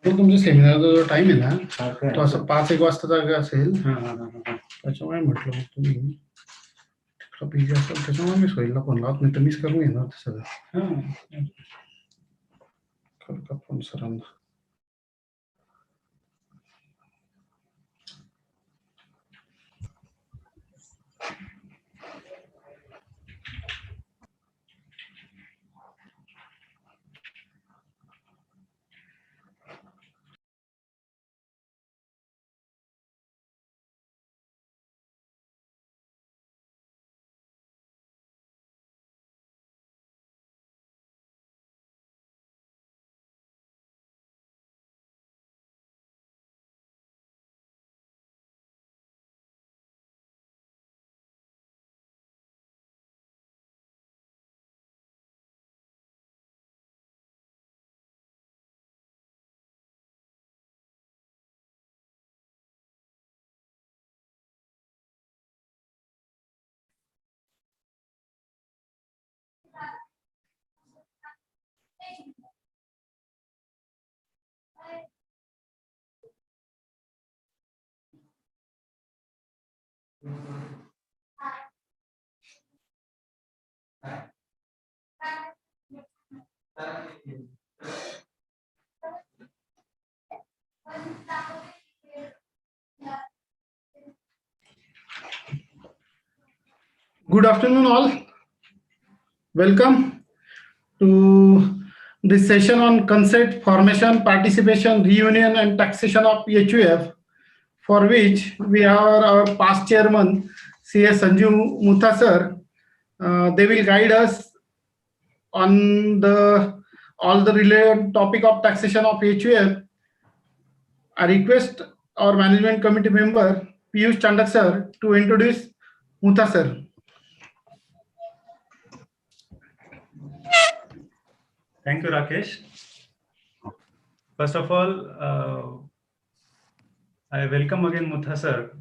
तुमच्या सेमिनारचा जो टाइम आहे ना तो असं 5-1 वाजता जागा असेल. त्याच्यामुळे म्हटलं मग तुम्ही तिकडं बिझी असाल त्याच्यामुळे मी सोयीला फोन लावत नाही तर मिस करून घेणार होतं सगळं. करू का फोन सरांना. Good afternoon all. Welcome to this session on consent, formation, participation, reunion and taxation of H.U.F, for which we have our past chairman CA Sanjeev Mutha sir. They will guide us on all the related topic of taxation of H.U.F. I request our management committee member Piyush Chandak sir to introduce Mutha sir. Thank you, Rakesh. First of all, I welcome again Mutha sir,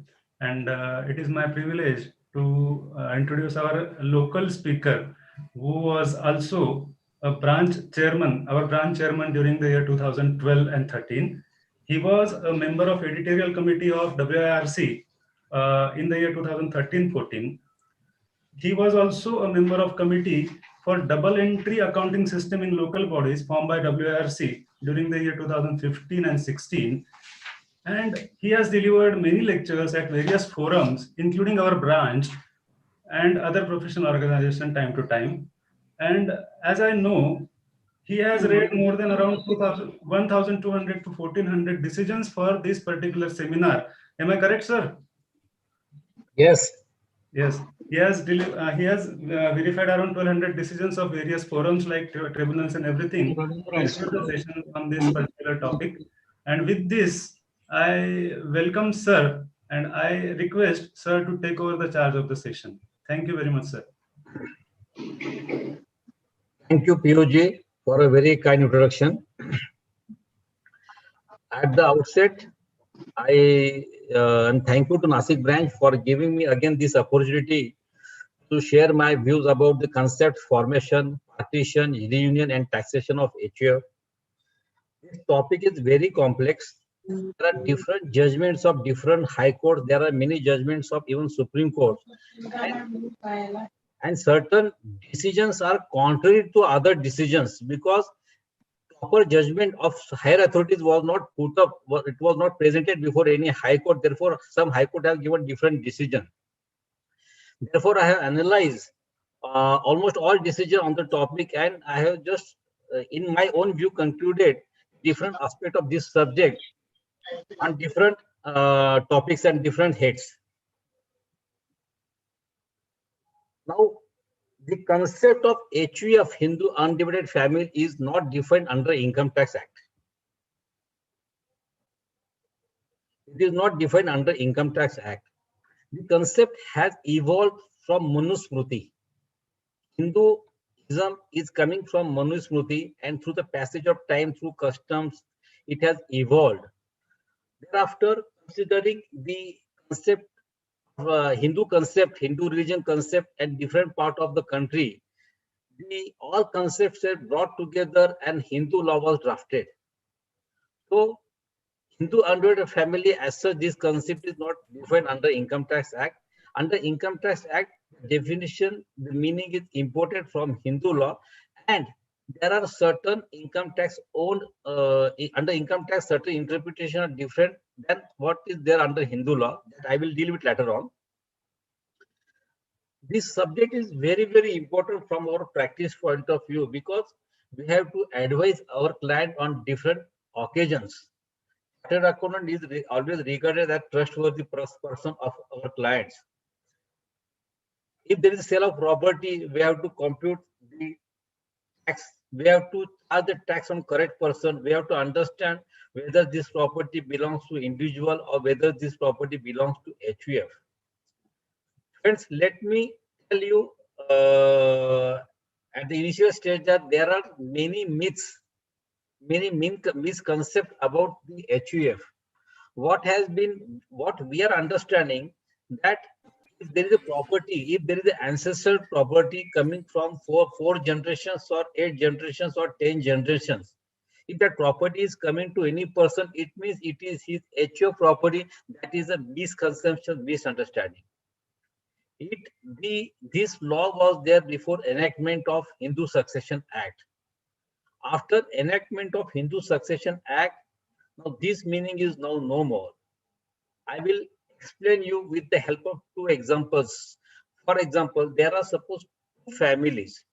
and it is my privilege to introduce our local speaker, who was also a branch chairman, our branch chairman during the year 2012 and 13. He was a member of editorial committee of WIRC in the year 2013-14. He was also a member of committee for double entry accounting system in local bodies formed by WIRC during the year 2015 and 16. And he has delivered many lectures at various forums, including our branch and other professional organizations time to time. And as I know, he has read more than around 1,200 to 1,400 decisions for this particular seminar. Am I correct, sir? Yes. Yes. He has verified around 1,200 decisions of various forums like tribunals and everything on this particular topic. And with this, I welcome sir and I request sir to take over the charge of the session. Thank you very much, sir. Thank you, POG, for a very kind introduction. At the outset, I am thankful to Nasik branch for giving me again this opportunity to share my views about the concept, formation, partition, reunion, and taxation of H.U.F. This topic is very complex. There are different judgments of different high courts. There are many judgments of even Supreme Court. And certain decisions are contrary to other decisions because proper judgment of higher authorities was not put up, it was not presented before any high court. Therefore, some high court have given different decision. Therefore, I have analyzed almost all decisions on the topic, and I have just, in my own view, concluded different aspects of this subject on different topics and different heads. Now, the concept of H.U.F, Hindu undivided family, is not defined under Income Tax Act. It is not defined under Income Tax Act. The concept has evolved from Manusmriti. Hinduism is coming from Manusmriti, and through the passage of time, through customs, it has evolved. Thereafter, considering the concept, Hindu religion concept at different part of the country, all concepts were brought together and Hindu law was drafted. So Hindu under family as such, this concept is not defined under Income Tax Act. Under Income Tax Act definition, the meaning is imported from Hindu law, and there are certain income tax owned under income tax, certain interpretation are different than what is there under Hindu law that I will deal with later on. This subject is very, very important from our practice point of view because we have to advise our client on different occasions. Chartered accountant is always regarded as trustworthy person of our clients. If there is a sale of property, we have to compute the tax. We have to charge the tax on correct person. We have to understand whether this property belongs to individual or whether this property belongs to H.U.F. Friends, let me tell you at the initial stage that there are many myths, many misconceptions about the H.U.F. What we are understanding that if there is a property, if there is an ancestral property coming from four generations or 8 generations or 10 generations, if that property is coming to any person, it means it is his H.U.F. property. That is a misconception, misunderstanding. This law was there before enactment of Hindu Succession Act. After enactment of Hindu Succession Act, now this meaning is now no more. I will explain you with the help of 2 examples. For example, there are suppose 2 families.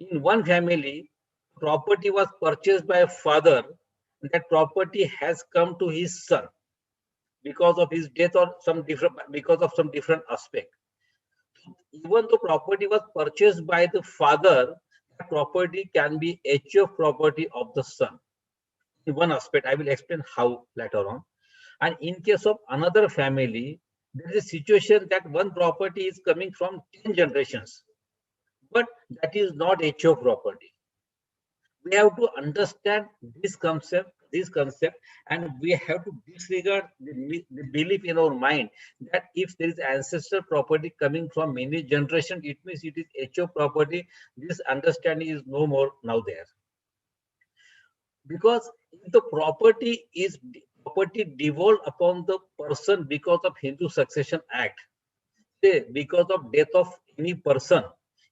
In one family, property was purchased by a father. That property has come to his son because of his death or because of some different aspect. Even though property was purchased by the father, that property can be H.U.F. property of the son. In one aspect, I will explain how later on. And in case of another family, there is a situation that one property is coming from 10 generations, but that is not H.U.F. property. We have to understand this concept, and we have to disregard the belief in our mind that if there is ancestral property coming from many generations, it means it is H.U.F. property. This understanding is no more now there. Because if the property devolved upon the person because of Hindu Succession Act, say because of death of any person,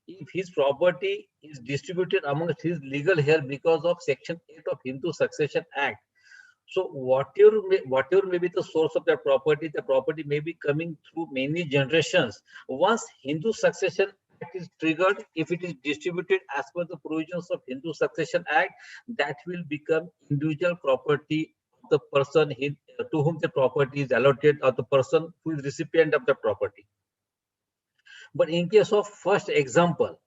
if his property is distributed amongst his legal heir because of Section 8 of Hindu Succession Act, so whatever may be the source of that property, the property may be coming through many generations. Once Hindu Succession Act is triggered, if it is distributed as per the provisions of Hindu Succession Act, that will become individual property of the person to whom the property is allotted, or the person who is recipient of the property. But in case of first example,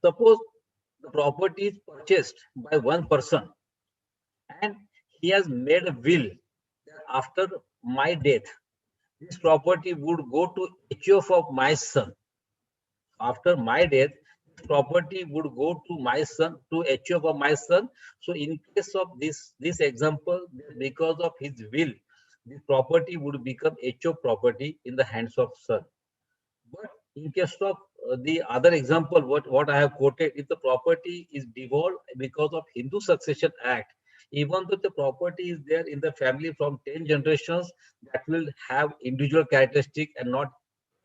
suppose the property is purchased by one person and he has made a will that after my death, this property would go to H.U.F. of my son. After my death, property would go to my son, to H.U.F. of my son. So in case of this example, because of his will, the property would become H.U.F. property in the hands of son. But in case of the other example, what I have quoted, if the property is devolved because of Hindu Succession Act, even though the property is there in the family from 10 generations, that will have individual characteristic and not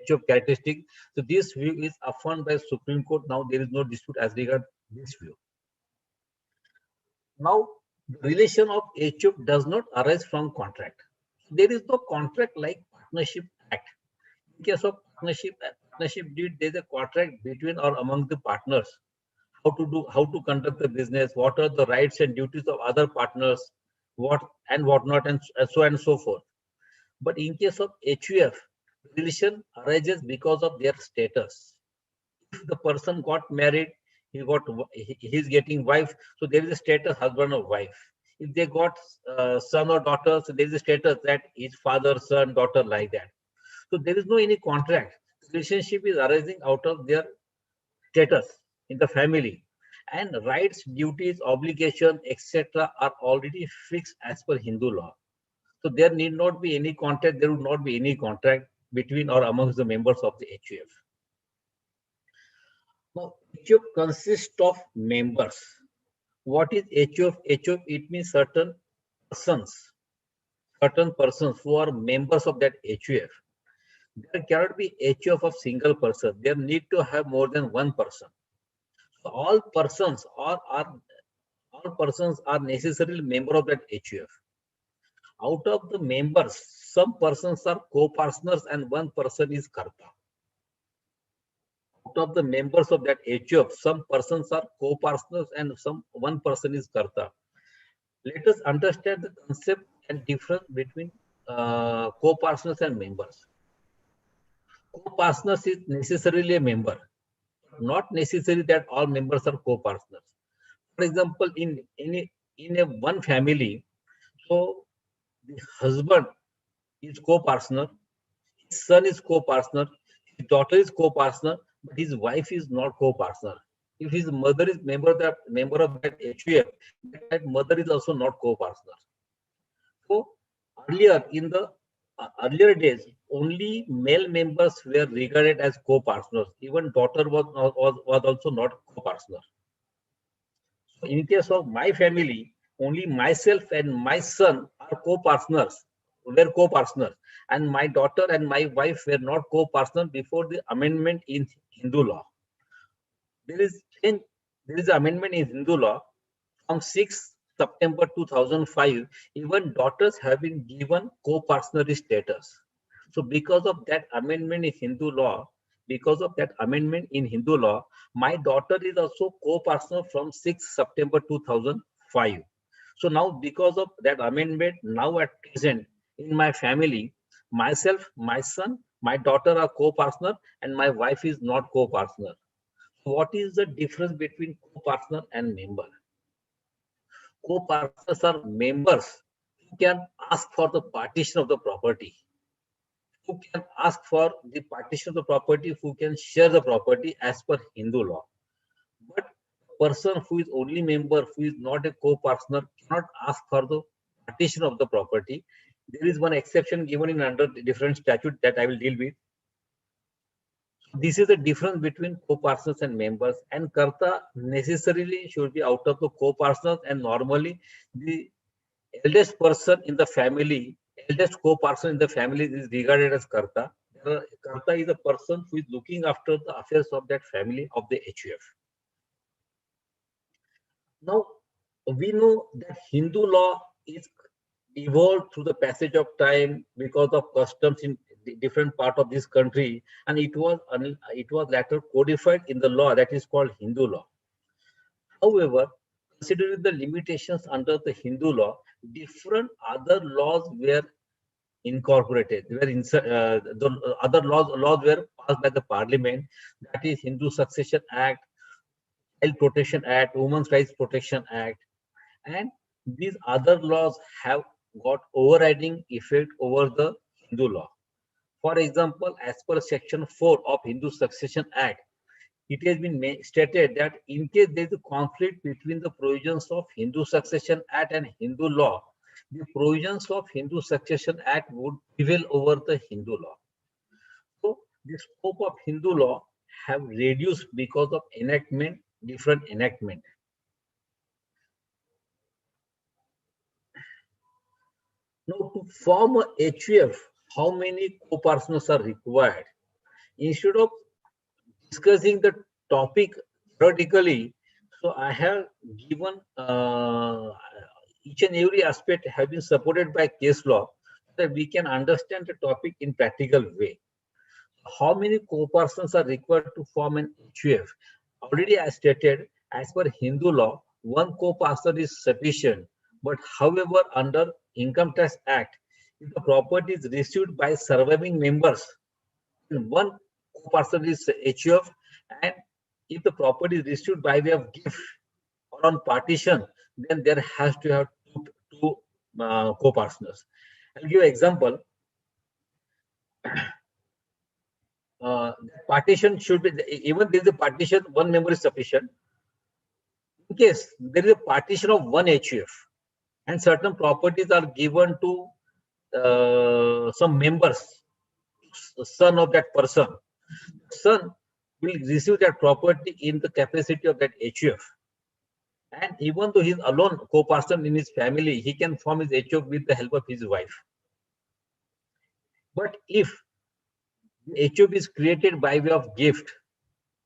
H.U.F. characteristic. So this view is affirmed by Supreme Court. Now there is no dispute as regards this view. Now the relation of H.U.F. does not arise from contract. There is no contract like Partnership Act. In case of partnership deed, there is a contract between or among the partners. How to conduct the business, what are the rights and duties of other partners, what not, and so on and so forth. But in case of H.U.F, relation arises because of their status. If the person got married, he's getting wife, so there is a status husband or wife. If they got son or daughter, so there is a status that is father, son, daughter, like that. So there is no any contract. Relationship is arising out of their status in the family, and rights, duties, obligations, etc. are already fixed as per Hindu law. So there need not be any contract. There would not be any contract between or amongst the members of the H.U.F. Now, H.U.F consists of members. What is H.U.F? H.U.F, it means certain persons who are members of that H.U.F. There cannot be H.U.F of single person. There need to have more than one person. So all persons are necessarily member of that H.U.F. Out of the members, some persons are co-partners and one person is karta. Out of the members of that H.U.F, some persons are co-partners and one person is karta. Let us understand the concept and difference between co-partners and members. Co-partners is necessarily a member, not necessary that all members are co-partners. For example, in a one family, so the husband is co-partner, his son is co-partner, his daughter is co-partner, but his wife is not co-partner. If his mother is member of that H.U.F, that mother is also not co-partner. So earlier in the earlier days, only male members were regarded as co-partners. Even daughter was also not co-partner. So in case of my family, only myself and my son are co-partners, and my daughter and my wife were not co-partners before the amendment in Hindu law. There is amendment in Hindu law from 6 September 2005. Even daughters have been given co-partner status. So because of that amendment in Hindu law, my daughter is also co-partner from 6 September 2005. So now because of that amendment, now at present in my family, myself, my son, my daughter are co-partner and my wife is not co-partner. What is the difference between co-partner and member? Co-partners are members who can ask for the partition of the property, who can ask for the partition of the property, who can share the property as per Hindu law. But person who is only member, who is not a co-partner, cannot ask for the partition of the property. There is one exception given in under different statute that I will deal with. This is the difference between co-partners and members, and karta necessarily should be out of the co-partners, and normally the eldest person in the family, eldest co-partner in the family is regarded as karta. Karta is a person who is looking after the affairs of that family of the H.U.F. Now, we know that Hindu law is evolved through the passage of time because of customs in the different part of this country, and it was later codified in the law that is called Hindu law. However, considering the limitations under the Hindu law, different other laws were incorporated. The other laws were passed by the Parliament, that is Hindu Succession Act, Child Protection Act, Women's Rights Protection Act, and these other laws have got overriding effect over the Hindu law. For example, as per Section 4 of Hindu Succession Act, it has been stated that in case there is a conflict between the provisions of Hindu Succession Act and Hindu law, the provisions of Hindu Succession Act would prevail over the Hindu law. So the scope of Hindu law have reduced because of different enactment. Now, to form a H.U.F, how many co-partners are required? Instead of discussing the topic theoretically, so I have given each and every aspect have been supported by case law, so that we can understand the topic in practical way. How many co-partners are required to form an H.U.F? Already I stated, as per Hindu law, one co-partner is sufficient. But however, under Income Tax Act, if the property is received by surviving members, one co-partner is H.U.F, and if the property is received by way of gift or on partition, then there has to have two co-partners. I'll give an example. Partition should be, even there is a partition, one member is sufficient. In case there is a partition of one H.U.F and certain properties are given to some members, son of that person. Son will receive that property in the capacity of that H.U.F. And even though he's alone co-person in his family, he can form his H.U.F. with the help of his wife. But if the H.U.F. is created by way of gift,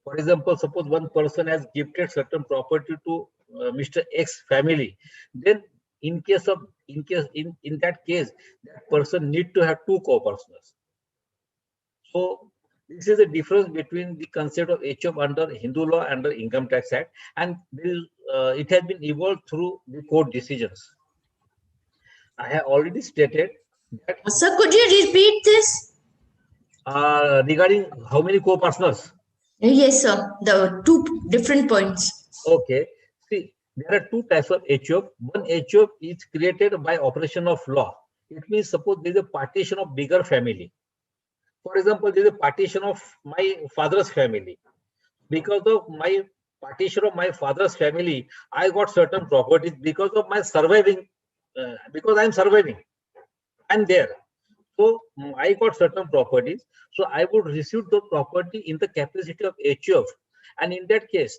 for example, suppose one person has gifted certain property to Mr. X family, then in that case, that person need to have two co-partners. So this is the difference between the concept of H.U.F. under Hindu law and the Income Tax Act, and it has been evolved through the court decisions. I have already stated that. Sir, could you repeat this? Regarding how many co-partners? Yes, sir. The two different points. Okay. See, there are two types of H.U.F. One H.U.F. is created by operation of law. It means suppose there is a partition of bigger family. For example, there is a partition of my father's family. Because of my partition of my father's family, I got certain properties because of my surviving, because I am surviving. I am there. So I got certain properties. So I would receive the property in the capacity of H.U.F. And in that case,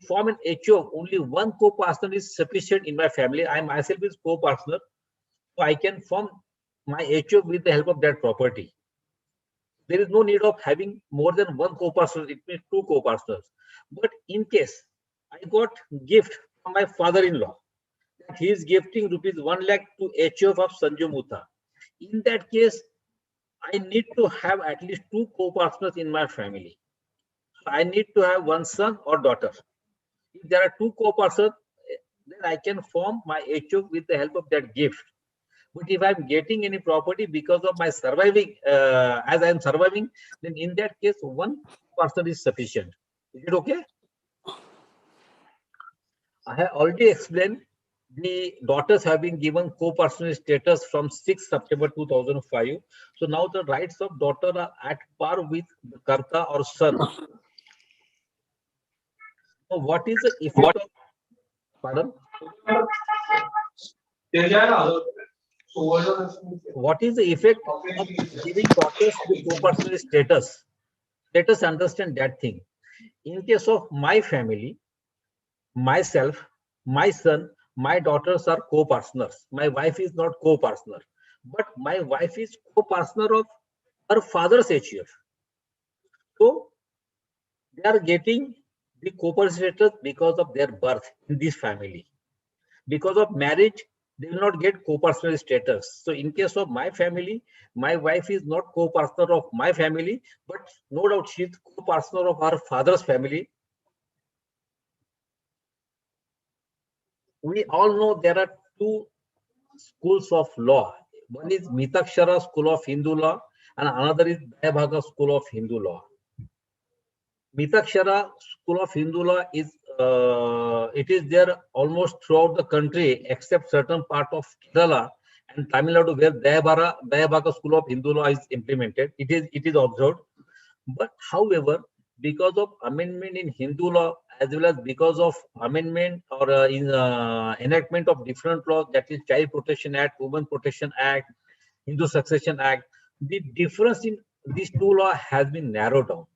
to form an H.U.F., only one co-partner is sufficient in my family. I myself is co-partner. So I can form my H.U.F. with the help of that property. There is no need of having more than one co-partner. It means two co-partners. But in case I got gift from my father-in-law, that he is gifting ₹1 lakh to H.U.F. of Sanjeev Mutha. In that case, I need to have at least two co-partners in my family. So I need to have one son or daughter. If there are two co-partners, then I can form my H.U.F. with the help of that gift. But if I'm getting any property because of my surviving, as I'm surviving, then in that case, one person is sufficient. Is it okay? I have already explained the daughters have been given co-personal status from 6 September 2005. So now the rights of daughter are at par with the Karta or son. So what is the effect of, pardon? What is the effect of giving daughters the co-personal status? Let us understand that thing. In case of my family, myself, my son, my daughters are co-partners. My wife is not co-partner, but my wife is co-partner of her father's H.U.F. So they are getting the co-partner status because of their birth in this family. Because of marriage, they will not get co-partner status. So in case of my family, my wife is not co-partner of my family, but no doubt she is co-partner of her father's family. We all know there are two schools of law. One is Mitakshara School of Hindu Law and another is Dayabhaga School of Hindu Law. Mitakshara School of Hindu Law is it is there almost throughout the country except certain part of Kerala and Tamil Nadu where Dayabhaga School of Hindu Law is implemented. It is observed. But however, because of amendment in Hindu law as well as because of amendment or enactment of different laws, that is Child Protection Act, Women Protection Act, Hindu Succession Act, the difference in these two laws has been narrowed down.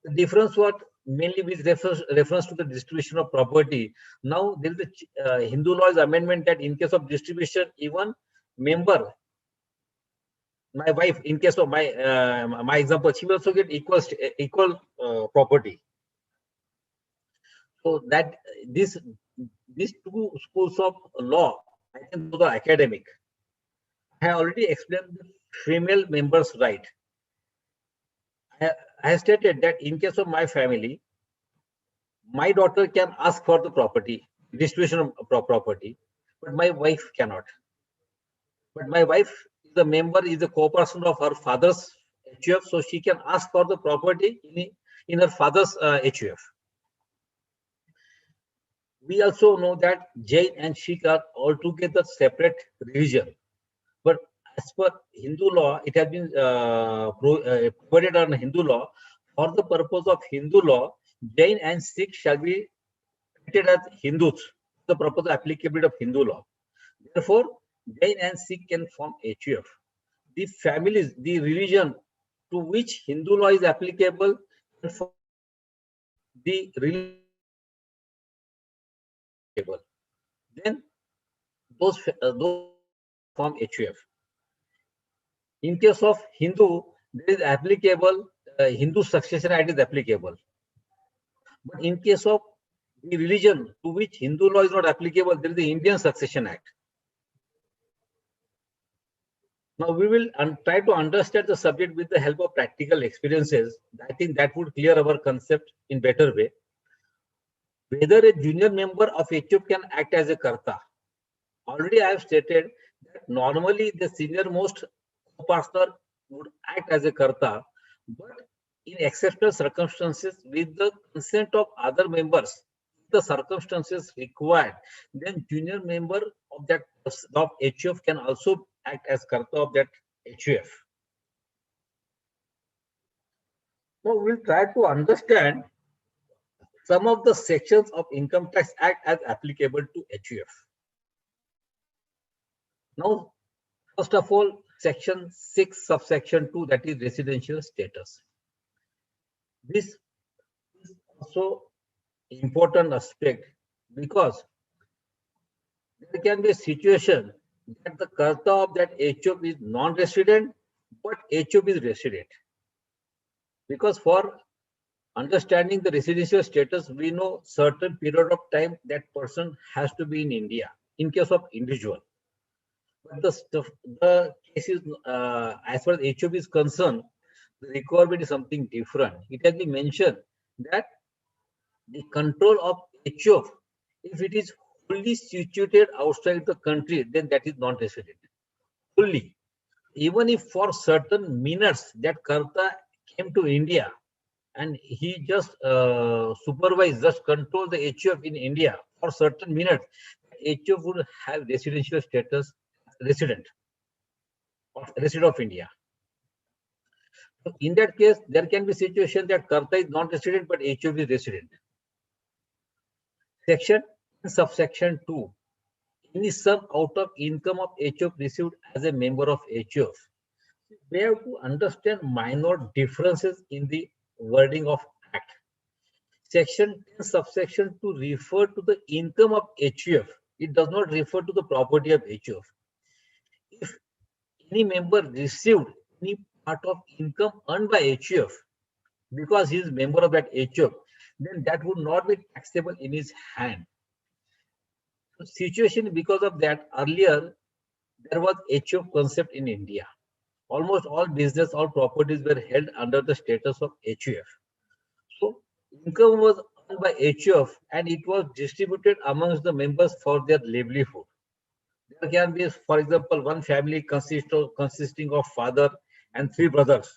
The difference was mainly with reference to the distribution of property. Now there is a Hindu law's amendment that in case of distribution, even member, my wife, in case of my example, she will also get equal property. So that these two schools of law, I think those are academic. I have already explained the female members' right. I have stated that in case of my family, my daughter can ask for the property, distribution of property, but my wife cannot. But my wife is a member, is a co-person of her father's H.U.F, so she can ask for the property in her father's H.U.F. We also know that Jain and Sikh are altogether separate religion, but as per Hindu law, it has been provided on Hindu law. For the purpose of Hindu law, Jain and Sikh shall be treated as Hindus, the purpose of applicability of Hindu law. Therefore, Jain and Sikh can form H.U.F. The families, the religion to which Hindu law is applicable, for the then those form H.U.F. In case of Hindu, there is applicable Hindu Succession Act is applicable. But in case of the religion to which Hindu law is not applicable, there is the Indian Succession Act. Now we will try to understand the subject with the help of practical experiences. I think that would clear our concept in better way. Whether a junior member of H.U.F can act as a karta. Already I have stated that normally the senior most partner would act as a karta, but in exceptional circumstances with the consent of other members, the circumstances required, then junior member of that of H.U.F can also act as karta of that H.U.F. Now we'll try to understand some of the sections of Income Tax Act as applicable to H.U.F. Now, first of all, section 6 subsection 2, that is residential status. This is also important aspect because there can be a situation that the karta of that H.U.F is non-resident, but H.U.F is resident. Because for understanding the residential status, we know certain period of time that person has to be in India in case of individual. But the case is, as far as H.U.F is concerned, the requirement is something different. It has been mentioned that the control of H.U.F, if it is fully situated outside the country, then that is non-resident. Fully. Even if for certain minutes that karta came to India and he just supervised, just control the H.U.F in India for certain minutes, H.U.F would have residential status, resident of India. So in that case, there can be situation that karta is non-resident but H.U.F is resident. Section subsection 2. Any sum out of income of H.U.F received as a member of H.U.F. We have to understand minor differences in the wording of Act. Section 10 subsection 2 refer to the income of H.U.F. It does not refer to the property of H.U.F. If any member received any part of income earned by H.U.F because he is member of that H.U.F, then that would not be taxable in his hand. So situation because of that, earlier there was H.U.F concept in India. Almost all business, all properties were held under the status of H.U.F. So income was earned by H.U.F and it was distributed amongst the members for their livelihood. There can be, for example, one family consisting of father and 3 brothers.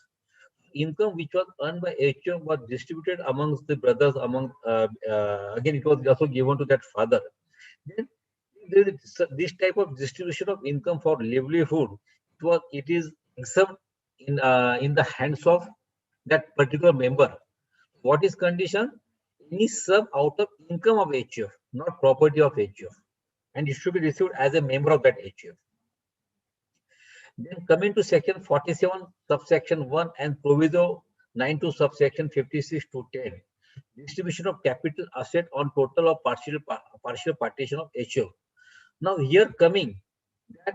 Income which was earned by H.U.F was distributed amongst the brothers. Again, it was also given to that father. Then there is this type of distribution of income for livelihood. It is exempt in the hands of that particular member. What is condition? Any sum out of income of H.U.F, not property of H.U.F, and it should be received as a member of that H.U.F. Then coming to section 47 subsection 1 and proviso 92 subsection 56 to 10, distribution of capital asset on total or partial partition of H.U.F. Now here coming that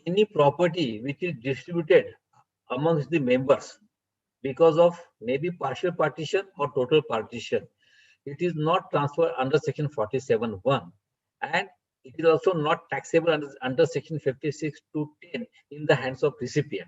any property which is distributed amongst the members because of maybe partial partition or total partition, it is not transferred under section 47(1), and it is also not taxable under section 56 to 10 in the hands of recipient.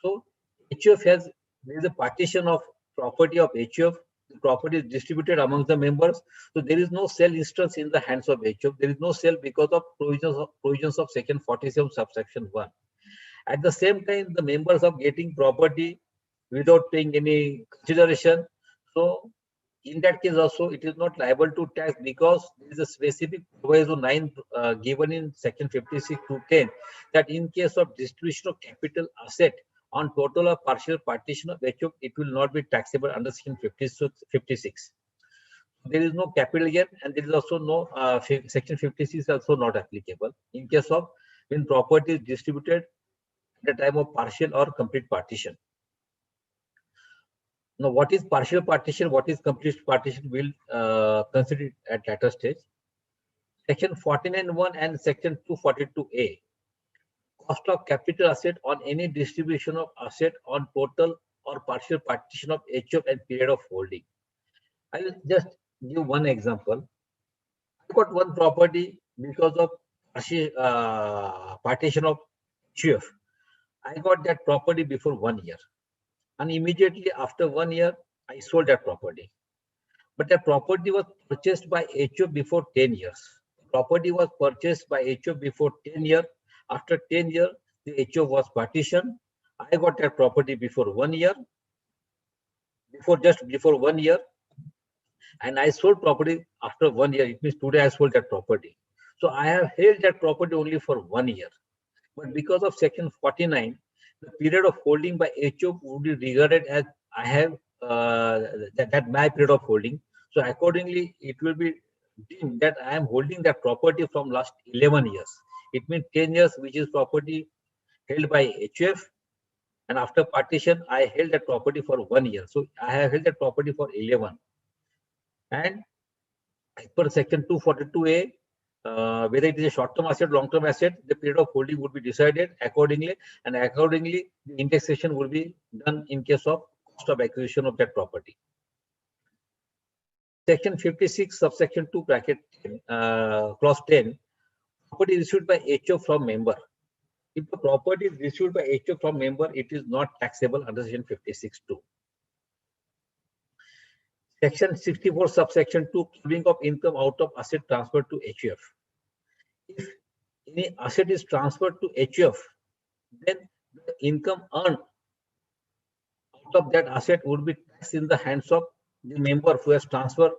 So H.U.F there is a partition of property of H.U.F. The property is distributed among the members. So there is no sale instance in the hands of H.U.F. There is no sale because of provisions of section 47 subsection 1. At the same time, the members are getting property without paying any consideration. So in that case also, it is not liable to tax because there is a specific proviso 9 given in section 56 to 10 that in case of distribution of capital asset on total or partial partition of H.U.F, it will not be taxable under section 56. There is no capital gain, and there is also no section 56 also not applicable in case of when property is distributed at the time of partial or complete partition. Now, what is partial partition, what is complete partition, we'll consider it at later stage. Section 49(1) and Section 242A. Cost of capital asset on any distribution of asset on total or partial partition of H.U.F and period of holding. I will just give one example. I got one property because of partition of H.U.F. I got that property before 1 year. And immediately after 1 year, I sold that property. But that property was purchased by H.U.F before 10 years. Property was purchased by H.U.F before 10 years. After 10 years, the H.U.F was partitioned. I got that property before 1 year, before 1 year, and I sold property after 1 year. It means today I sold that property. So I have held that property only for 1 year. But because of Section 49, the period of holding by H.U.F would be regarded as I have that my period of holding. So accordingly, it will be deemed that I am holding that property from last 11 years. It means 10 years, which is property held by H.U.F. And after partition, I held that property for 1 year. So I have held that property for 11. And as per Section 242A, whether it is a short-term asset, long-term asset, the period of holding would be decided accordingly, and accordingly, the indexation will be done in case of cost of acquisition of that property. Section 56, subsection 2, bracket 10, clause 10, property issued by H.U.F from member. If the property is issued by H.U.F from member, it is not taxable under Section 56(2). Section 64, subsection 2, claiming of income out of asset transferred to H.U.F. If any asset is transferred to H.U.F, then the income earned out of that asset would be taxed in the hands of the member who has transferred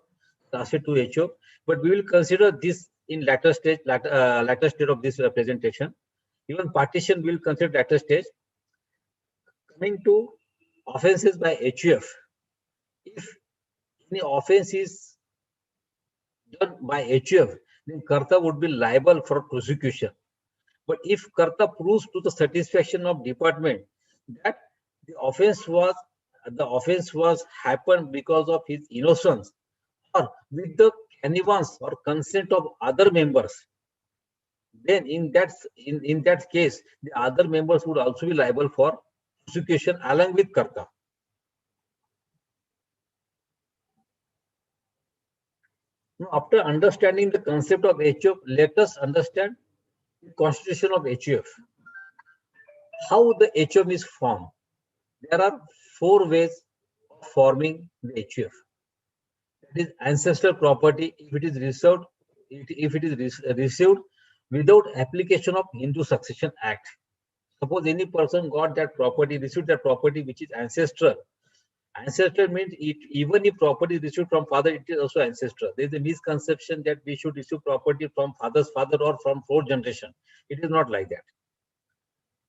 the asset to H.U.F. But we will consider this in later stage of this presentation. Even partition will consider later stage. Coming to offenses by H.U.F, if any offense is done by H.U.F, then Karta would be liable for prosecution. But if Karta proves to the satisfaction of department that the offense was happened because of his innocence or with the connivance or consent of other members, then in that case, the other members would also be liable for prosecution along with Karta. Now, after understanding the concept of H.U.F, let us understand the constitution of H.U.F. How the H.U.F is formed. There are 4 ways of forming the H.U.F. That is ancestral property if it is received without application of Hindu Succession Act. Suppose any person got that property, received that property which is ancestral. Ancestral means even if property is received from father, it is also ancestral. There is a misconception that we should receive property from father's father or from 4th generation. It is not like that.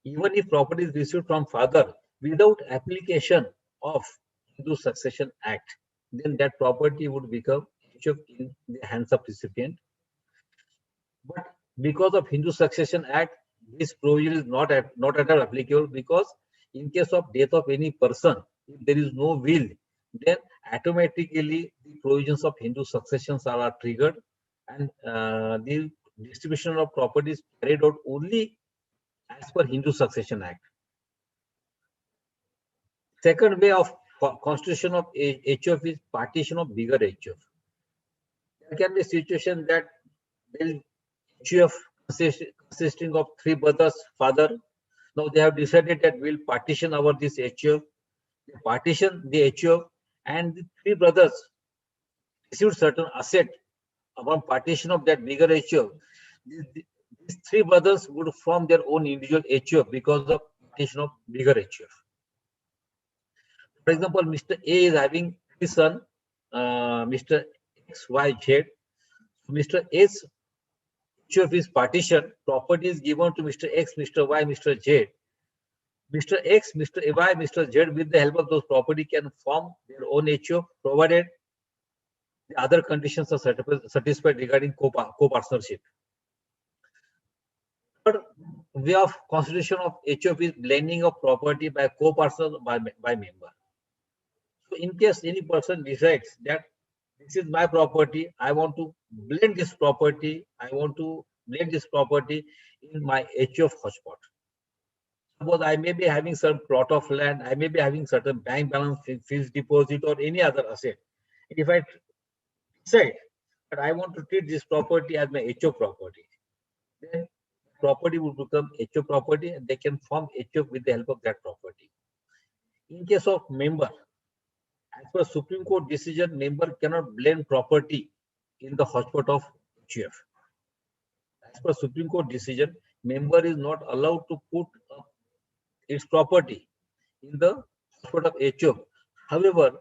Even if property is received from father without application of Hindu Succession Act, then that property would become H.U.F in the hands of recipient. But because of Hindu Succession Act, this provision is not at all applicable, because in case of death of any person, if there is no will, then automatically the provisions of Hindu successions are triggered, and the distribution of property is carried out only as per Hindu Succession Act. Second way of constitution of H.U.F is partition of bigger H.U.F. There can be a situation that H.U.F consisting of 3 brothers, father. Now they have decided that we'll partition our this H.U.F. They partition the H.U.F, and the 3 brothers received certain asset upon partition of that bigger H.U.F. These 3 brothers would form their own individual H.U.F because of partition of bigger H.U.F. For example, Mr. A is having 3 sons, Mr. X, Y, Z. Mr. A's H.U.F is partitioned. Property is given to Mr. X, Mr. Y, Mr. Z. Mr. X, Mr. Y, Mr. Z, with the help of those property, can form their own H.U.F, provided the other conditions are satisfied regarding co-partnership. Third way of constitution of H.U.F is blending of property by co-partner by member. So in case any person decides that this is my property, I want to blend this property, in my H.U.F hotspot. Suppose I may be having some plot of land, I may be having certain bank balance, fixed deposit, or any other asset. If I decide that I want to treat this property as my H.U.F property, then property will become H.U.F property, and they can form H.U.F with the help of that property. In case of member, as per Supreme Court decision, member cannot blend property in the hotspot of H.U.F. As per Supreme Court decision, member is not allowed to put its property in the hotspot of H.U.F. However,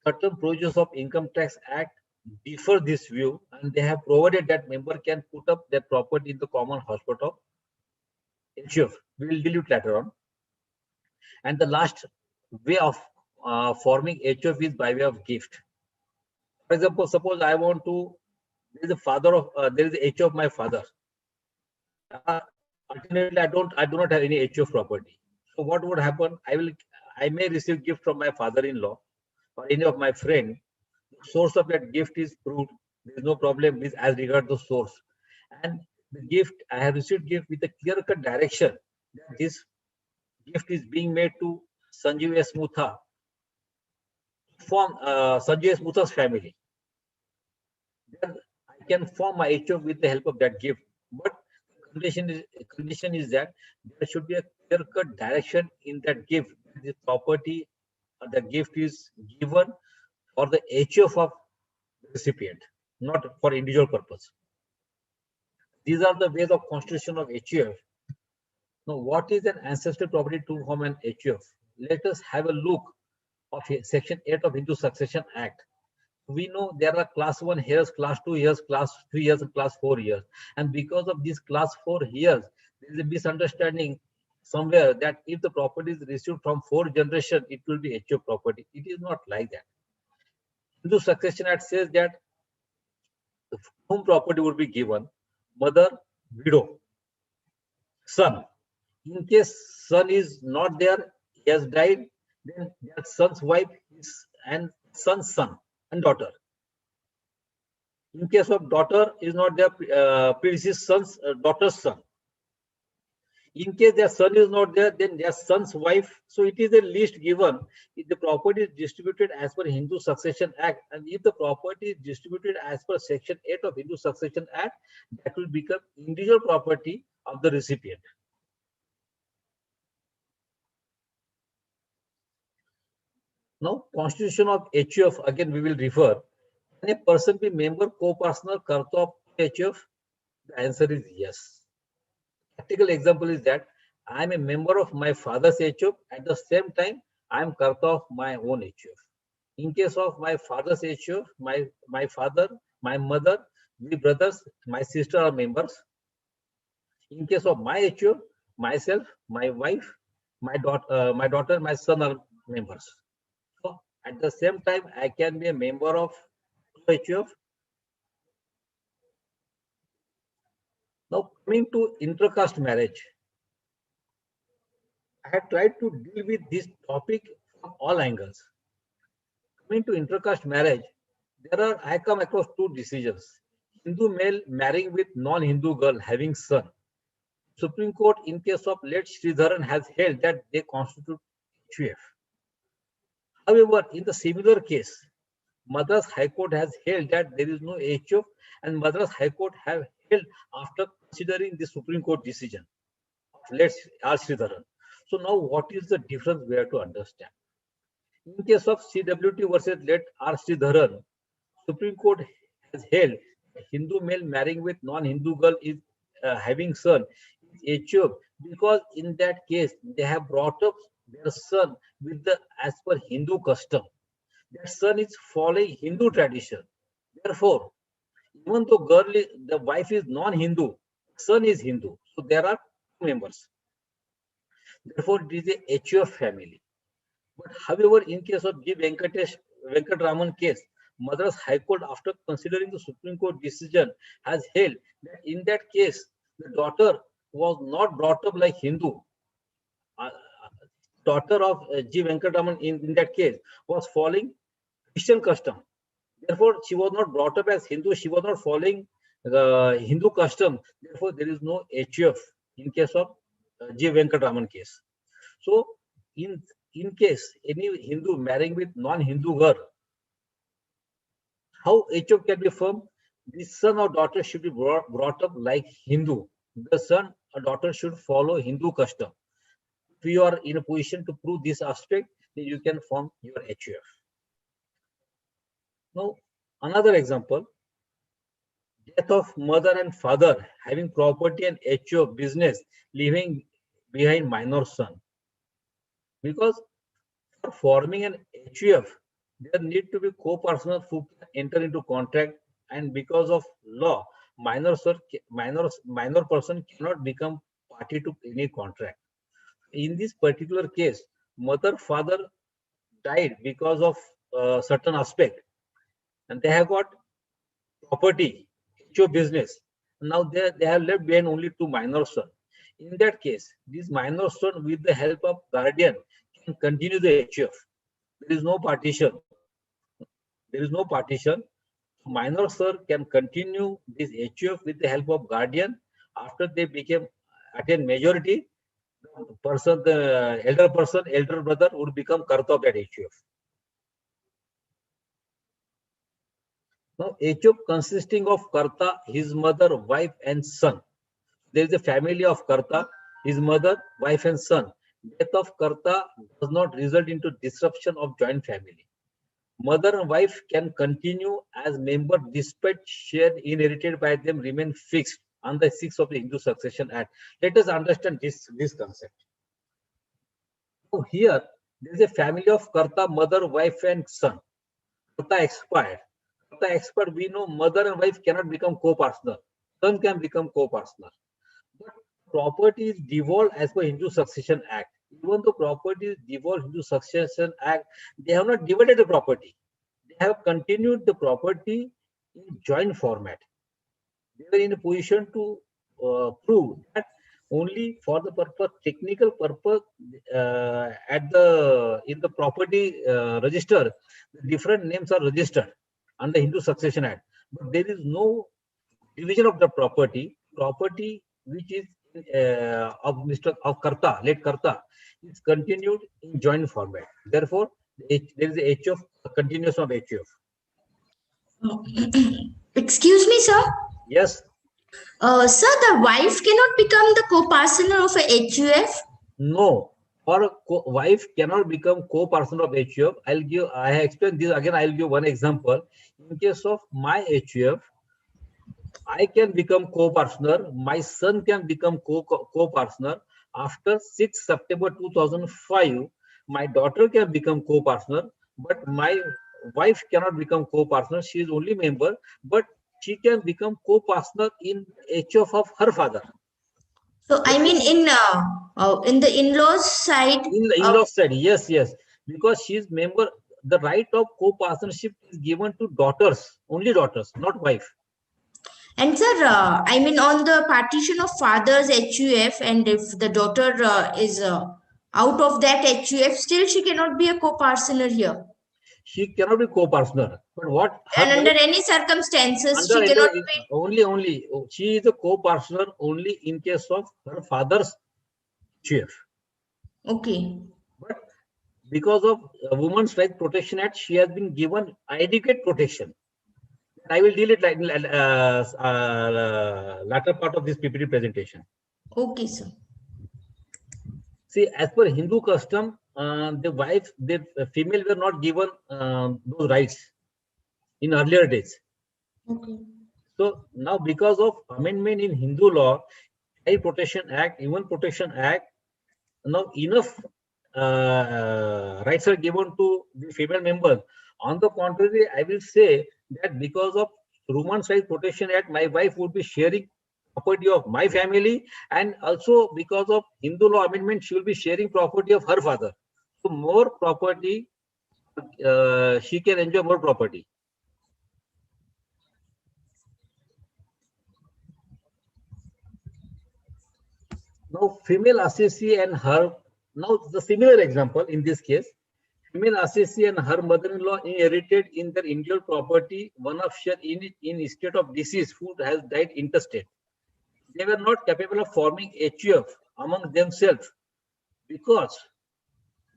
certain provisions of Income Tax Act differ this view, and they have provided that member can put up their property in the common hotspot of H.U.F. We will deal with later on. And the last way of forming H.U.F is by way of gift. For example, suppose I want to, there is a father of, there is the H.U.F of my father. Ultimately, I do not have any H.U.F property. So what would happen? I may receive gift from my father-in-law or any of my friend. The source of that gift is proved. There is no problem with as regard the source. And the gift, I have received gift with a clear-cut direction that this gift is being made to Sanjeev S. Mutha from Sanjeev S. Mutha's family. Then I can form my H.U.F with the help of that gift. But the condition is that there should be a clear-cut direction in that gift. The property or the gift is given for the H.U.F of the recipient, not for individual purpose. These are the ways of constitution of H.U.F. Now, what is an ancestral property to form an H.U.F? Let us have a look of Section 8 of Hindu Succession Act. We know there are class 1 heirs, class 2 heirs, class 3 heirs, and class 4 heirs. And because of these class 4 heirs, there is a misunderstanding somewhere that if the property is received from 4 generations, it will be H.U.F property. It is not like that. Hindu Succession Act says that whom property would be given: mother, widow, son. In case son is not there, he has died, then that son's wife is, and son's son and daughter. In case of daughter is not there, predeceased son's daughter's son. In case their son is not there, then their son's wife. So it is a list given. If the property is distributed as per Hindu Succession Act, and if the property is distributed as per Section 8 of Hindu Succession Act, that will become individual property of the recipient. Now, constitution of H.U.F, again we will refer. Can a person be member, co-partner, karta of H.U.F? The answer is yes. Practical example is that I am a member of my father's H.U.F. At the same time, I am karta of my own H.U.F. In case of my father's H.U.F, my father, my mother, we brothers, my sister are members. In case of my H.U.F, myself, my wife, my daughter, my son are members. So at the same time, I can be a member of H.U.F. Now, coming to intercaste marriage, I have tried to deal with this topic from all angles. Coming to intercaste marriage, I come across 2 decisions. Hindu male marrying with non-Hindu girl having son. Supreme Court, in case of late Sridharan, has held that they constitute H.U.F. However, in the similar case, Madras High Court has held that there is no H.U.F, and Madras High Court have held after considering the Supreme Court decision of late R. Sridharan. So now what is the difference we have to understand? In case of CWT versus late R. Sridharan, Supreme Court has held Hindu male marrying with non-Hindu girl is having son is H.U.F, because in that case they have brought up their son with the as per Hindu custom. That son is following Hindu tradition. Therefore, even though the wife is non-Hindu, son is Hindu. So there are 2 members. Therefore, it is a H.U.F family. But however, in case of G. Venkatraman case, Madras High Court, after considering the Supreme Court decision, has held that in that case, the daughter was not brought up like Hindu. daughter of G. Venkataraman in that case was following Christian custom. Therefore, she was not brought up as Hindu. She was not following the Hindu custom. Therefore, there is no H.U.F. in case of G. Venkataraman case. So, in case any Hindu marrying with non-Hindu girl, how H.U.F. can be formed? The son or daughter should be brought up like Hindu. The son or daughter should follow Hindu custom. If you are in a position to prove this aspect, then you can form your H.U.F. Now, another example, death of mother and father having property and H.U.F. business, leaving behind minor son. Because for forming an H.U.F., there need to be co-partners who can enter into contract, and because of law, minor person cannot become party to any contract. In this particular case, mother, father died because of certain aspect, and they have got property, H.U.F. business. Now they have left behind only 2 minor sons. In that case, this minor son, with the help of guardian, can continue the H.U.F. There is no partition. There is no partition. Minor son can continue this H.U.F. with the help of guardian. After they attain majority, the elder brother would become Karta of that H.U.F. Now, H.U.F. consisting of Karta, his mother, wife, and son. There is a family of Karta, his mother, wife, and son. Death of Karta does not result into disruption of joint family. Mother and wife can continue as members despite share inherited by them remain fixed under 6 of the Hindu Succession Act. Let us understand this concept. So here, there is a family of Karta, mother, wife, and son. Karta expired. Karta expired, we know mother and wife cannot become co-partner. Son can become co-partner. But property is devolved as per Hindu Succession Act. Even though property is devolved Hindu Succession Act, they have not divided the property. They have continued the property in joint format. They were in a position to prove that only for the purpose, technical purpose, in the property register, different names are registered under Hindu Succession Act. But there is no division of the property. Property which is of Karta, late Karta, is continued in joint format. Therefore, there is a H.U.F. continuation of H.U.F. Excuse me, sir. Yes. Sir, the wife cannot become the co-partner of a H.U.F. No, or wife cannot become co-partner of H.U.F. I have explained this again. I'll give one example. In case of my H.U.F., I can become co-partner. My son can become co-partner. After 6 September 2005, my daughter can become co-partner, but my wife cannot become co-partner. She is only member, but she can become co-partner in H.U.F. of her father. So I mean in the in-laws side. In the in-laws side, yes, because she is member. The right of co-partnership is given to daughters, only daughters, not wife. And sir, I mean on the partition of father's H.U.F. and if the daughter is out of that H.U.F., still she cannot be a co-partner here. She cannot be co-partner. But what? And under any circumstances, she cannot be. Only she is a co-partner only in case of her father's H.U.F. Okay. But because of Women's Rights Protection Act, she has been given adequate protection. I will deal it like latter part of this PPT presentation. Okay, sir. See, as per Hindu custom, the female were not given those rights in earlier days. Okay. So now, because of amendment in Hindu law, Child Protection Act, Women Protection Act, now enough rights are given to the female members. On the contrary, I will say that because of Women's Rights Protection Act, my wife would be sharing property of my family, and also because of Hindu law amendment, she will be sharing property of her father. So more property, she can enjoy more property. Now, female assessee and her Now, the similar example in this case, female assessee and her mother-in-law inherited in their individual property one of share in state of disease who has died intestate. They were not capable of forming H.U.F among themselves because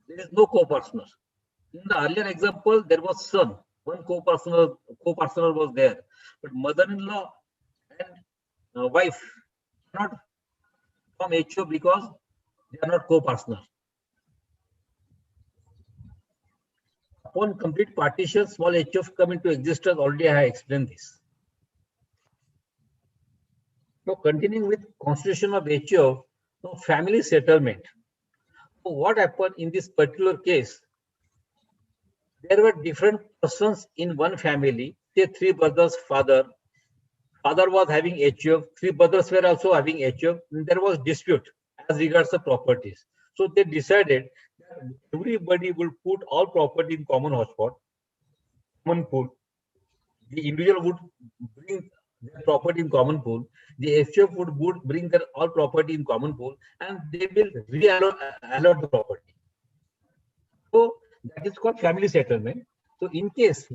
there is no co-partner. In the earlier example, there was son, one co-partner was there, but mother-in-law and wife cannot form H.U.F because they are not co-partner. Upon complete partition, small H.U.F come into existence. Already I have explained this. Now, continuing with constitution of H.U.F, now family settlement. So what happened in this particular case? There were different persons in one family. Say 3 brothers, father was having H.U.F, 3 brothers were also having H.U.F. There was dispute as regards the properties. So they decided that everybody will put all property in common hotspot, common pool. The individual would bring their property in common pool. The H.U.F would bring their all property in common pool, and they will allot the property. So that is called family settlement. So in case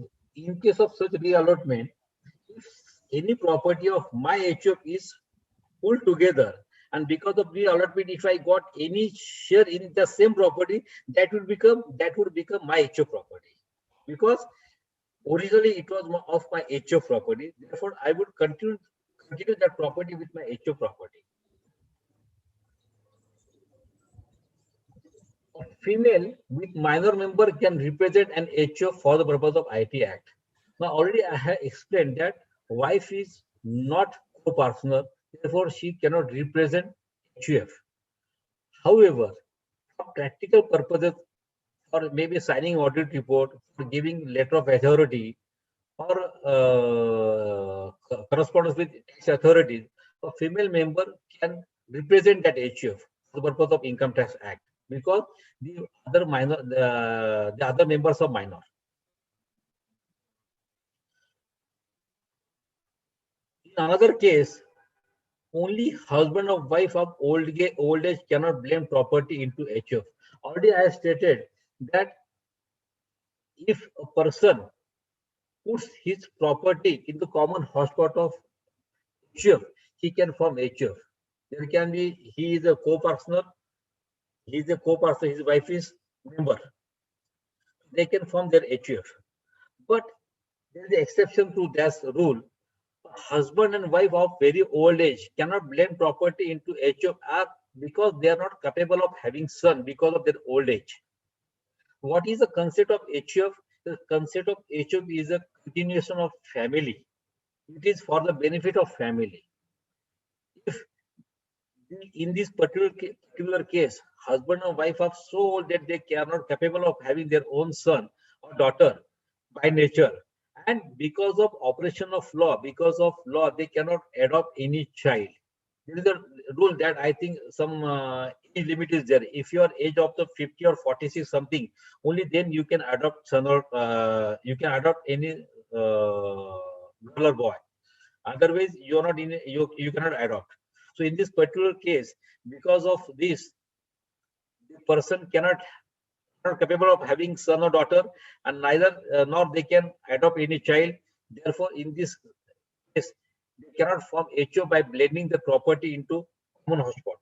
of such reallotment, if any property of my H.U.F is pulled together, and because of reallotment, if I got any share in the same property, that would become my H.U.F property, because originally it was of my H.U.F property. Therefore, I would continue that property with my H.U.F property. A female with minor member can represent an H.U.F for the purpose of IT Act. Now, already I have explained that wife is not co-partner, therefore she cannot represent H.U.F. However, for practical purposes, or maybe signing audit report, for giving letter of authority, or correspondence with tax authorities, a female member can represent that H.U.F for the purpose of Income Tax Act, because the other members are minor. In another case, only husband or wife of old age cannot blend property into H.U.F. Already I have stated that if a person puts his property in the common hotspot of H.U.F, he can form H.U.F. There can be, he is a co-partner, his wife is member. They can form their H.U.F. But there is an exception to that rule. Husband and wife of very old age cannot blend property into H.U.F because they are not capable of having son because of their old age. What is the concept of H.U.F? The concept of H.U.F is a continuation of family. It is for the benefit of family. If in this particular case, husband and wife are so old that they are not capable of having their own son or daughter by nature, and because of operation of law, they cannot adopt any child. There is a rule that I think some age limit is there. If you are age of the 50 or 46 something, only then you can adopt son, or you can adopt any girl or boy. Otherwise, you are not in. You cannot adopt. So in this particular case, because of this, the person cannot capable of having son or daughter, and neither nor they can adopt any child. Therefore, in this case, they cannot form H.U.F by blending the property into common hotspot.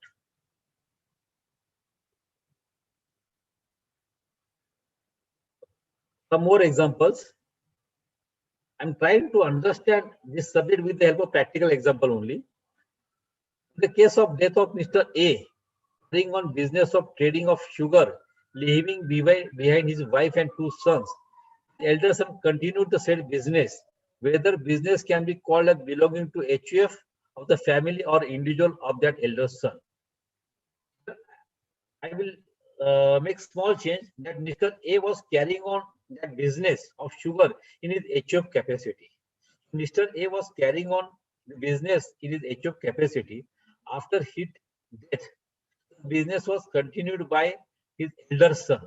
Some more examples. I'm trying to understand this subject with the help of practical example only. In the case of death of Mr. A, carrying on business of trading of sugar, leaving behind his wife and 2 sons, the elder son continued the said business. Whether business can be called as belonging to H.U.F of the family or individual of that elder son. I will make small change that Mr. A was carrying on that business of sugar in his H.U.F capacity. Mr. A was carrying on the business in his H.U.F capacity. After his death, the business was continued by his elder son.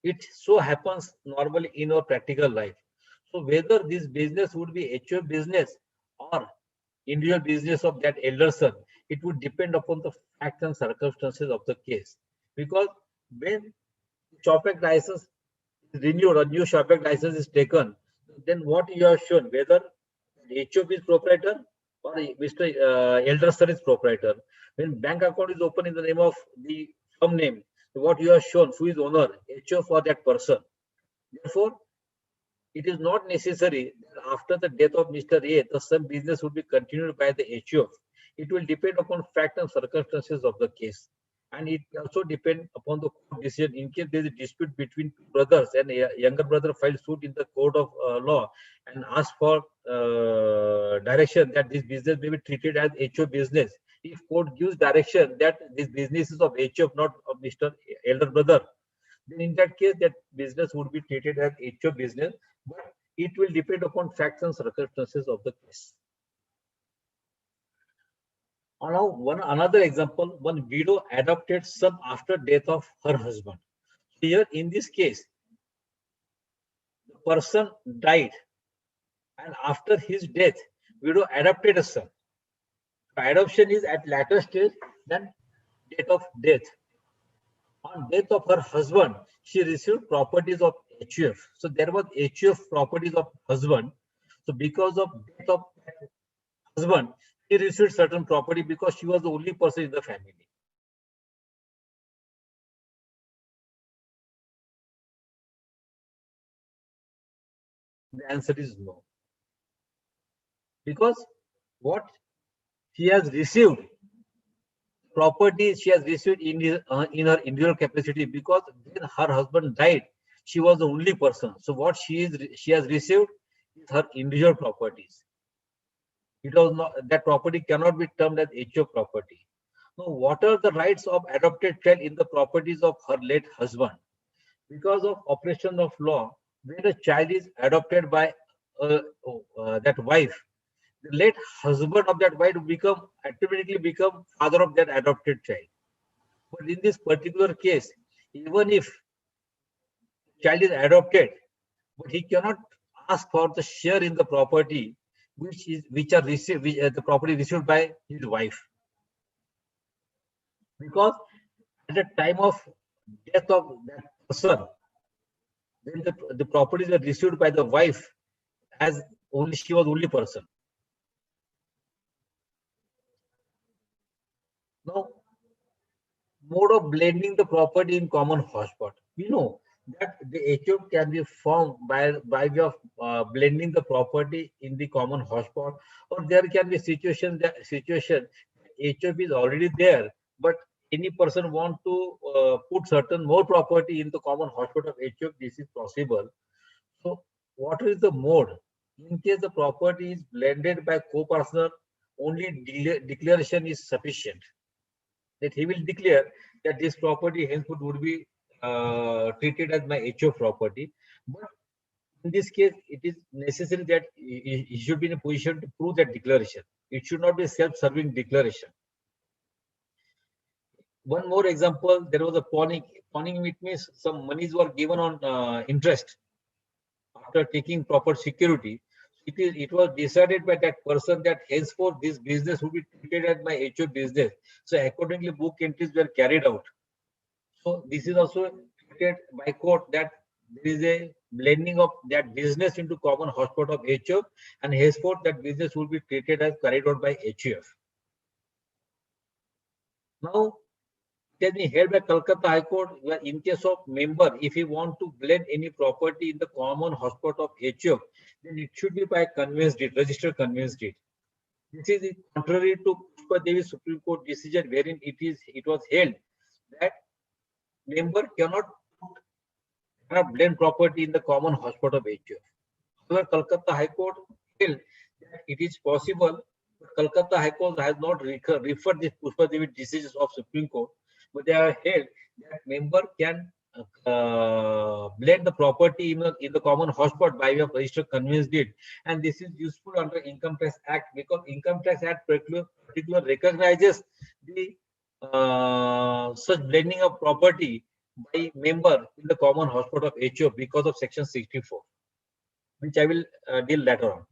It so happens normally in our practical life. So whether this business would be H.U.F business or individual business of that elder son, it would depend upon the facts and circumstances of the case. Because when H.U.F license is renewed, a new H.U.F license is taken, then what you have shown, whether H.U.F is proprietor or Mr. Elder Sir is proprietor. When bank account is open in the name of the firm name, what you have shown, who is owner, H.U.F or that person. Therefore, it is not necessary that after the death of Mr. A, the same business would be continued by the H.U.F. It will depend upon fact and circumstances of the case. And it also depends upon the court decision. In case there is a dispute between two brothers and a younger brother files suit in the court of law and asks for direction that this business may be treated as H.U.F business. If court gives direction that this business is of H.U.F, not of Mr. Elder brother, then in that case, that business would be treated as H.U.F business, but it will depend upon facts and circumstances of the case. Now, another example, one widow adopted son after death of her husband. Here, in this case, the person died, and after his death, widow adopted a son. Adoption is at later stage than date of death. On death of her husband, she received properties of H.U.F. So there was H.U.F properties of husband. So because of death of husband, she received certain property because she was the only person in the family. The answer is no. Because what she has received, property she has received in her individual capacity, because when her husband died, she was the only person. So what she has received is her individual properties. It was not, that property cannot be termed as H.U.F property. Now, what are the rights of adopted child in the properties of her late husband? Because of operation of law, when a child is adopted by that wife, the late husband of that wife will automatically become father of that adopted child. But in this particular case, even if child is adopted, but he cannot ask for the share in the property which are received, the property received by his wife, because at the time of death of that person, when the properties are received by the wife, as only she was only person. Now, mode of blending the property in common hotspot. We know that the H.U.F can be formed by way of blending the property in the common hotspot, or there can be situation H.U.F is already there, but any person want to put certain more property in the common hotspot of H.U.F. This is possible. So, what is the mode? In case the property is blended by co-partner, only declaration is sufficient. That he will declare that this property henceforth would be treated as my H.U.F property. But in this case, it is necessary that he should be in a position to prove that declaration. It should not be a self-serving declaration. One more example, there was a pawning. Pawning, it means some monies were given on interest after taking proper security. It was decided by that person that henceforth this business would be treated as my H.U.F business. So accordingly, book entries were carried out. So this is also treated by court that there is a blending of that business into common hotspot of H.U.F, and henceforth that business will be treated as carried out by H.U.F. Now, it has been held by Calcutta High Court where in case of member, if he want to blend any property in the common hotspot of H.U.F, then it should be by conveyance deed, registered conveyance deed. This is contrary to Pushpa Devi's Supreme Court decision, wherein it was held that member cannot blend property in the common hotspot of H.U.F. However, Calcutta High Court held that it is possible. Calcutta High Court has not referred this Pushpa Devi decisions of Supreme Court, but they are held that member can blend the property in the common hotspot by way of registered conveyance deed, and this is useful under Income Tax Act because Income Tax Act particular recognizes the such blending of property by member in the common hotspot of H.U.F because of Section 64, which I will deal later on.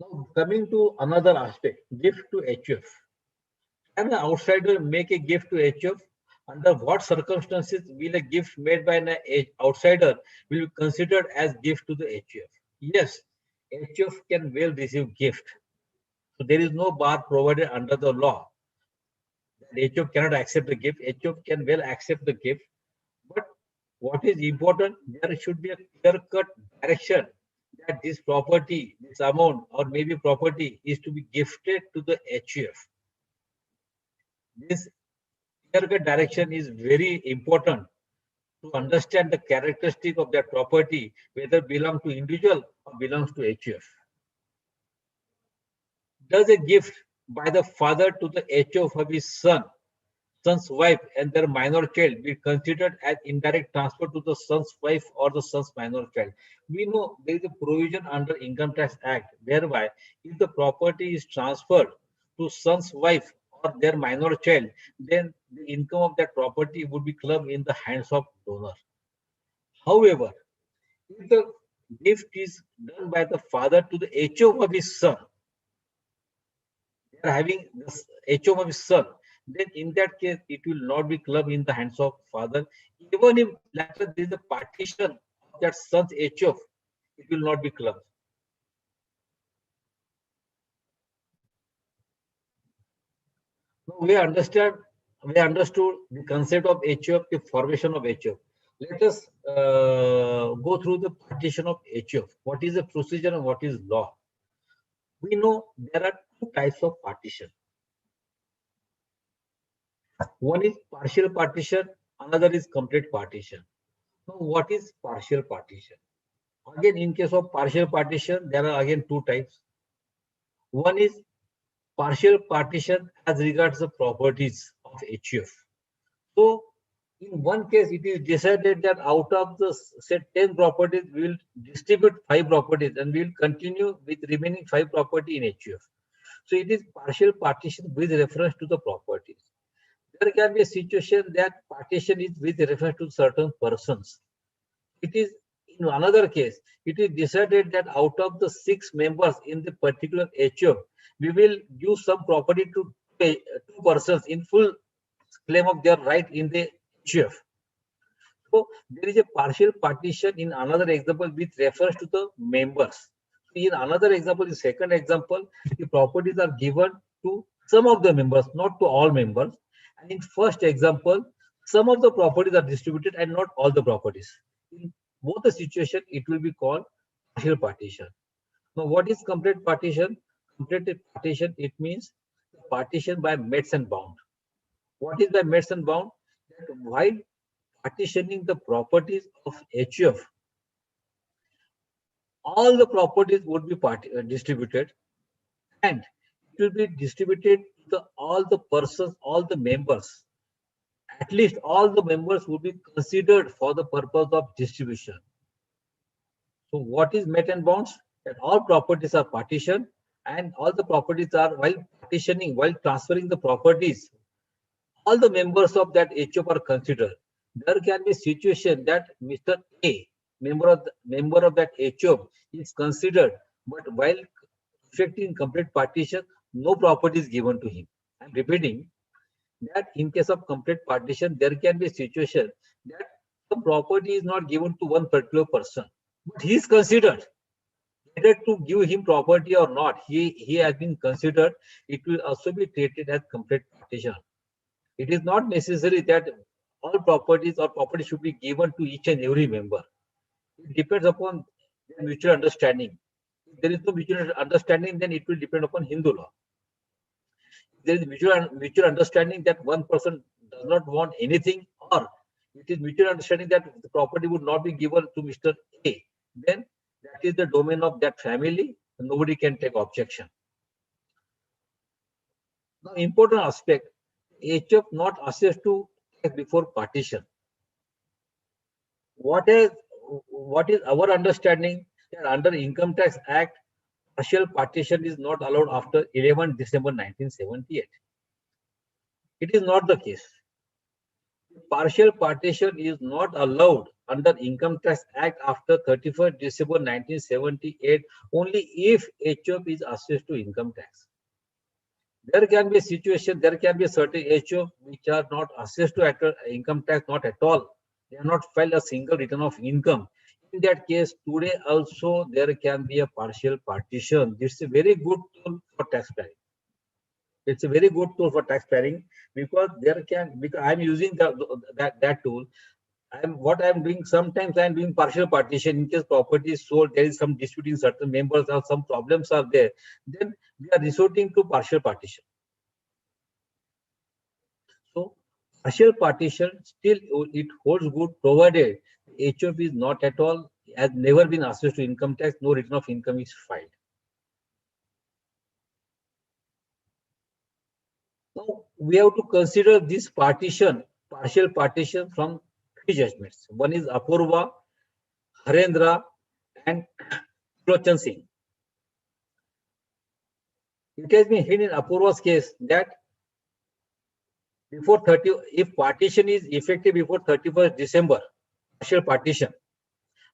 Now, coming to another aspect, gift to H.U.F. Can an outsider make a gift to H.U.F? Under what circumstances will a gift made by an outsider will be considered as gift to the H.U.F? Yes, H.U.F can well receive gift. So there is no bar provided under the law that H.U.F cannot accept the gift. H.U.F can well accept the gift. But what is important, there should be a clear-cut direction that this property, this amount, or maybe property is to be gifted to the H.U.F. This clear-cut direction is very important to understand the characteristic of that property, whether belong to individual or belongs to H.U.F. Does a gift by the father to the H.U.F of his son's wife and their minor child be considered as indirect transfer to the son's wife or the son's minor child? We know there is a provision under Income Tax Act whereby if the property is transferred to son's wife or their minor child, then the income of that property would be clubbed in the hands of donor. However, if the gift is done by the father to the H.U.F of his son, they are having the H.U.F of his son, then in that case, it will not be clubbed in the hands of father. Even if later there is a partition of that son's H.U.F, it will not be clubbed. Now we understood the concept of H.U.F, the formation of H.U.F. Let us go through the partition of H.U.F. What is the procedure and what is law? We know there are two types of partition. One is partial partition, another is complete partition. Now, what is partial partition? Again, in case of partial partition, there are again two types. One is partial partition as regards the properties of H.U.F. So, in one case, it is decided that out of the set 10 properties, we will distribute 5 properties and we will continue with remaining 5 property in H.U.F. So, it is partial partition with reference to the properties. There can be a situation that partition is with reference to certain persons. It is in another case, it is decided that out of the 6 members in the particular H.U.F, we will give some property to 2 persons in full claim of their right in the H.U.F. So there is a partial partition in another example with reference to the members. In another example, the second example, the properties are given to some of the members, not to all members. And in first example, some of the properties are distributed and not all the properties. In both the situation, it will be called partial partition. Now, what is complete partition? Complete partition, it means partition by metes and bound. What is by metes and bound? That while partitioning the properties of H.U.F, all the properties would be distributed, and it will be distributed to all the persons, all the members. At least all the members would be considered for the purpose of distribution. So what is met and bounds? That all properties are partitioned and all the properties are, while partitioning, while transferring the properties, all the members of that H.U.F are considered. There can be a situation that Mr. A, member of that H.U.F, is considered, but while effecting complete partition, no property is given to him. I am repeating that in case of complete partition, there can be a situation that the property is not given to one particular person, but he is considered. Whether to give him property or not, he has been considered. It will also be treated as complete partition. It is not necessary that all properties or property should be given to each and every member. It depends upon their mutual understanding. If there is no mutual understanding, then it will depend upon Hindu law. If there is mutual understanding that one person does not want anything, or it is mutual understanding that the property would not be given to Mr. A, then that is the domain of that family, and nobody can take objection. Now, important aspect, H.U.F not assessed to take before partition. What is our understanding that under Income Tax Act, partial partition is not allowed after 11 December 1978. It is not the case. Partial partition is not allowed under Income Tax Act after 31st December 1978 only if H.U.F is assessed to income tax. There can be a situation, there can be certain H.U.F which are not assessed to income tax, not at all. They are not filed a single return of income. In that case, today also there can be a partial partition. It's a very good tool for tax planning. It's a very good tool for tax planning because I'm using that tool. What I'm doing, sometimes I'm doing partial partition in case property is sold, there is some dispute in certain members or some problems are there, then we are resorting to partial partition. So partial partition still it holds good provided H.U.F is not at all, has never been assessed to income tax, no return of income is filed. Now we have to consider this partition, partial partition from three judgments. One is Apurva, Rajendra, and Lochan Singh. It has been held in Apurva's case that before 30, if partition is effective before 31st December, partial partition,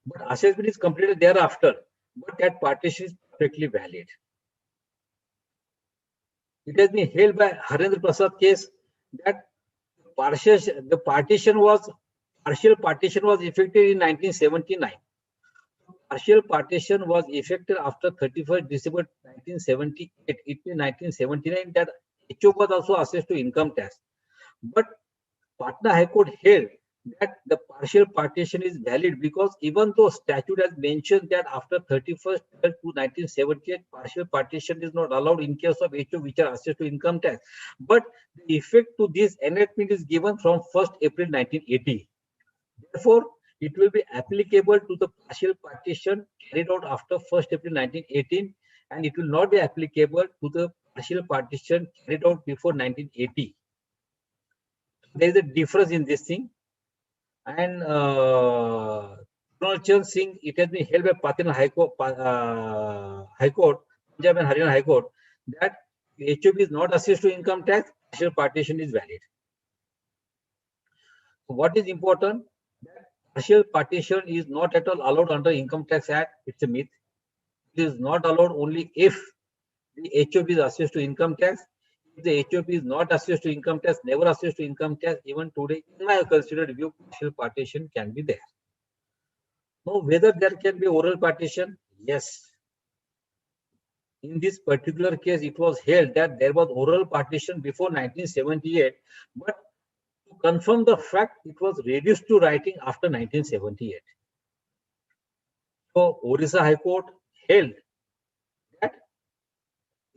but assessment is completed thereafter, but that partition is perfectly valid. It has been held by Harendra Prasad case that the partition was partial partition was effected in 1979. Partial partition was effected after 31st December 1978. It means 1979 that H.U.F was also assessed to income tax. But Patna High Court held that the partial partition is valid because even though statute has mentioned that after 31st to 1978 partial partition is not allowed in case of H.U.F which are assessed to income tax, but the effect to this enactment is given from 1st April 1980. Therefore, it will be applicable to the partial partition carried out after 1st April 1918 and it will not be applicable to the partial partition carried out before 1980. There is a difference in this thing. And Lochan Singh, it has been held by Patna High Court, Punjab and Haryana High Court, that H.U.F is not assessed to income tax, partial partition is valid. So what is important? That partial partition is not at all allowed under Income Tax Act. It's a myth. It is not allowed only if the H.U.F is assessed to income tax. If the H.U.F is not assessed to income tax, never assessed to income tax, even today, in my considered view, partial partition can be there. Now, whether there can be oral partition? Yes. In this particular case, it was held that there was oral partition before 1978, but to confirm the fact, it was reduced to writing after 1978. So, Orissa High Court held that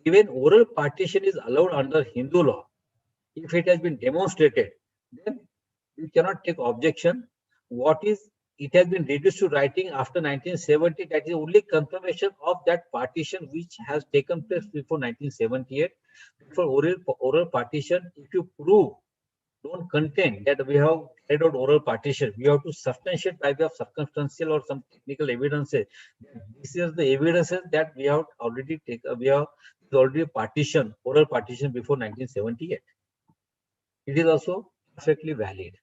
even oral partition is allowed under Hindu law. If it has been demonstrated, then you cannot take objection. It has been reduced to writing after 1970. That is only confirmation of that partition which has taken place before 1978. For oral partition, if you prove don't contain that we have carried out oral partition, we have to substantiate by way of circumstantial or some technical evidences. This is the evidences that we have already taken. We have already partition, oral partition before 1978. It is also perfectly valid.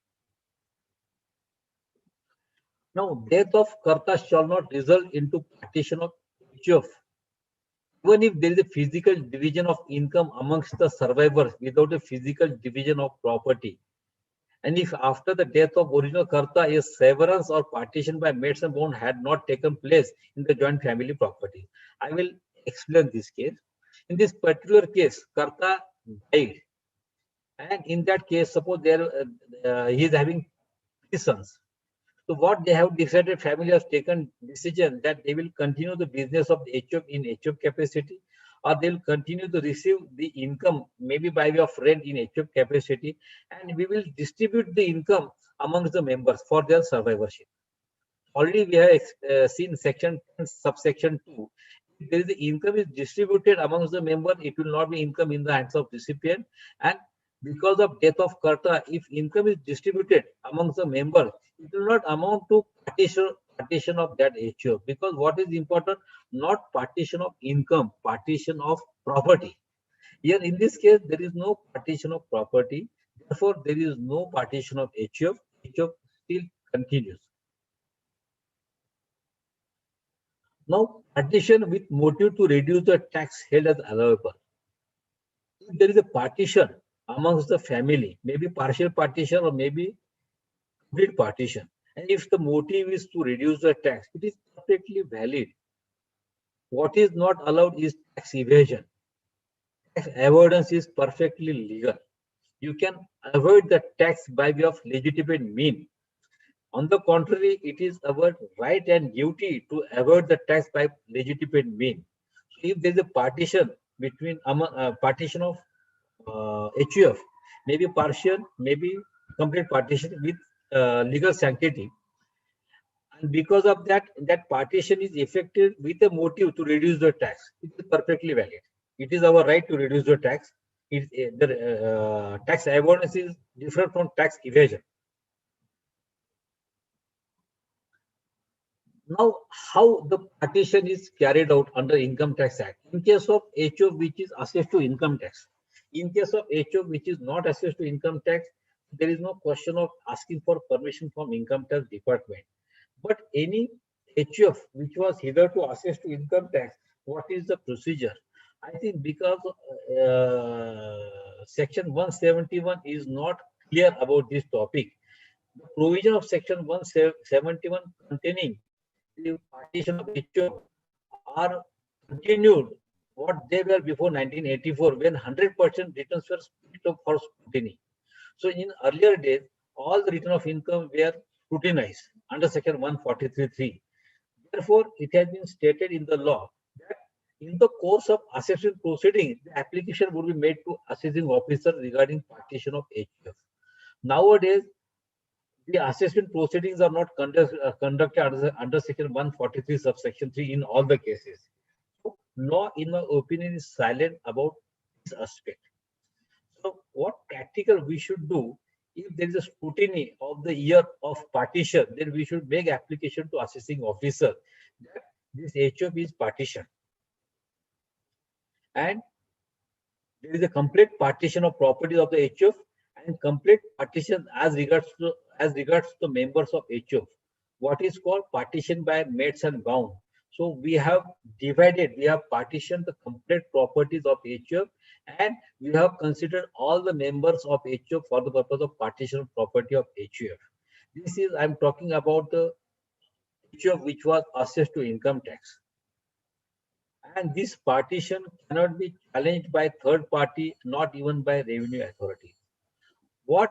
Now, death of Karta shall not result into partition of H.U.F. Even if there is a physical division of income amongst the survivors without a physical division of property. And if after the death of original Karta, a severance or partition by mates and bound had not taken place in the joint family property. I will explain this case. In this particular case, Karta died. And in that case, suppose he is having 3 sons. So what they have decided, family has taken decision that they will continue the business of the H.U.F in H.U.F capacity, or they will continue to receive the income maybe by way of rent in H.U.F capacity, and we will distribute the income amongst the members for their survivorship. Already we have seen section 10, subsection 2. If there is the income is distributed amongst the members, it will not be income in the hands of recipient, and because of death of Karta, if income is distributed amongst the members, it will not amount to partition of that H.U.F. Because what is important, not partition of income, partition of property. Here in this case, there is no partition of property. Therefore, there is no partition of H.U.F. H.U.F still continues. Now, partition with motive to reduce the tax held as allowable. If there is a partition amongst the family, maybe partial partition or maybe complete partition, and if the motive is to reduce the tax, it is perfectly valid. What is not allowed is tax evasion. Tax avoidance is perfectly legal. You can avoid the tax by way of legitimate mean. On the contrary, it is our right and duty to avoid the tax by legitimate mean. So if there is a partition between partition of H.U.F, maybe partial, maybe complete partition with legal sanctity, and because of that, that partition is effected with a motive to reduce the tax. It is perfectly valid. It is our right to reduce the tax. The tax avoidance is different from tax evasion. Now, how the partition is carried out under Income Tax Act? In case of H.U.F, which is assessed to income tax. In case of H.U.F, which is not assessed to income tax, there is no question of asking for permission from Income Tax Department. But any H.U.F which was hitherto assessed to income tax, what is the procedure? I think because Section 171 is not clear about this topic. The provision of Section 171 containing the partition of H.U.F are continued what they were before 1984, when 100% returns were split up for scrutiny. So in earlier days, all the return of income were scrutinized under Section 143(3). Therefore, it has been stated in the law that in the course of assessment proceeding, the application would be made to assessing officer regarding partition of H.U.F. Nowadays, the assessment proceedings are not conducted under Section 143 subsection 3 in all the cases. So, law, in my opinion, is silent about this aspect. So, what practical we should do? If there is a scrutiny of the year of partition, then we should make application to assessing officer that this H.U.F is partition, and there is a complete partition of properties of the H.U.F and complete partition as regards to the members of H.U.F. What is called partition by mates and bound. So we have partitioned the complete properties of H.U.F, and we have considered all the members of H.U.F for the purpose of partition of property of H.U.F. This is, I'm talking about the H.U.F which was assessed to income tax. And this partition cannot be challenged by third party, not even by revenue authority. What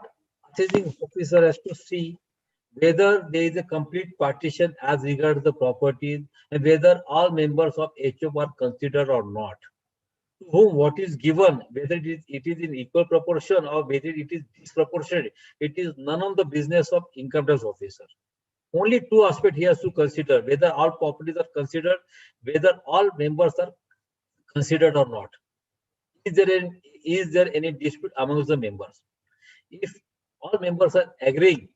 assessing officer has to see whether there is a complete partition as regards the properties and whether all members of H.U.F are considered or not. To whom what is given, whether it is in equal proportion or whether it is disproportionate, it is none of the business of income tax officer. Only two aspects he has to consider: whether all properties are considered, whether all members are considered or not. Is there any dispute amongst the members? If all members are agreeing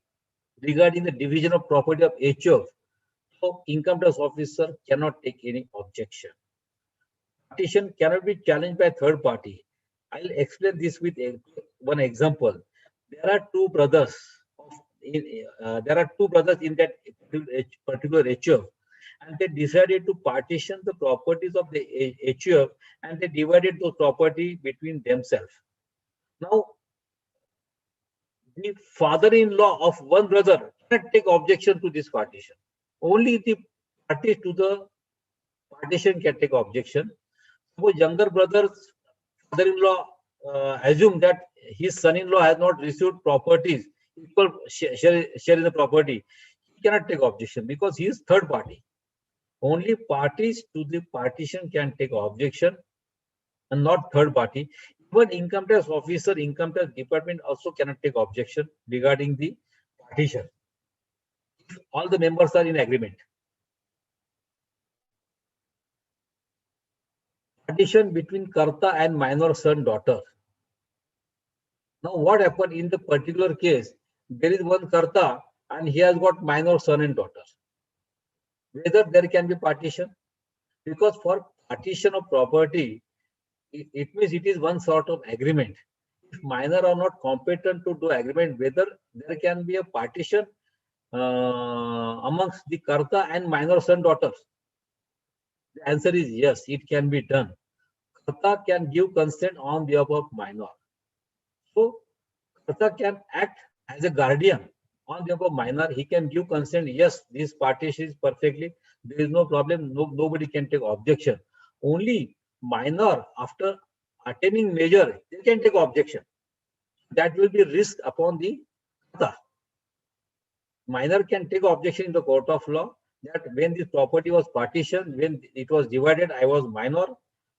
regarding the division of property of H.U.F, so income tax officer cannot take any objection. Partition cannot be challenged by third party. I'll explain this with one example. There are two brothers in that particular H.U.F, and they decided to partition the properties of the H.U.F, and they divided those property between themselves. Now, the father-in-law of one brother cannot take objection to this partition. Only the parties to the partition can take objection. Suppose younger brother's father-in-law assume that his son-in-law has not received properties, equal share in the property, he cannot take objection because he is third party. Only parties to the partition can take objection and not third party. Even income tax officer, income tax department also cannot take objection regarding the partition if all the members are in agreement. Partition between Karta and minor son daughter. Now what happened in the particular case? There is one Karta and he has got minor son and daughter. Whether there can be partition? Because for partition of property, it means it is one sort of agreement. If minor are not competent to do agreement, whether there can be a partition amongst the Karta and minor son daughters? The answer is yes, it can be done. Karta can give consent on behalf of minor. So Karta can act as a guardian on behalf of minor. He can give consent. Yes, this partition is perfectly. There is no problem. Nobody can take objection. Only minor, after attaining measure, they can take objection. That will be risk upon the Karta. Minor can take objection in the court of law that when this property was partitioned, when it was divided, I was minor.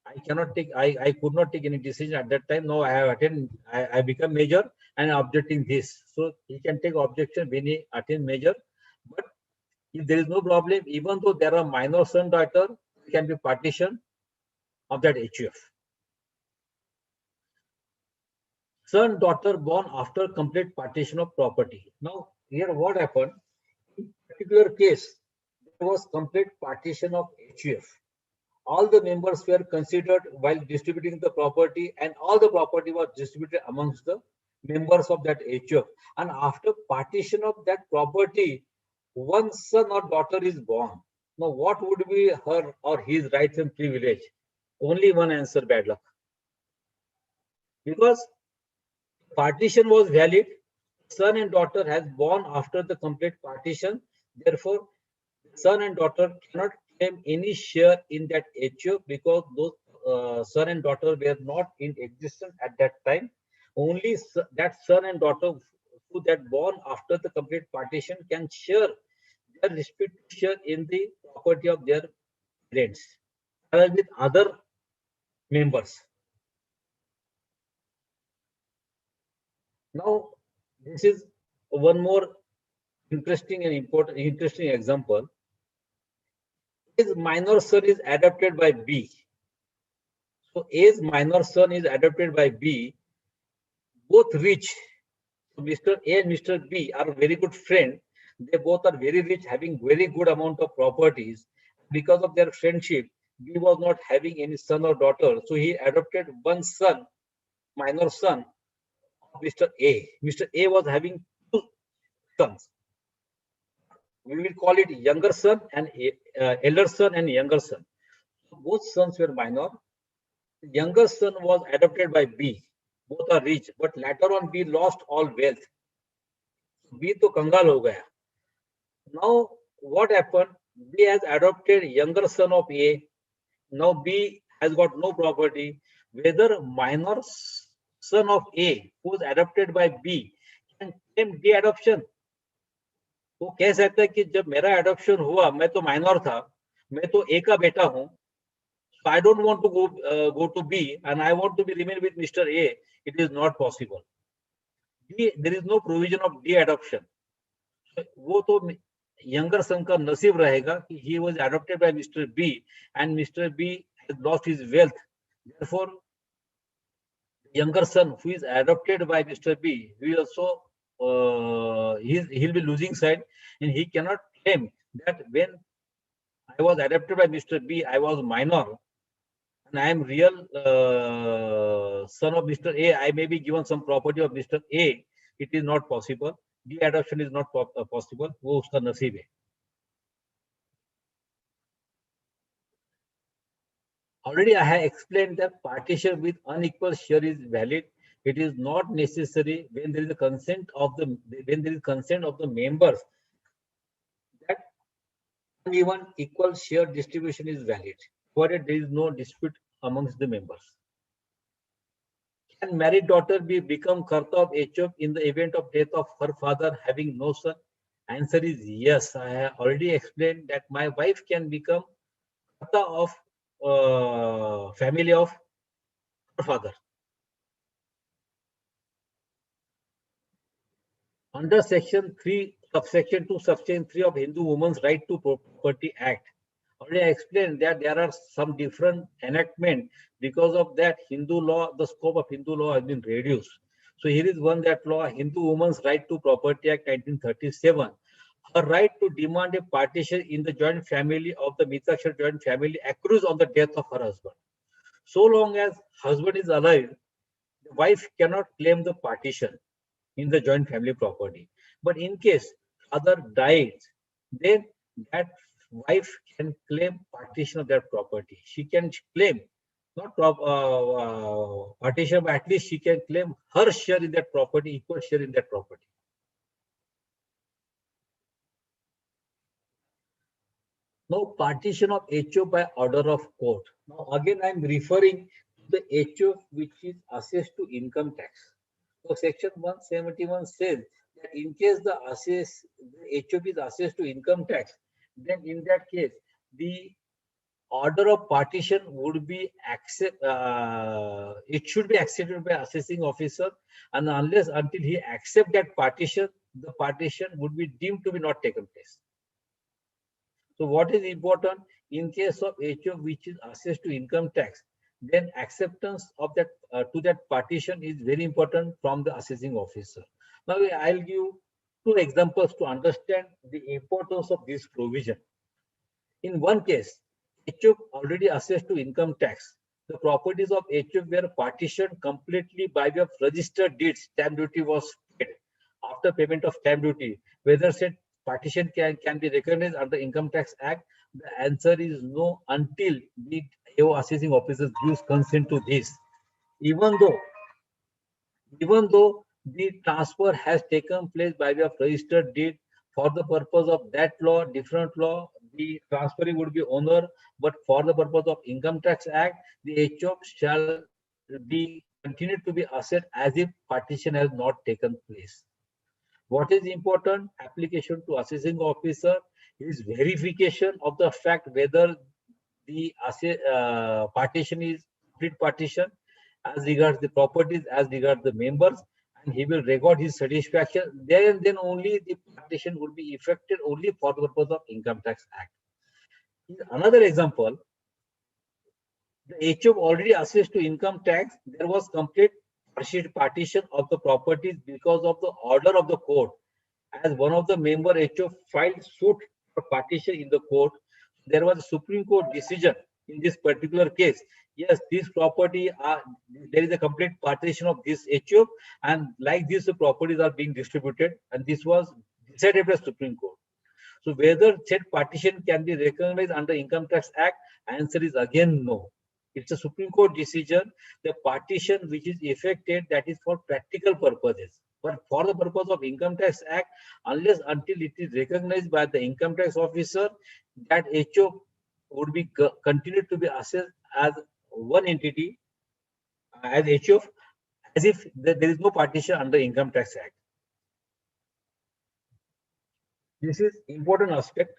I cannot take, I could not take any decision at that time. Now I have attained, I become major and objecting this. So he can take objection when he attain major. But if there is no problem, even though there are minor son, daughter, it can be partition of that H.U.F. Son, daughter born after complete partition of property. Now here what happened? In particular case, there was complete partition of H.U.F. All the members were considered while distributing the property, and all the property was distributed amongst the members of that H.U.F. And after partition of that property, one son or daughter is born. Now, what would be her or his rights and privilege? Only one answer, bad luck. Because partition was valid, son and daughter has born after the complete partition. Therefore, son and daughter cannot claim any share in that H.U.F. because those son and daughter were not in existence at that time. Only that son and daughter who that born after the complete partition can share their respective share in the property of their parents, along with other members. Now, this is one more interesting and important example. His minor son is adopted by B. So A's minor son is adopted by B. Both rich. So Mr. A and Mr. B are very good friends. They both are very rich, having very good amount of properties. Because of their friendship, B was not having any son or daughter. So he adopted one son, minor son of Mr. A. Mr. A was having two sons. We will call it younger son and elder son and younger son. Both sons were minor. The younger son was adopted by B. Both are rich, but later on B lost all wealth. B to kangal ho gaya. Now what happened? B has adopted younger son of A. Now B has got no property. Whether minor son of A who is adopted by B can claim D adoption. वो कह सकता है कि जब मेरा adoption हुआ मैं तो माइनर था, मैं तो ए का बेटा हूं, so I don't want to go to B and I want to be remain with Mr. A. It is not possible. There is no provision of D adoption. So, वो तो younger son का नसीब रहेगा कि he was adopted by Mr. B and Mr. B has lost his wealth. Therefore, younger son who is adopted by Mr. B, he also he'll be losing side, and he cannot claim that when I was adopted by Mr. B, I was minor, and I am real son of Mr. A. I may be given some property of Mr. A. It is not possible. The adoption is not possible. वो उसका नसीब है. Already I have explained that partition with unequal share is valid. It is not necessary when there is a consent of the members that uneven equal share distribution is valid, provided there is no dispute amongst the members. Can married daughter become karta of H.U.F. in the event of death of her father having no son? Answer is yes. I have already explained that my wife can become karta of family of her father. Under section 3, subsection 2, subsection 3 of Hindu Women's Right to Property Act, already I explained that there are some different enactment. Because of that, Hindu law, the scope of Hindu law has been reduced. So here is one that law, Hindu Women's Right to Property Act 1937. Her right to demand a partition in the joint family of the Mithakshar joint family accrues on the death of her husband. So long as husband is alive, the wife cannot claim the partition in the joint family property. But in case father dies, then that wife can claim partition of that property. She can claim not partition, but at least she can claim her share in that property, equal share in that property. Now, partition of H.U.F by order of court. Now, again, I am referring to the H.U.F which is assessed to income tax. So, section 171 says that in case the H.U.F is assessed to income tax, then in that case, the order of partition would be it should be accepted by assessing officer, and unless until he accept that partition, the partition would be deemed to be not taken place. So what is important in case of H.U.F which is assessed to income tax, then acceptance of that to that partition is very important from the assessing officer. Now I'll give two examples to understand the importance of this provision. In one case, H.U.F already assessed to income tax. The properties of H.U.F were partitioned completely by way of registered deeds. Stamp duty was paid. After payment of stamp duty, whether said partition can be recognized under Income Tax Act, the answer is no until the AO assessing officers gives consent to this. Even though the transfer has taken place by way of registered deed, for the purpose of that law, different law, the transferring would be owner, but for the purpose of Income Tax Act, the H.U.F shall be continued to be assessed as if partition has not taken place. What is important? Application to assessing officer is verification of the fact whether the partition is complete partition as regards the properties, as regards the members, and he will record his satisfaction. Then only the partition will be effected only for the purpose of Income Tax Act. In another example, the H.U.F already assessed to income tax. There was complete partition of the properties because of the order of the court. As one of the member H.U.F filed suit for partition in the court, there was a Supreme Court decision in this particular case. Yes, this property there is a complete partition of this H.U.F, and like this, the properties are being distributed, and this was decided by Supreme Court. So whether said partition can be recognized under Income Tax Act, answer is again no. It's a Supreme Court decision. The partition which is effected, that is for practical purposes. But for the purpose of Income Tax Act, unless until it is recognized by the income tax officer, that H.U.F would be continued to be assessed as one entity, as H.U.F, as if there is no partition under Income Tax Act. This is important aspect.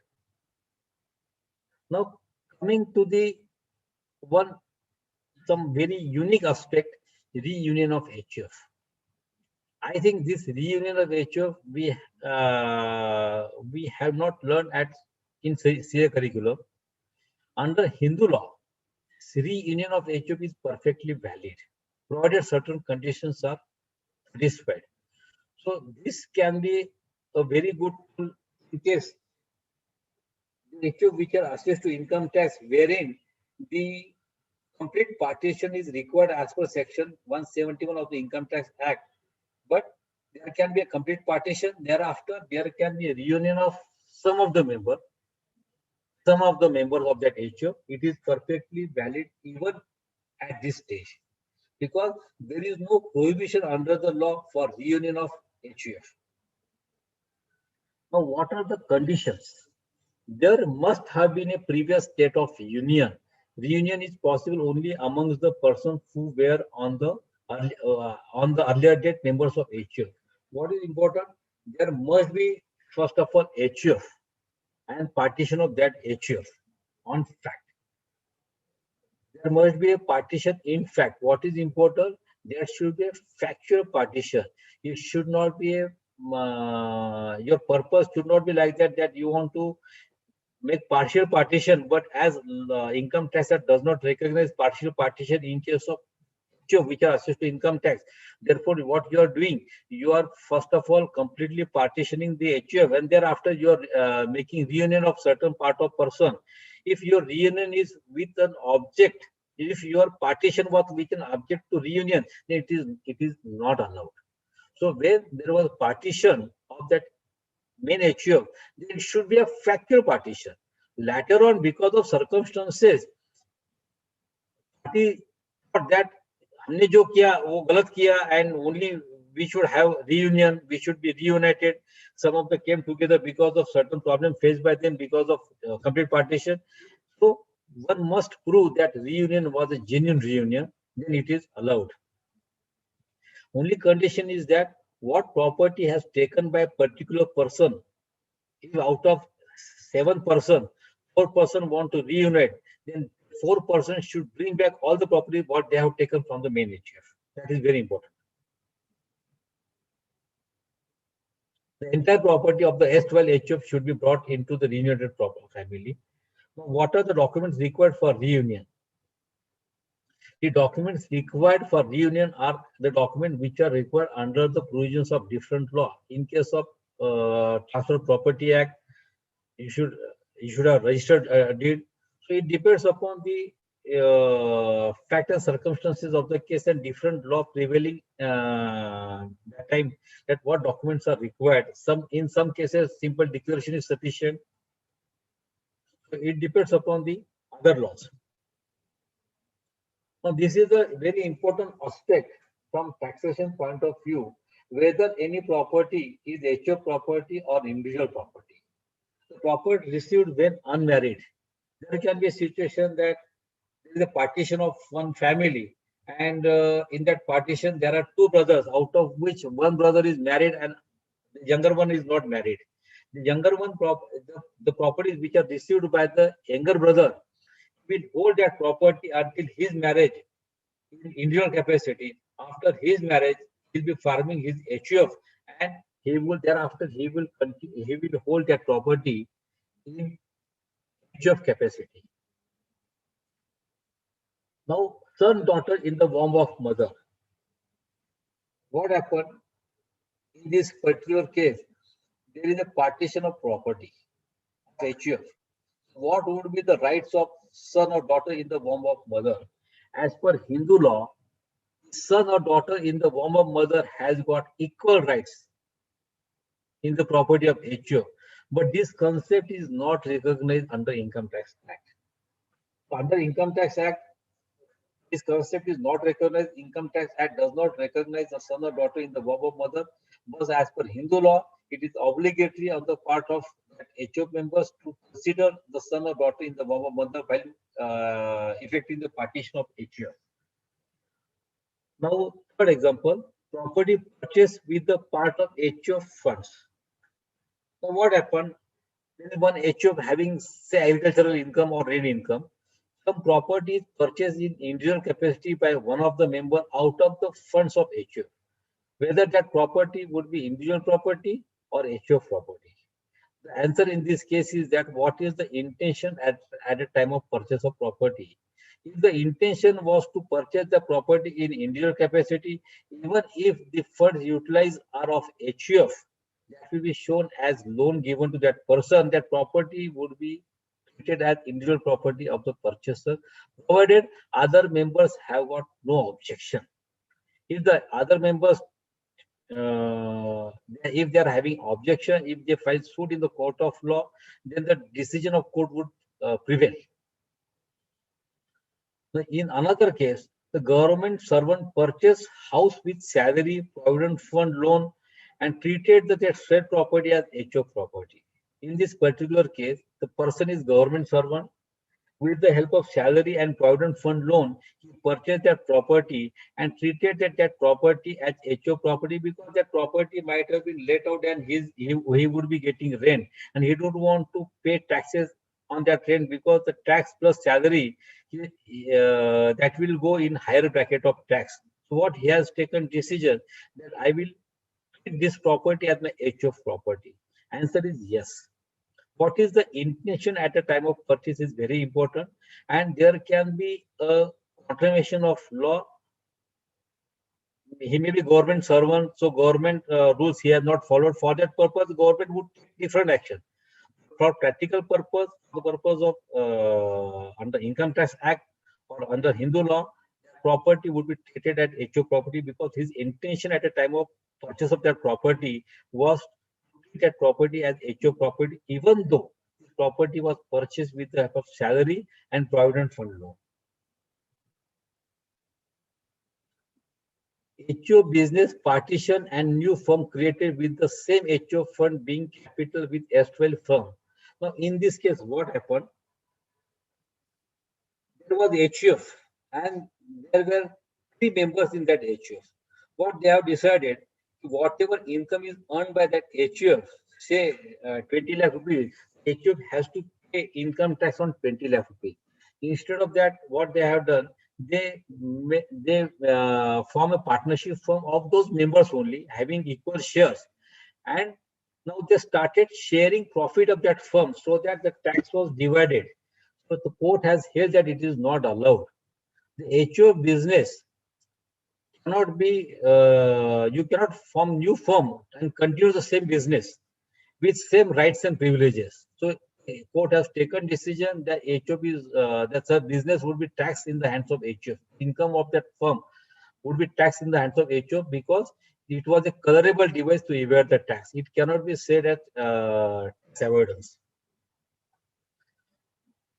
Now coming to the some very unique aspect, reunion of H.U.F. I think this reunion of H.U.F we have not learned in CA curriculum. Under Hindu law, reunion of H.U.F is perfectly valid, provided certain conditions are satisfied. So this can be a very good tool in case H.U.F which are assessed to income tax, wherein the complete partition is required as per section 171 of the Income Tax Act. But there can be a complete partition. Thereafter, there can be a reunion of some of the members of that H.U.F. It is perfectly valid even at this stage, because there is no prohibition under the law for reunion of H.U.F. Now, what are the conditions? There must have been a previous state of union. Reunion is possible only amongst the persons who were on the earlier date members of H.U.F. What is important? There must be, first of all, H.U.F and partition of that H.U.F on fact. There must be a partition in fact. What is important? There should be a factual partition. It should not be a your purpose should not be like that you want to make partial partition, but as Income Tax Act does not recognize partial partition in case of H.U.F which are assessed to income tax. Therefore, what you are doing, you are first of all completely partitioning the H.U.F, and thereafter you are making reunion of certain part of person. If your reunion is with an object, if your partition was with an object to reunion, then it is not allowed. So where there was partition of that main H.U.F, there should be a factual partition. Later on, because of circumstances, party thought that हमने जो किया वो गलत किया and only we should have reunion, we should be reunited. Some of them came together because of certain problem faced by them because of complete partition. So one must prove that reunion was a genuine reunion, then it is allowed. Only condition is that what property has taken by a particular person, if out of 7 person, 4 person want to reunite, then 4 persons should bring back all the property what they have taken from the main H.U.F. That is very important. The entire property of the S12 H.U.F should be brought into the reunited property family. Now, what are the documents required for reunion? The documents required for reunion are the documents which are required under the provisions of different law. In case of Transfer Property Act, you should have registered a deed. So it depends upon the fact and circumstances of the case and different law prevailing that time, that what documents are required. In some cases simple declaration is sufficient. So it depends upon the other laws. Now this is a very important aspect from taxation point of view, whether any property is H.U.F property or individual property. The property received when unmarried, there can be a situation that there is a partition of one family, and in that partition there are 2 brothers, out of which one brother is married and the younger one is not married. The younger one, the properties which are received by the younger brother will hold that property until his marriage in individual capacity. After his marriage, he will be farming his H.U.F, and he will thereafter he will hold that property in H.U.F capacity. Now, son, daughter in the womb of mother. What happened in this particular case? There is a partition of property of H.U.F. What would be the rights of son or daughter in the womb of mother? As per Hindu law, son or daughter in the womb of mother has got equal rights in the property of H.U.F. But this concept is not recognized under Income Tax Act. Under Income Tax Act, this concept is not recognized. Income Tax Act does not recognize a son or daughter in the womb of mother. But as per Hindu law, it is obligatory on the part of H.U.F members to consider the son or daughter in the womb of mother while effecting the partition of H.U.F. Now, third example, property purchased with the part of H.U.F funds. Now, what happened? There is one H.U.F having, say, agricultural income or rent income. Some property is purchased in individual capacity by one of the member out of the funds of H.U.F. Whether that property would be individual property or H.U.F property. The answer in this case is that what is the intention at a time of purchase of property? If the intention was to purchase the property in individual capacity, even if the funds utilized are of H.U.F, that will be shown as loan given to that person. That property would be treated as individual property of the purchaser, provided other members have got no objection. If the other members, if they are having objection, if they file suit in the court of law, then the decision of court would prevail. In another case, the government servant purchased house with salary, provident fund loan, and treated that said property as H.U.F property. In this particular case, the person is government servant. With the help of salary and provident fund loan, he purchased that property and treated that property as H.U.F property, because that property might have been let out and he would be getting rent, and he don't want to pay taxes on that rent, because the tax plus salary that will go in higher bracket of tax. So what he has taken decision that I will treat this property as my H.U.F property. Answer is yes. What is the intention at the time of purchase is very important, and there can be a contravention of law. He may be government servant, so government rules he has not followed. For that purpose, government would take different action. For practical purpose, the purpose of under Income Tax Act or under Hindu law, property would be treated as H.U.F property, because his intention at the time of purchase of that property was that property as H.U.F property, even though the property was purchased with the help of salary and provident fund loan. H.U.F business partition and new firm created with the same H.U.F fund being capital with erstwhile firm. Now, in this case, what happened? There was H.U.F and there were 3 members in that H.U.F. What they have decided, whatever income is earned by that H.U.F, say 20 lakh rupees, H.U.F has to pay income tax on 20 lakh rupees. Instead of that, what they have done, they form a partnership firm of those members only, having equal shares, and now they started sharing profit of that firm so that the tax was divided. So the court has held that it is not allowed. The H.U.F business cannot be, you cannot form new firm and continue the same business with same rights and privileges. So court has taken decision that H.U.F is, that a business would be taxed in the hands of H.U.F. Income of that firm would be taxed in the hands of H.U.F because it was a colorable device to evade the tax. It cannot be said as tax avoidance.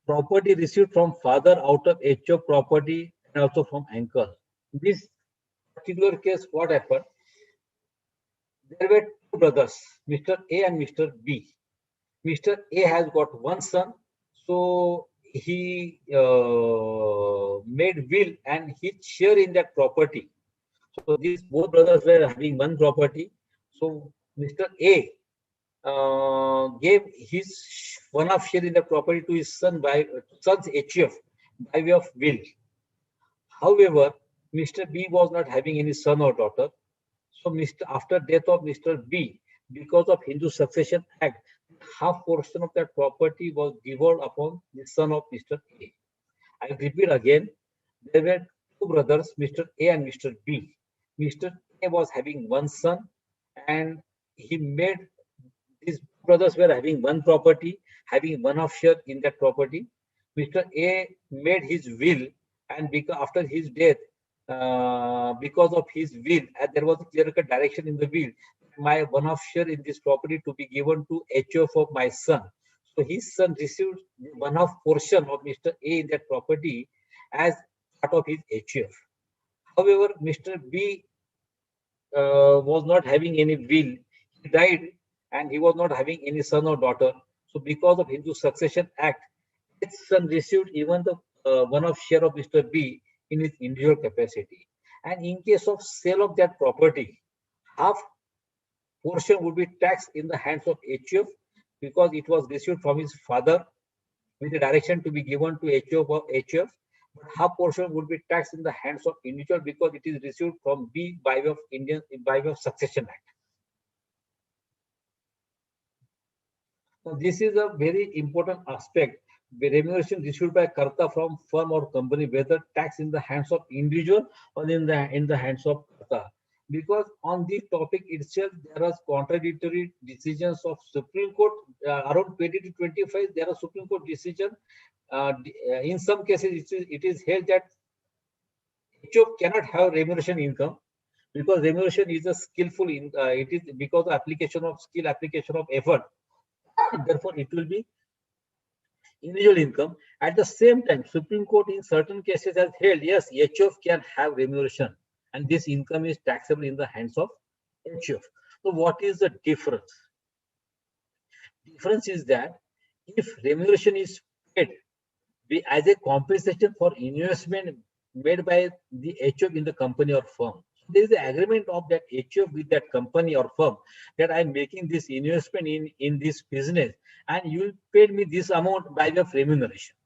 Property received from father out of H.U.F property and also from uncle. In this particular case, what happened? There were 2 brothers, Mr. A and Mr. B. Mr. A has got 1 son, so he made will and his share in that property. So these both brothers were having 1 property. So Mr. A gave his 1/2 share in the property to his son by son's H.U.F by way of will. However, Mr. B was not having any son or daughter. So after death of Mr. B, because of Hindu Succession Act, half portion of that property was devolved upon the son of Mr. A. I repeat again, there were 2 brothers, Mr. A and Mr. B. Mr. A was having 1 son and he made, these brothers were having 1 property, having 1/2 share in that property. Mr. A made his will, and because after his death, because of his will, and there was a clear-cut direction in the will, my 1/2 share in this property to be given to H.U.F of my son. So his son received 1/2 portion of Mr. A in that property as part of his H.U.F. However, Mr. B was not having any will. He died and he was not having any son or daughter. So because of Hindu Succession Act, his son received even the 1/2 share of Mr. B in his individual capacity. And in case of sale of that property, half portion would be taxed in the hands of H.U.F because it was received from his father with the direction to be given to H.U.F. But half portion would be taxed in the hands of individual because it is received from B by way of Succession Act. So this is a very important aspect. The remuneration received by Karta from firm or company, whether tax in the hands of individual or in the hands of Karta. Because on this topic itself, there are contradictory decisions of Supreme Court. Around 20 to 25, there are Supreme Court decisions. In some cases, it is held that H.U.F cannot have remuneration income because remuneration is a skillful. It is because of application of skill, application of effort. Therefore, it will be individual income. At the same time, Supreme Court in certain cases has held, yes, H.U.F can have remuneration and this income is taxable in the hands of H.U.F. So what is the difference? Difference is that if remuneration is paid as a compensation for investment made by the H.U.F in the company or firm, there is an agreement of that H.U.F with that company or firm that I am making this investment in this business and you will pay me this amount by way of remuneration.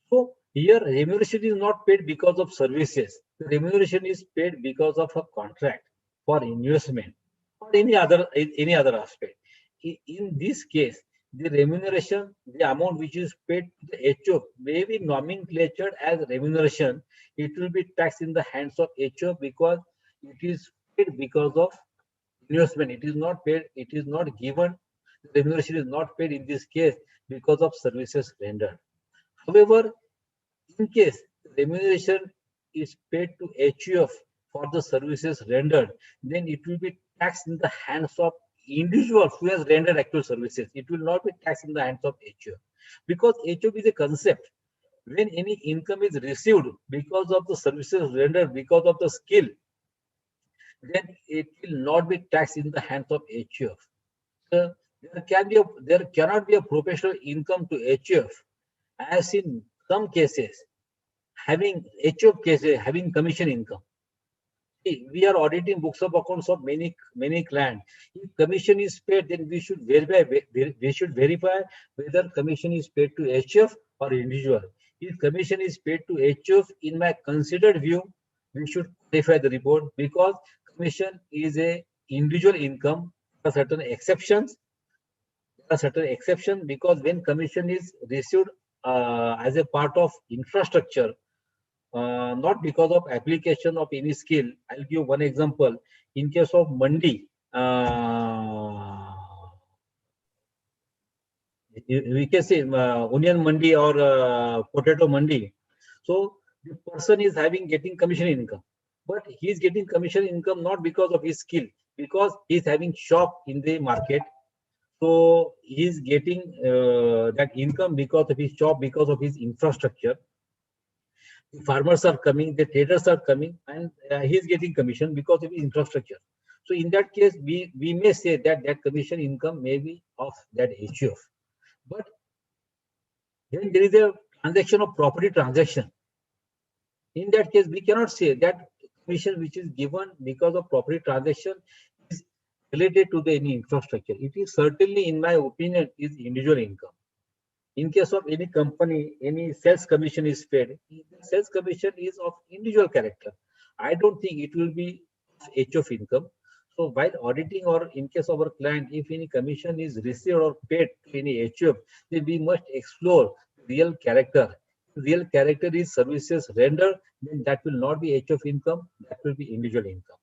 So here remuneration is not paid because of services. The remuneration is paid because of a contract for investment or any other aspect. In this case, the remuneration, the amount which is paid to the H.U.F may be nomenclatured as remuneration. It will be taxed in the hands of H.U.F because it is paid because of investment. It is not paid, it is not given. The remuneration is not paid in this case because of services rendered. However, in case remuneration is paid to H.U.F for the services rendered, then it will be taxed in the hands of individuals who has rendered actual services. It will not be taxed in the hands of H.U.F because H.U.F is a concept. When any income is received because of the services rendered, because of the skill, then it will not be taxed in the hands of H.U.F. There cannot be a professional income to H.U.F, as in some cases having H.U.F cases having commission income. We are auditing books of accounts of many clients. If commission is paid, then we should verify whether commission is paid to H.U.F or individual. If commission is paid to H.U.F, in my considered view, we should verify the report, because commission is a individual income. There are certain exceptions. Because when commission is received as a part of infrastructure, not because of application of any skill. I'll give one example. In case of mandi, we can say onion mandi or potato mandi. So the person is getting commission income, but he is getting commission income not because of his skill, because he is having shop in the market. So he is getting that income because of his shop, because of his infrastructure. The farmers are coming, the traders are coming, and he is getting commission because of his infrastructure. So in that case, we may say that commission income may be of that H.U.F. But when there is a transaction of property transaction, in that case, we cannot say that commission which is given because of property transaction is related to any infrastructure. It is certainly, in my opinion, is individual income. In case of any company, any sales commission is paid, the sales commission is of individual character. I don't think it will be H.U.F income. So while auditing, or in case of our client, if any commission is received or paid to any H.U.F, then we must explore real character. If real character is services rendered, then that will not be H.U.F income, that will be individual income.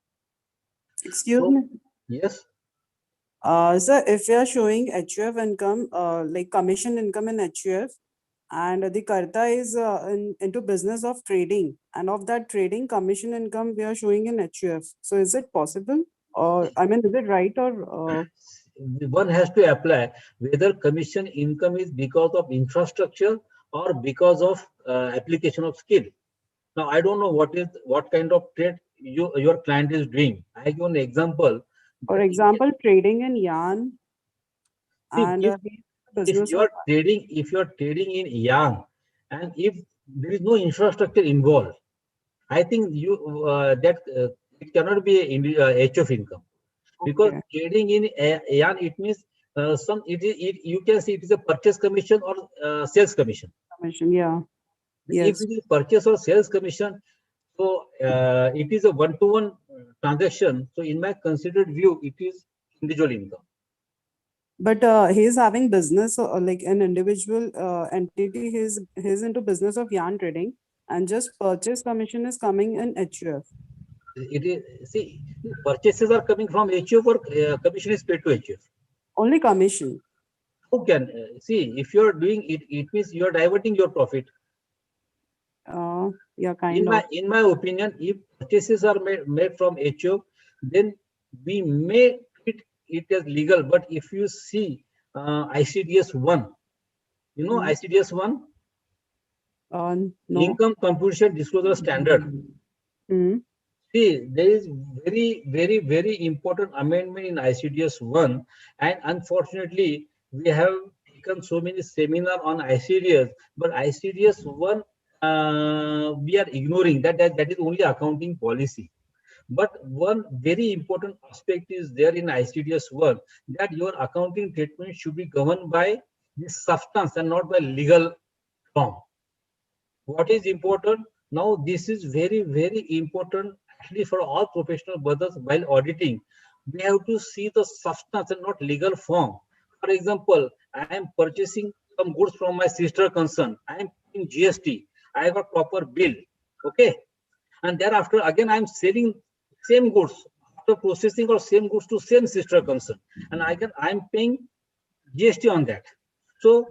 Excuse me. Yes. Sir, if we are showing H.U.F income, like commission income in H.U.F, and the Karta is into business of trading, and of that trading commission income we are showing in H.U.F. So is it possible? Or I mean, is it right? Or one has to apply whether commission income is because of infrastructure or because of application of skill. Now, I don't know what kind of trade your client is doing. I give an example. for example, trading in yarn, See, and if you are trading in yarn, and if there is no infrastructure involved, I think it cannot be a H.U.F income, because trading in yarn, it means you can see it is a purchase commission or sales commission. Commission, yeah. If it is purchase or sales commission, so it is a one-to-one transaction. So in my considered view, it is individual income. But he is having business, like an individual entity. He's into business of yarn trading, and just purchase commission is coming in H.U.F. It is, see, purchases are coming from H.U.F or commission is paid to H.U.F? Only commission. Who can see if you are doing it? It means you are diverting your profit. Yeah, kind of. In my opinion, if purchases are made from H.U.F, then we may treat it as legal. But if you see ICDS 1, you know ICDS 1? No. Income Computation Disclosure Standard. See, there is very important amendment in ICDS 1, and unfortunately, we have taken so many seminars on ICDS, but ICDS 1 we are ignoring. That is only accounting policy. But one very important aspect is there in ICDS 1, that your accounting treatment should be governed by the substance and not by legal form. What is important? Now, this is very important actually for all professional brothers while auditing. We have to see the substance and not legal form. For example, I am purchasing some goods from my sister concern. I am paying GST. I have a proper bill. Okay. And thereafter, again, I am selling same goods after processing or same goods to same sister concern. And again, I am paying GST on that. So,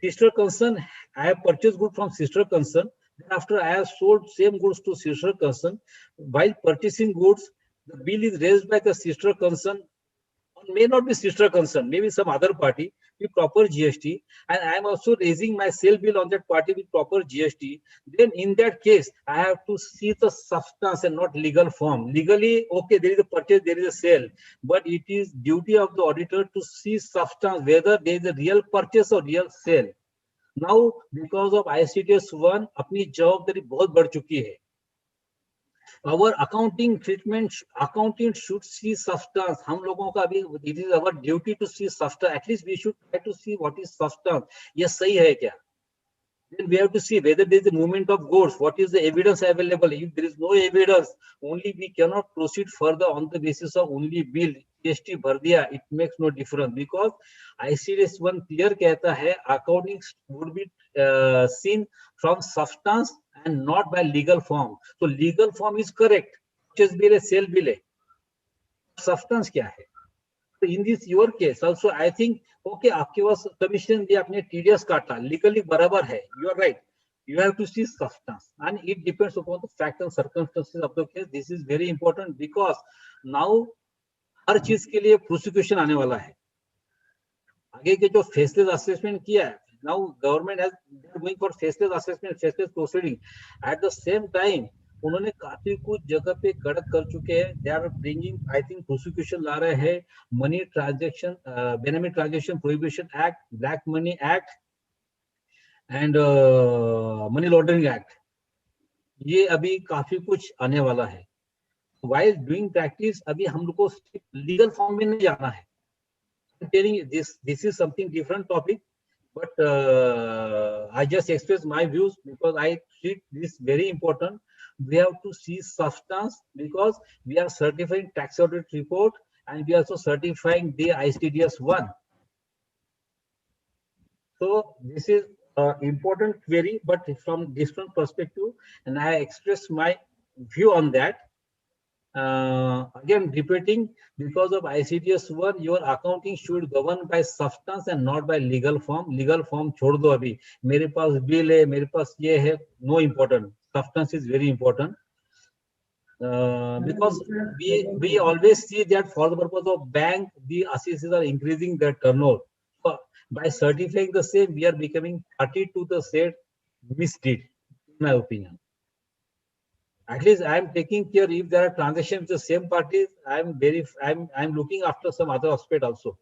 sister concern, I have purchased goods from sister concern. Thereafter, I have sold same goods to sister concern. While purchasing goods, the bill is raised by the sister concern, or may not be sister concern, maybe some other party. with proper GST, and I am also raising my sale bill on that party with proper GST, then in that case, I have to see the substance and not legal form. Legally, okay, there is a purchase, there is a sale, but it is duty of the auditor to see substance, whether there is a real purchase or real sale. Now, because of ICTS 1, अपनी जवाबदारी बहुत बढ़ चुकी है. Our accounting treatment, accounting should see substance. हम लोगों का अभी, it is our duty to see substance. At least we should try to see what is substance. ये सही है क्या? Then we have to see whether there is a movement of goods. What is the evidence available? If there is no evidence, only we cannot proceed further on the basis of only bill. GST भर दिया, it makes no difference, because ICTS 1 clear कहता है accounting would be seen from substance and not by legal form. So legal form is correct. Purchase bill है, sale bill है. Substance क्या है? So in this your case also, I think okay, आपके पास commission दिया, आपने TDS काटा, legally बराबर है. You are right. You have to see substance, and it depends upon the fact and circumstances of the case. This is very important, because now हर चीज के लिए prosecution आने वाला है. आगे के जो फेसलेस असेसमेंट किया है, now government has going for faceless assessment, faceless proceeding. At the same time उन्होंने काफी कुछ जगह पे कड़क कर चुके हैं. They are bringing, I think prosecution ला रहे हैं. Money transaction, benefit transaction prohibition act, black money act and money laundering act. ये अभी काफी कुछ आने वाला है. While doing practice, अभी हम लोग को लीगल फॉर्म में नहीं जाना है. This is something different topic, but I just express my views because I treat this very important. We have to see substance, because we are certifying tax audit report and we are also certifying the ICTS 1. So this is important query, but from different perspective, and I express my view on that. Again repeating, because of ICTS 1, your accounting should govern by substance and not by legal form. Legal form छोड़ दो अभी. मेरे पास bill है, मेरे पास ये है, no important. Substance is very important. Because we always see that for the purpose of bank, the assessors are increasing their turnover. So by certifying the same, we are becoming party to the said misdeed, in my opinion. At least I am taking care. If there are transactions with the same parties, I'm looking after some other aspect also.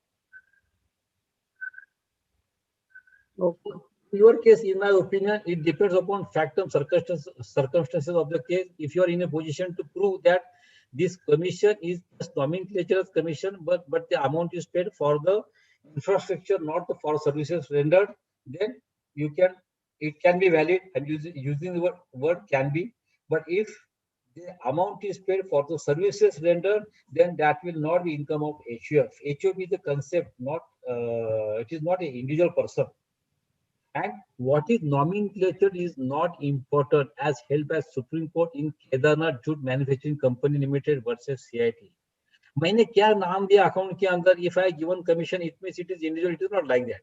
Okay. In your case, in my opinion, it depends upon fact and circumstances of the case. If you are in a position to prove that this commission is just nomenclature as commission, but the amount is paid for the infrastructure, not for services rendered, then it can be valid, and using the word can be. But if the amount is paid for the services rendered, then that will not be income of H.U.F. H.U.F is the concept, not it is not an individual person. And what is nomenclature is not important, as held by Supreme Court in Kedarnath Jute Manufacturing Company Limited versus CIT. मैंने क्या नाम दिया account के अंदर? If I given commission, it means it is individual. It is not like that.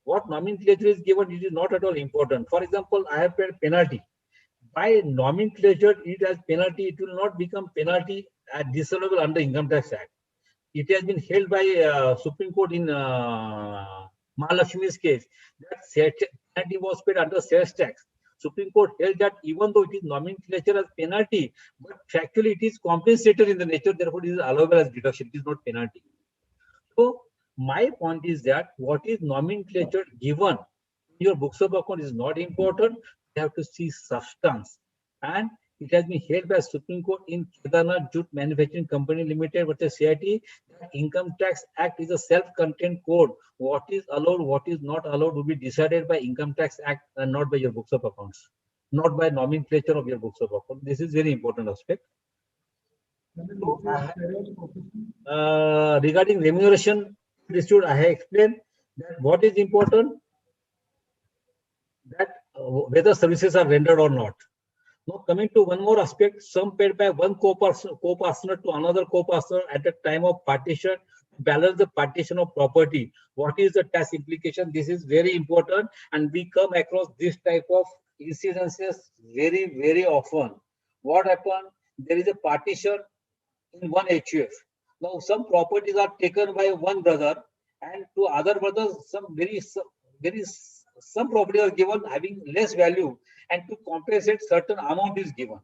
What nomenclature is given, it is not at all important. For example, I have paid penalty. By nomenclature, it as penalty, it will not become penalty at disallowable under Income Tax Act. It has been held by Supreme Court in Mahalakshmi's case that penalty was paid under sales tax. Supreme Court held that even though it is nomenclature as penalty, but factually it is compensated in the nature, therefore it is allowable as deduction. It is not penalty. So my point is that what is nomenclature given in your books of account is not important. You have to see substance, and it has been held by Supreme Court in Kedarnath Jute Manufacturing Company Limited versus CIT that Income Tax Act is a self-contained code. What is allowed, what is not allowed will be decided by Income Tax Act and not by your books of accounts, not by nomenclature of your books of accounts. This is very important aspect. Regarding remuneration, I have explained that what is important, that whether services are rendered or not. Now coming to one more aspect, sum paid by one co-partner to another co-partner at the time of partition, balance the partition of property. What is the tax implication? This is very important, and we come across this type of incidences very, very often. What happened? There is a partition in one H.U.F. Now some properties are taken by one brother and to other brothers some property was given having less value, and to compensate certain amount is given.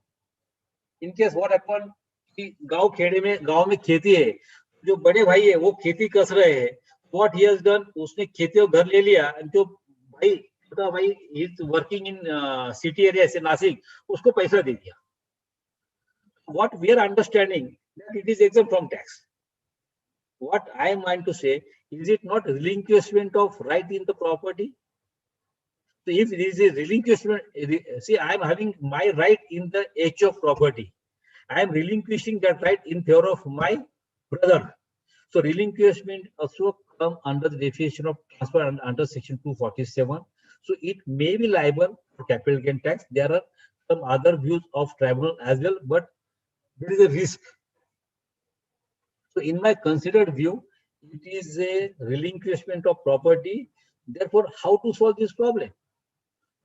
In case what happened कि गांव में खेती है, जो बड़े भाई है वो खेती कस रहे हैं, what he has done, उसने खेती को घर ले लिया, and जो भाई छोटा भाई is working in city area से नासिक, उसको पैसा दे दिया. What we are understanding that it is exempt from tax. What I am trying to say, is it not relinquishment of right in the property? So if it is a relinquishment, see, I am having my right in the H.U.F property. I am relinquishing that right in favor of my brother. So relinquishment also come under the definition of transfer under section 247. So it may be liable for capital gain tax. There are some other views of tribunal as well, but there is a risk. So in my considered view, it is a relinquishment of property. Therefore, how to solve this problem?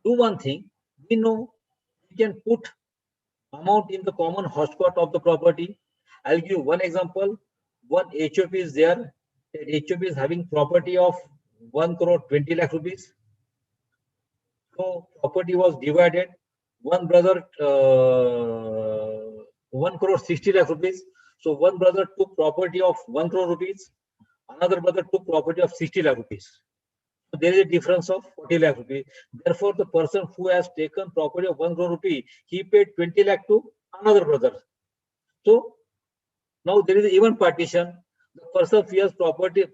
Do one thing, we know we can put amount in the common hotspot of the property. I'll give one example. One H.U.F is there. That H.U.F is having property of 1 crore 20 lakh rupees. So property was divided. One brother 1 crore 60 lakh rupees. So one brother took property of 1 crore rupees. Another brother took property of 60 lakh rupees. So there is a difference of 40 lakh rupees. Therefore, the person who has taken property of 1 crore rupee, he paid 20 lakh to another brother. So now there is even partition. The person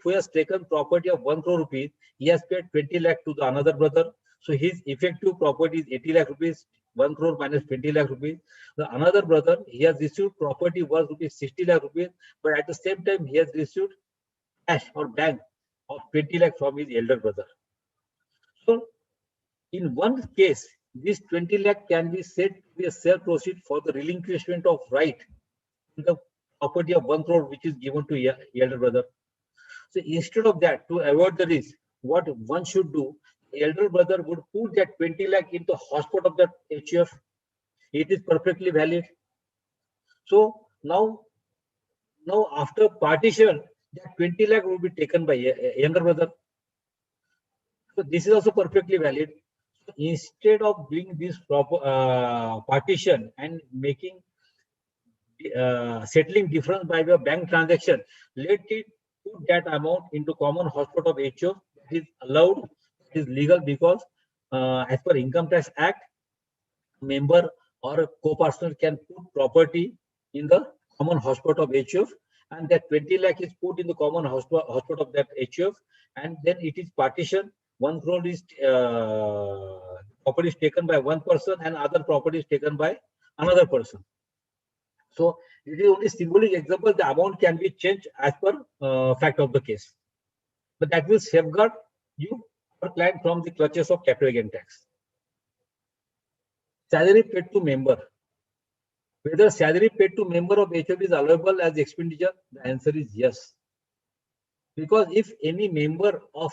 who has taken property of 1 crore rupees, he has paid 20 lakh to the another brother. So his effective property is 80 lakh rupees. 1 crore minus 20 lakh rupees. The another brother, he has received property worth rupees 60 lakh rupees, but at the same time he has received cash or bank of 20 lakh from his elder brother. So in one case, this 20 lakh can be said to be a sale proceed for the relinquishment of right in the property of 1 crore which is given to elder brother. So instead of that, to avoid the risk, what one should do, the elder brother would put that 20 lakh into hotspot of that H.U.F. It is perfectly valid. So now after partition, that 20 lakh will be taken by a younger brother. So this is also perfectly valid. So instead of doing this proper partition and making settling difference by the bank transaction, let it put that amount into common hotspot of H.U.F. That is allowed, it is legal, because as per Income Tax Act, member or a co-partner can put property in the common hotspot of H.U.F, and that 20 lakh is put in the common hotspot of that H.U.F, and then it is partition. 1 crore is property is taken by one person and other property is taken by another person. So it is only symbolic example. The amount can be changed as per fact of the case, but that will safeguard you or client from the clutches of capital gain tax. Salary paid to member. Whether salary paid to member of H.U.F is allowable as expenditure? The answer is yes. Because if any member of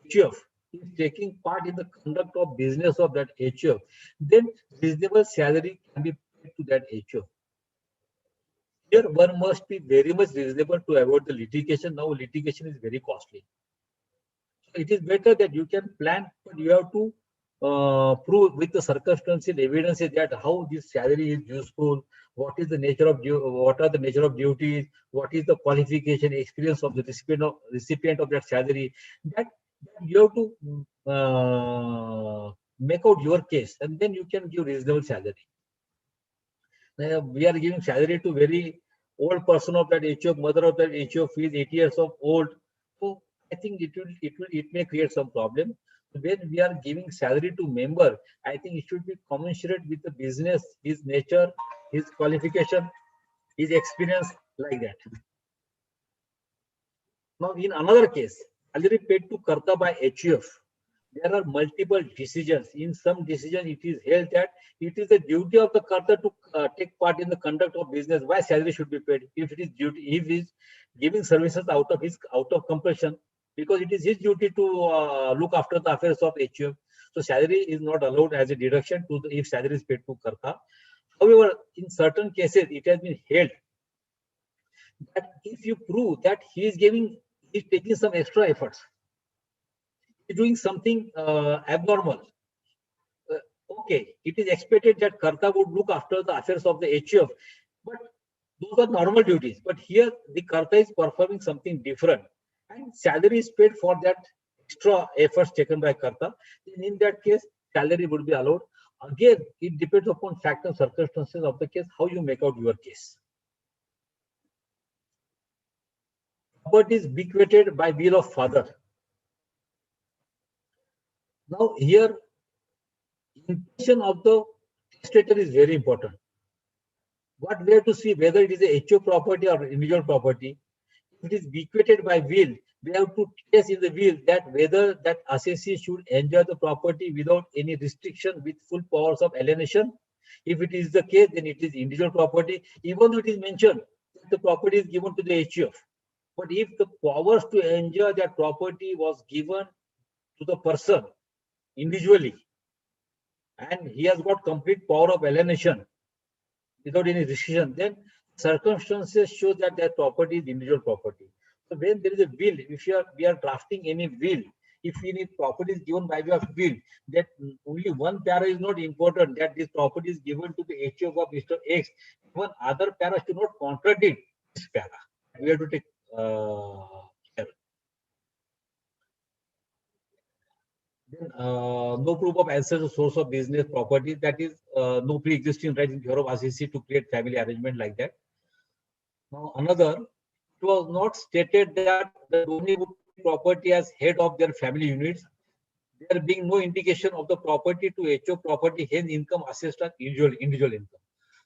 H.U.F is taking part in the conduct of business of that H.U.F, then reasonable salary can be paid to that H.U.F. Here one must be very much reasonable to avoid the litigation. Now litigation is very costly. So it is better that you can plan, but you have to prove with the circumstantial evidence that how this salary is useful, what is the nature of what are the nature of duties, what is the qualification, experience of the recipient of that salary. That you have to make out your case, and then you can give reasonable salary. We are giving salary to very old person of that H.U.F, mother of that H.U.F is 80 years of old. So I think it may create some problem. When we are giving salary to member, I think it should be commensurate with the business, his nature, his qualification, his experience, like that. Now in another case, salary paid to Karta by H.U.F, there are multiple decisions. In some decision, it is held that it is the duty of the Karta to take part in the conduct of business. Why salary should be paid? If it is duty, if he is giving services out of compulsion, because it is his duty to look after the affairs of H.U.F. So salary is not allowed as a deduction to if salary is paid to Karta. However, in certain cases, it has been held that if you prove that he is giving is taking some extra efforts. He's doing something abnormal. Okay, it is expected that Karta would look after the affairs of the H.U.F, but those are normal duties. But here the Karta is performing something different, and salary is paid for that extra efforts taken by Karta. In that case, salary would be allowed. Again, it depends upon fact and circumstances of the case, how you make out your case. Property is bequeathed by will of father. Now here, intention of the testator is very important. What we have to see whether it is a HO property or individual property. If it is bequeathed by will, we have to trace in the will that whether that assessee should enjoy the property without any restriction with full powers of alienation. If it is the case, then it is individual property, even though it is mentioned that the property is given to the H.U.F. But if the powers to enjoy that property was given to the person individually, and he has got complete power of alienation without any restriction, then circumstances show that that property is individual property. So when there is a will, if we are drafting any will, if any property is given by way of will, that only one para is not important, that this property is given to the H.U.F of Mr. X, one other para should not contradict this para. We have to take care. Then, no proof of ancestral source of business property, that is no pre-existing right in favor of assessee to create family arrangement like that. Now another, it was not stated that the donee would take property as head of their family units. There being no indication of the property to HO property, hence income assessed as individual income.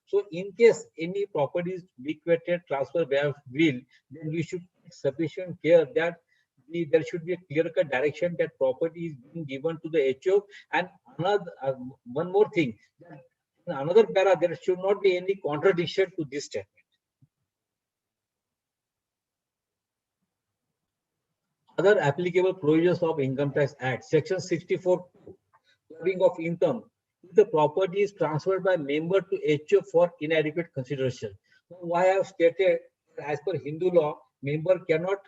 So in case any property is bequeathed, transferred by will, then we should take sufficient care that there should be a clear-cut direction that property is being given to the HO. And another one more thing, that in another para there should not be any contradiction to this statement. Other applicable provisions of Income Tax Act, Section 64, clubbing of income. If the property is transferred by member to HO for inadequate consideration. Now, why I have stated, as per Hindu law, member cannot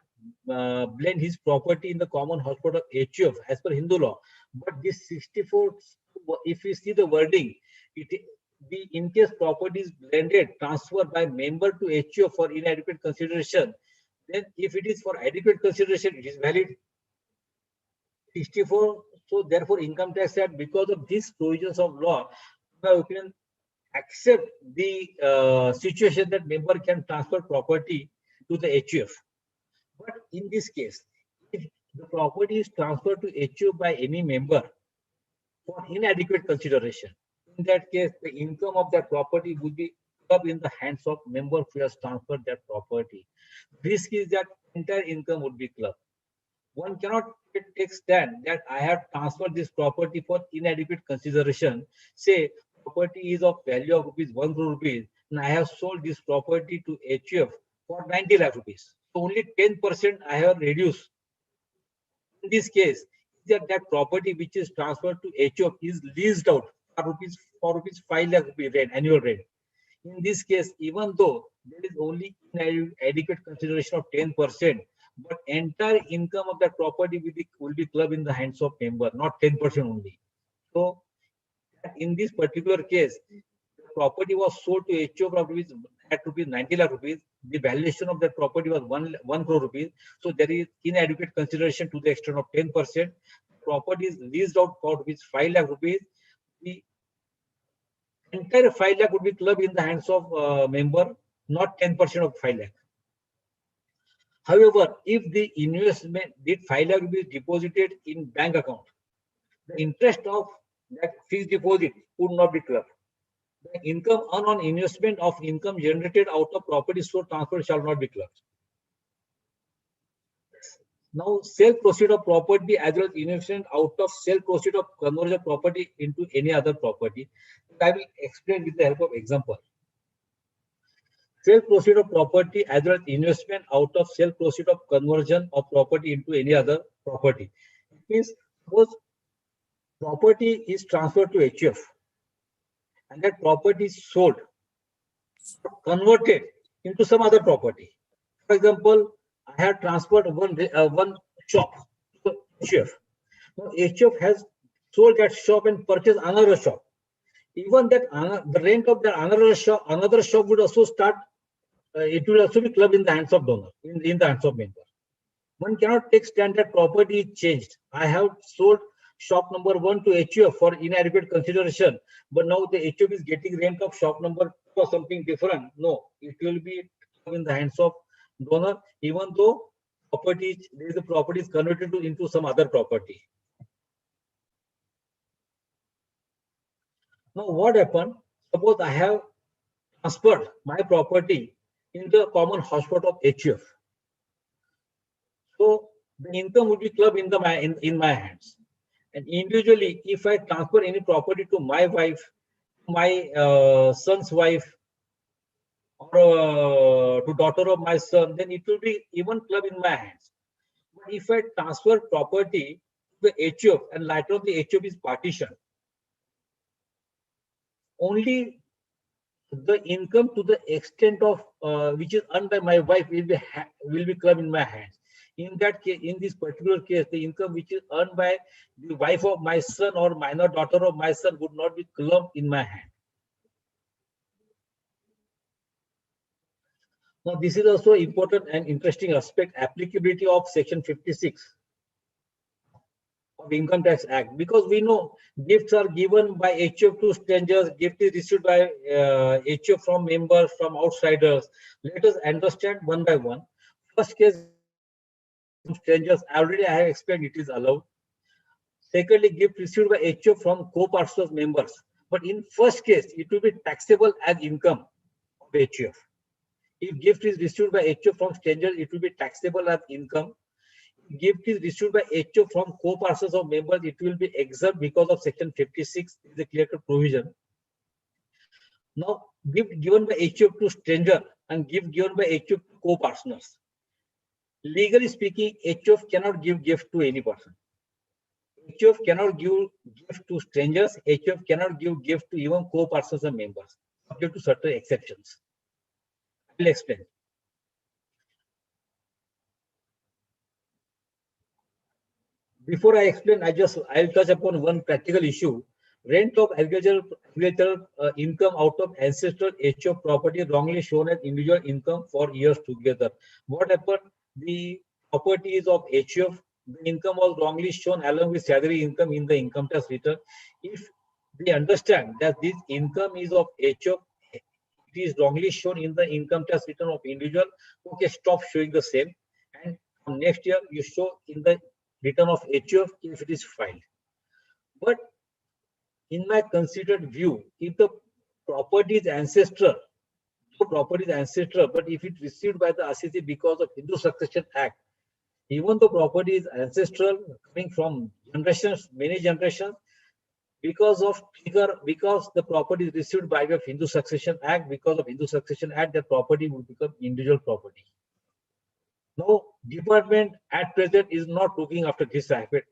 blend his property in the common household of H.U.F as per Hindu law. But this 64, if you see the wording, in case property is blended, transferred by member to H.U.F for inadequate consideration, then if it is for adequate consideration, it is valid. 64. So therefore, Income Tax Act, because of these provisions of law, in my opinion, accept the situation that member can transfer property to the H.U.F. But in this case, if the property is transferred to H.U.F by any member for inadequate consideration, in that case, the income of that property would be clubbed in the hands of member who has transferred that property. Risk is that entire income would be clubbed. One cannot take stand that I have transferred this property for inadequate consideration. Say property is of value of ₹1 crore and I have sold this property to H.U.F for 90 lakh rupees. So only 10% I have reduced. In this case, that property which is transferred to H.U.F is leased out for ₹5 lakh rent, annual rent. In this case, even though there is only inadequate consideration of 10%, but entire income of that property will be clubbed in the hands of member, not 10% only. So in this particular case, the property was sold to H.U.F at ₹90 lakh. The valuation of that property was 1 crore rupees. So there is inadequate consideration to the extent of 10%. Property is leased out for ₹5 lakh. The entire 5 lakh would be clubbed in the hands of member, not 10% of 5 lakh. However, if the investment, the 5 lakh rupees deposited in bank account, the interest of that fixed deposit would not be clubbed. The income earned on investment of income generated out of property sold transferred shall not be clubbed. Now, sale proceed of property as well as investment out of sale proceed of conversion of property into any other property. I will explain with the help of example. Sale proceed of property as well as investment out of sale proceed of conversion of property into any other property. It means suppose property is transferred to H.U.F and that property is sold, converted into some other property. For example, I have transferred one shop to H.U.F. Now H.U.F has sold that shop and purchased another shop. Even that the rent of that another shop would also start. It will also be club in the hands of donor, in the hands of member. One cannot take stand that property is changed. I have sold shop number 1 to H.U.F for inadequate consideration, but now the H.U.F is getting rent of shop number 2 or something different. No, it will be in the hands of donor, even though the property is converted into some other property. Now what happened? Suppose I have transferred my property in the common hotspot of H.U.F. So the income would be club in my hands. And individually, if I transfer any property to my wife, my son's wife, or to daughter of my son, then it will be even club in my hands. But if I transfer property to the H.U.F and later on the H.U.F is partition, only the income to the extent of which is earned by my wife will be club in my hands. In that case, in this particular case, the income which is earned by the wife of my son or minor daughter of my son would not be club in my hand. Now, this is also important and interesting aspect, applicability of Section 56 of Income Tax Act, because we know gifts are given by H.U.F to strangers, gift is issued by H.U.F from members, from outsiders. Let us understand one by one. First case, strangers, already I have explained it is allowed. Secondly, gift received by H.U.F from co-partners members. But in first case, it will be taxable as income of H.U.F. If gift is received by H.U.F from strangers, it will be taxable as income. If gift is received by H.U.F from co-partners of members, it will be exempt because of Section 56 is a clear-cut provision. Now, gift given by H.U.F to stranger and gift given by H.U.F to co-partners. Legally speaking, H.U.F cannot give gift to any person. H.U.F cannot give gift to strangers. H.U.F cannot give gift to even co-partners and members, subject to certain exceptions. I will explain. Before I explain, I'll touch upon one practical issue. Rent of agricultural income out of ancestral H.U.F property wrongly shown as individual income for years together. What happened? The properties of H.U.F, the income was wrongly shown along with salary income in the income tax return. If they understand that this income is of H.U.F, it is wrongly shown in the income tax return of individual, okay, stop showing the same. And from next year, you show in the return of H.U.F if it is filed. But in my considered view, if the property is ancestral, but if it received by the RCC because of Hindu Succession Act, even though property is ancestral, coming from generations, many generations, because the property is received by way of Hindu Succession Act, because of Hindu Succession Act, that property will become individual property. Now, department at present is not looking after this aspect.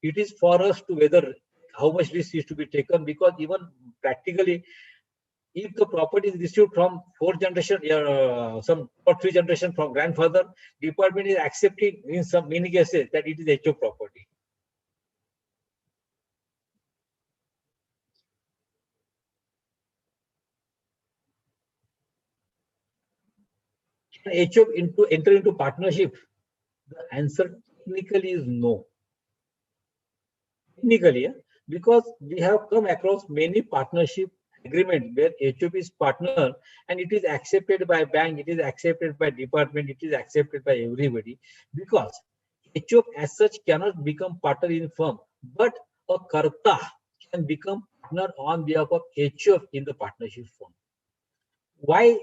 It is for us to whether how much risk is to be taken, because even practically, if the property is received from 4 generations, some or 3 generations from grandfather, department is accepting in some many cases that it is H.U.F property. Can H.U.F enter into partnership? The answer technically is no. Technically, because we have come across many partnership agreement where H.U.F is partner and it is accepted by bank, it is accepted by department, it is accepted by everybody, because H.U.F as such cannot become partner in firm, but a karta can become partner on behalf of H.U.F in the partnership firm. Why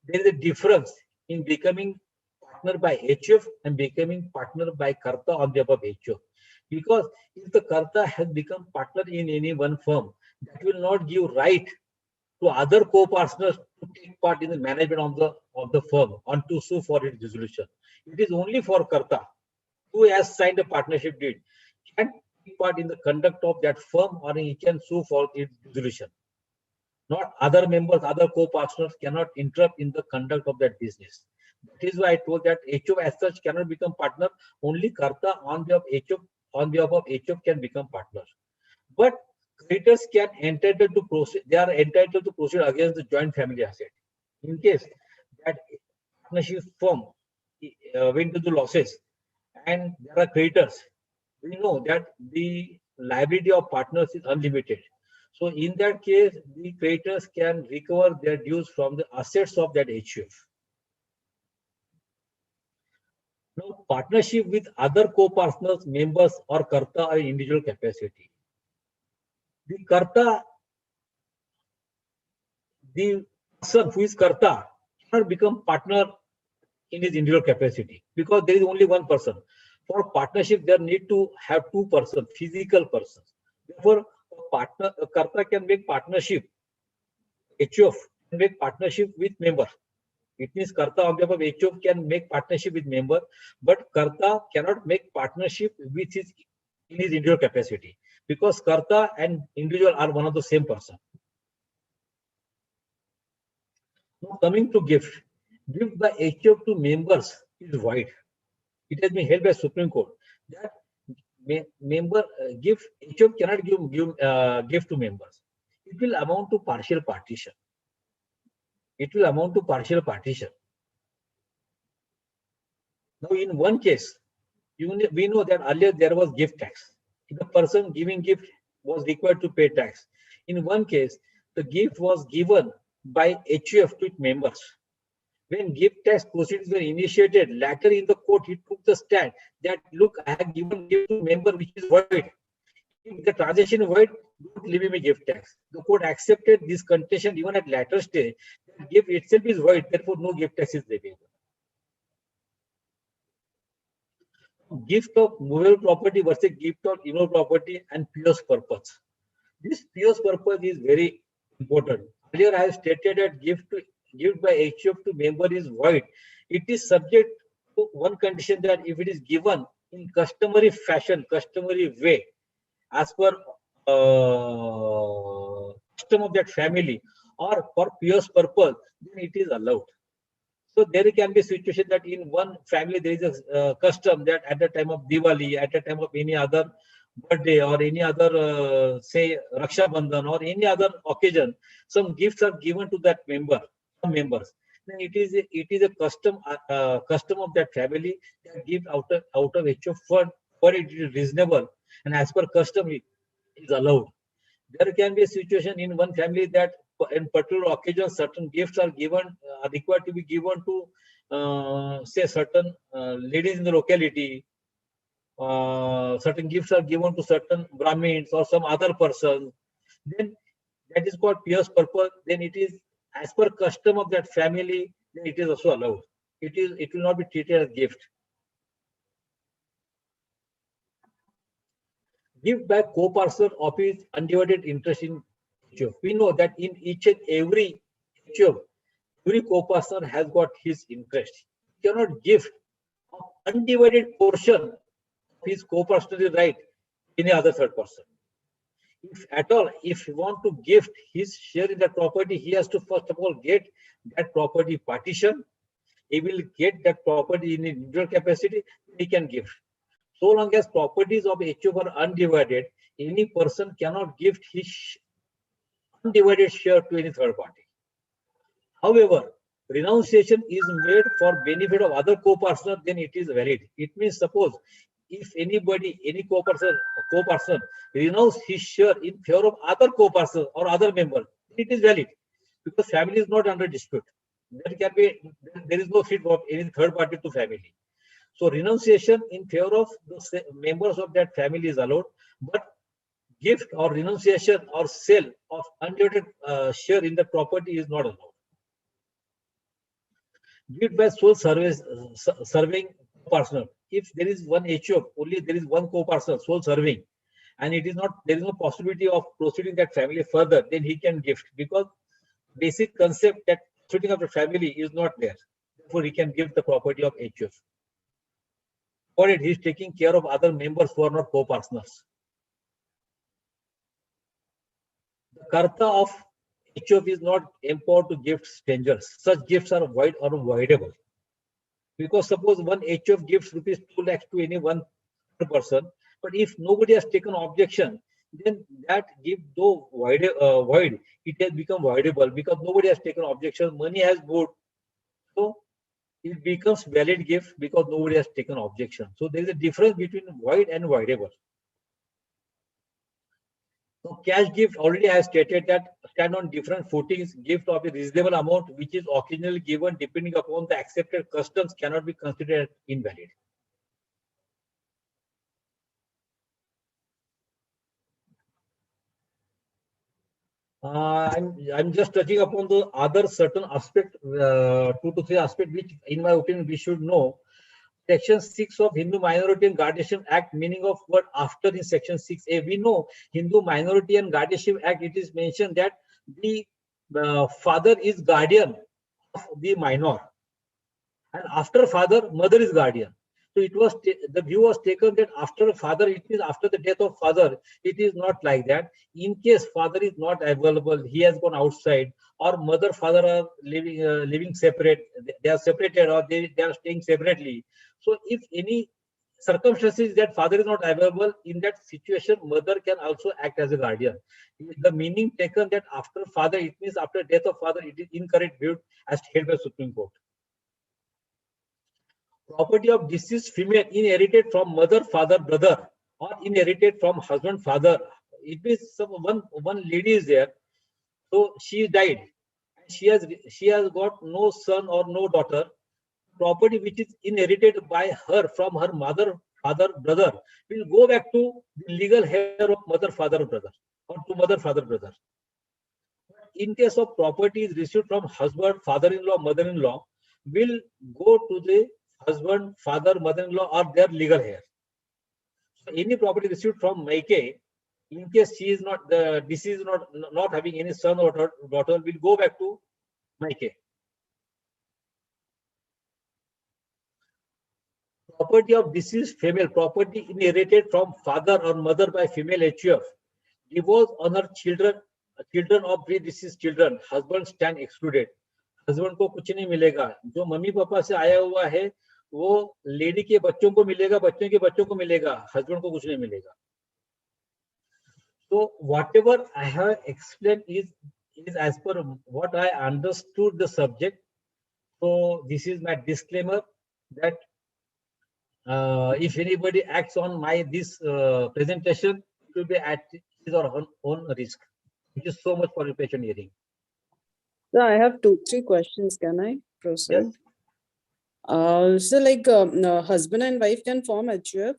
there is a difference in becoming partner by H.U.F and becoming partner by karta on behalf of H.U.F? Because if the karta has become partner in any one firm, that will not give right to other co-partners to take part in the management of the firm and to sue for its dissolution. It is only for karta who has signed a partnership deed can take part in the conduct of that firm, or he can sue for its dissolution. Not other members, other co-partners cannot interrupt in the conduct of that business. That is why I told that H.U.F as such cannot become partner. Only Karta on behalf of H.U.F can become partner. But creditors can entitled to proceed. They are entitled to proceed against the joint family asset. In case that partnership firm went into losses and there are creditors, we know that the liability of partners is unlimited. So in that case, the creditors can recover their dues from the assets of that H.U.F. Now, partnership with other co-partners, members, or Karta or individual capacity. The Karta, the person who is Karta cannot become partner in his individual capacity because there is only one person. For partnership, there need to have two persons, physical persons. Therefore, a Karta can make partnership. H.U.F can make partnership with member. It means Karta on behalf of H.U.F can make partnership with member, but Karta cannot make partnership with his in his individual capacity because Karta and individual are one of the same person. Now coming to gift by H.U.F to members is void. It has been held by Supreme Court that member gift H.U.F cannot give gift to members. It will amount to partial partition. It will amount to partial partition. Now, in one case, we know that earlier there was gift tax. The person giving gift was required to pay tax. In one case, the gift was given by H.U.F to its members. When gift tax proceedings were initiated, later in the court, he took the stand that, look, I have given gift to member which is void. If the transaction is void, don't levy me gift tax. The court accepted this contention even at later stage. The gift itself is void, therefore no gift tax is levied. Gift of movable property versus gift of immovable property and P.O.'s purpose. This P.O.'s purpose is very important. Earlier, I have stated that gift by H.U.F to member is void. It is subject to one condition, that if it is given in customary fashion, customary way, as per custom of that family, or for P.O.'s purpose, then it is allowed. So there can be a situation that in one family there is a custom that at the time of Diwali, at the time of any other birthday or any other say Raksha Bandhan or any other occasion, some gifts are given to that member, some members. Then it is a custom of that family that give out of H.U.F fund, for it is reasonable and as per custom it is allowed. There can be a situation in one family that in particular occasions certain gifts are given, are required to be given to say certain ladies in the locality. Certain gifts are given to certain Brahmins or some other person. Then that is called P.O.'s purpose. Then it is as per custom of that family. Then it is also allowed. It will not be treated as gift. Gift by co-parcel of his undivided interest in H.U.F. We know that in each and every H.U.F, every co-parcel has got his interest. He cannot give an undivided portion of his co-parcel right to any other third person. If at all, if he want to gift his share in that property, he has to first of all get that property partition. He will get that property in individual capacity, he can gift. So long as properties of H.U.F are undivided, any person cannot gift his undivided share to any third party. However, renunciation is made for benefit of other co-partner, then it is valid. It means suppose if anybody, any co-person renounce his share in favor of other co-person or other member, it is valid because family is not under dispute. There is no threat of any third party to family. So renunciation in favor of the members of that family is allowed, but gift or renunciation or sale of undivided share in the property is not allowed. Gift by sole serving partner. If there is one H.U.F, only there is one co-partner sole serving, and it is not, there is no possibility of proceeding that family further, then he can gift because basic concept that proceeding of the family is not there. Therefore, he can give the property of H.U.F. For it, he is taking care of other members who are not co-partners. The Karta of H.U.F is not empowered to gift strangers. Such gifts are void or voidable. Because suppose one H.U.F gives rupees 2 lakhs to any one person, but if nobody has taken objection, then that gift, though void, it has become voidable because nobody has taken objection. Money has moved, so it becomes valid gift because nobody has taken objection. So there is a difference between void and voidable. So cash gift already I have stated that stand on different footings. Gift of a reasonable amount which is occasionally given depending upon the accepted customs cannot be considered invalid. I'm just touching upon the other certain aspect, 2 to 3 aspect, which in my opinion we should know. Section 6 of Hindu Minority and Guardianship Act, meaning of what after in Section 6A, we know Hindu Minority and Guardianship Act, it is mentioned that the father is guardian of the minor, and after father, mother is guardian. So it was the view was taken that after father, it is after the death of father. It is not like that. In case father is not available, he has gone outside, or mother father are living separate, they are separated, or they are staying separately. So if any circumstances that father is not available, in that situation, mother can also act as a guardian. The meaning taken that after father, it means after death of father, it is incorrect viewed as held by Supreme Court. Property of deceased female inherited from mother, father, brother, or inherited from husband, father. It means one lady is there, so she died. She has got no son or no daughter. Property which is inherited by her from her mother, father, brother will go back to the legal heir of mother, father, brother, or to mother, father, brother. In case of property is received from husband, father-in-law, mother-in-law, will go to the husband, father, mother-in-law, or their legal heir. So any property received from Maike, in case she is not the deceased, not having any son or daughter, will go back to Maike. Property of deceased female, property inherited from father or mother by female H.U.F. Divorce on her children of pre-deceased children, husband stand excluded. Husband को कुछ नहीं मिलेगा, जो mummy papa से आया हुआ है वो लेडी के बच्चों को मिलेगा, बच्चों के बच्चों को मिलेगा, हस्बैंड को कुछ नहीं मिलेगा. So whatever I have explained is as per what I understood the subject. So this is my disclaimer that if anybody acts on my this presentation, it will be at his or her own risk. Thank you so much for your patient hearing. So I have 2-3 questions. Can I proceed? Yes. So like husband and wife can form H.U.F?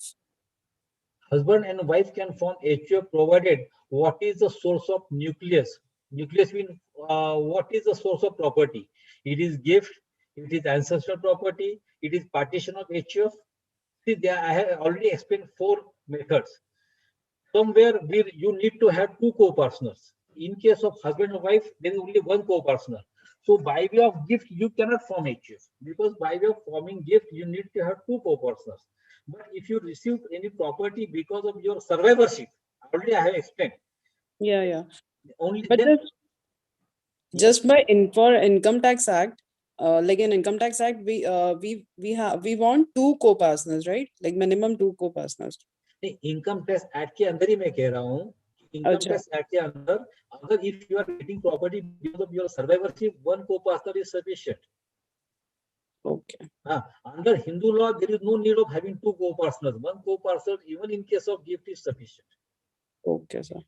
Husband and wife can form H.U.F provided what is the source of nucleus. Nucleus means what is the source of property. It is gift, it is ancestral property, it is partition of H.U.F. See, there I have already explained 4 methods. Somewhere where you need to have 2 co-partners. In case of husband and wife, there is only 1 co-partner. So by way of gift, you cannot form H.U.F because by way of forming gift, you need to have 2 co-partners. But if you receive any property because of your survivorship, already I have explained. Yeah. Only But then, just by for Income Tax Act, like in Income Tax Act, we want 2 co-partners, right? Like minimum 2 co-partners. Income tax act के अंदर ही मैं कह रहा हूँ, income tax act के अंदर अगर if you are getting property because of your survivorship, 1 co-partner is sufficient. Okay. Under Hindu law, there is no need of having 2 co-partners. 1 co-partner, even in case of gift, is sufficient. Okay, sir.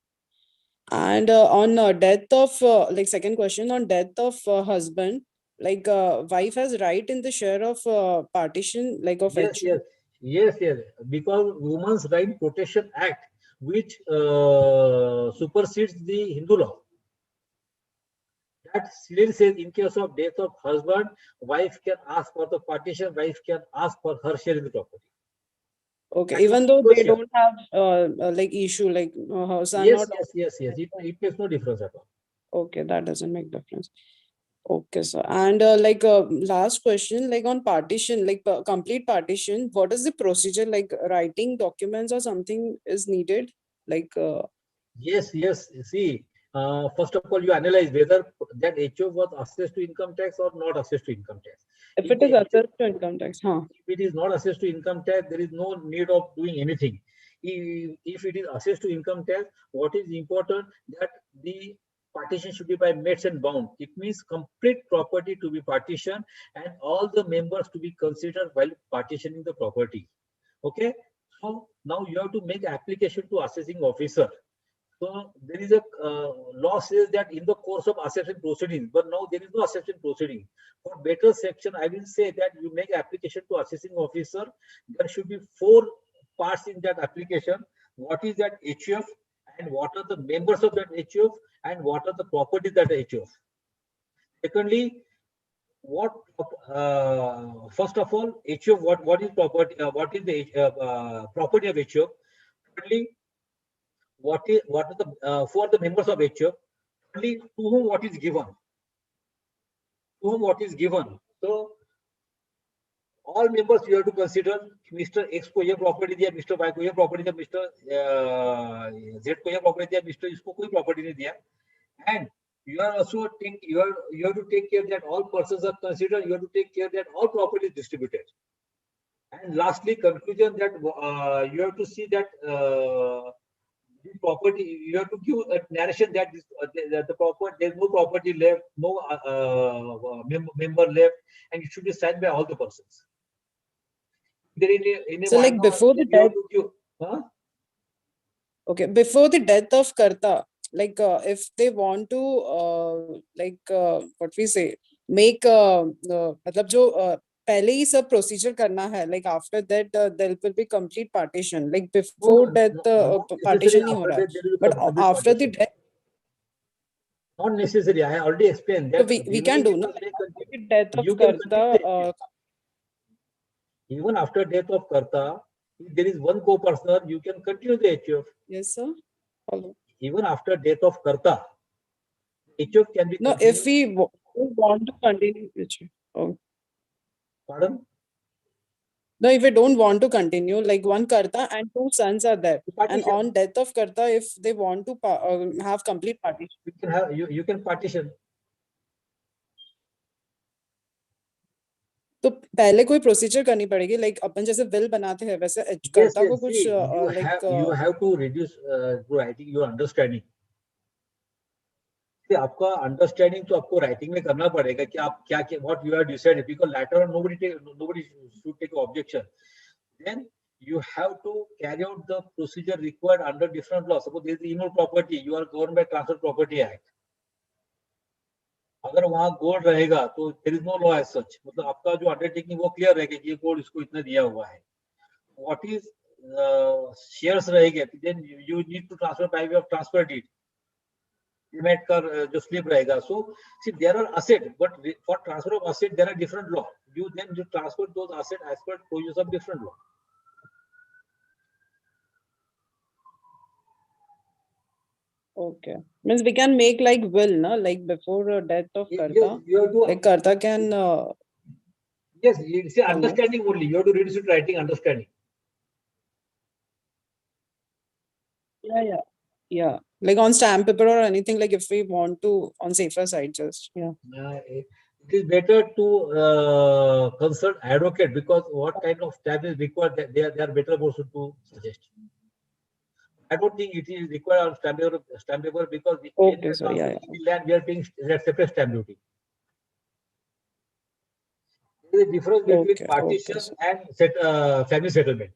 And on death of like second question, on death of husband, like wife has right in the share of partition, like of H.U.F. Yes. Because Women's Right Protection Act, which supersedes the Hindu law, that clearly says in case of death of husband, wife can ask for the partition, wife can ask for her share in the property. Okay, That's even though they don't have like issue, like house are not. Yes. It makes no difference at all. Okay, that doesn't make difference. Okay, sir. And like last question, like on partition, like complete partition, what is the procedure? Like writing documents or something is needed? Like Yes. See, first of all, you analyze whether that H.U.F was assessed to income tax or not assessed to income tax. If it is assessed to income tax, huh? If it is not assessed to income tax, there is no need of doing anything. If it is assessed to income tax, what is important that the partition should be by mates and bound. It means complete property to be partitioned and all the members to be considered while partitioning the property. Okay. So now you have to make application to assessing officer. So there is a law says that in the course of assessment proceedings, but now there is no assessment proceeding. For better section, I will say that you make application to assessing officer. There should be 4 parts in that application. What is that H.U.F and what are the members of that H.U.F and what are the properties that H.U.F. Secondly, what first of all H.U.F what is property? What is the property of H.U.F? Thirdly, what are the for the members of H.U.F? Thirdly, to whom what is given? To whom what is given? So all members you have to consider. Mr. X को ये property दिया, Mr. Y को ये property दिया, Mr. Z को ये property दिया, Mr. इसको कोई property नहीं दिया. And you are also you have to take care that all persons are considered. You have to take care that all property is distributed. And lastly, conclusion that you have to see that the property, you have to give a narration that the property, there's no property left, no member left, and it should be signed by all the persons. So like before the death, okay, before the death of Karta, like if they want to what we say, make मतलब जो पहले ही सब procedure करना है, like after that there will be complete partition. Like before death partition नहीं हो रहा है, but after the death. Not necessary. I already explained that. So we can do, no? After the death of Karta. Even after death of Karta, if there is one co-partner, you can continue the H.U.F. Yes, sir. Hello. Even after death of Karta, H.U.F can be no, continued. if we want to continue. Oh. Pardon? No, if we don't want to continue, like one Karta and 2 sons are there, Partition. and on death of Karta, if they want to have complete partition, You can have you can partition. तो पहले कोई procedure करनी पड़ेगी, like अपन जैसे will बनाते हैं वैसे कर्ता को कुछ you have to reduce writing your understanding. See, आपका understanding तो आपको writing में करना पड़ेगा कि आप क्या what you have decided, because later on nobody should take objection. Then you have to carry out the procedure required under different laws. Suppose there is the inward property, you are governed by Transfer Property Act. अगर वहाँ gold रहेगा तो there is no law as such, मतलब आपका जो undertaking वो clear रहेगा कि ये गोल्ड इसको इतना दिया हुआ है. व्हाट इज शेयर्स रहेंगे, then you need to transfer by way of transfer deed, demat का जो स्लिप रहेगा. So see there are asset, but for transfer of asset there are different law. You then you transfer those asset as per provisions of different law. Okay, means we can make like will, no? Like before death of Karta, like Karta can. Yes, it's understanding only. You have to reduce it writing understanding. Yeah. Like on stamp paper or anything. Like if we want to on safer side, just It is better to consult advocate, because what kind of stamp is required, that they are better person to suggest. I don't think it is required on stamp paper because okay, so land we are paying separate stamp duty. There is a difference between partition and family settlement.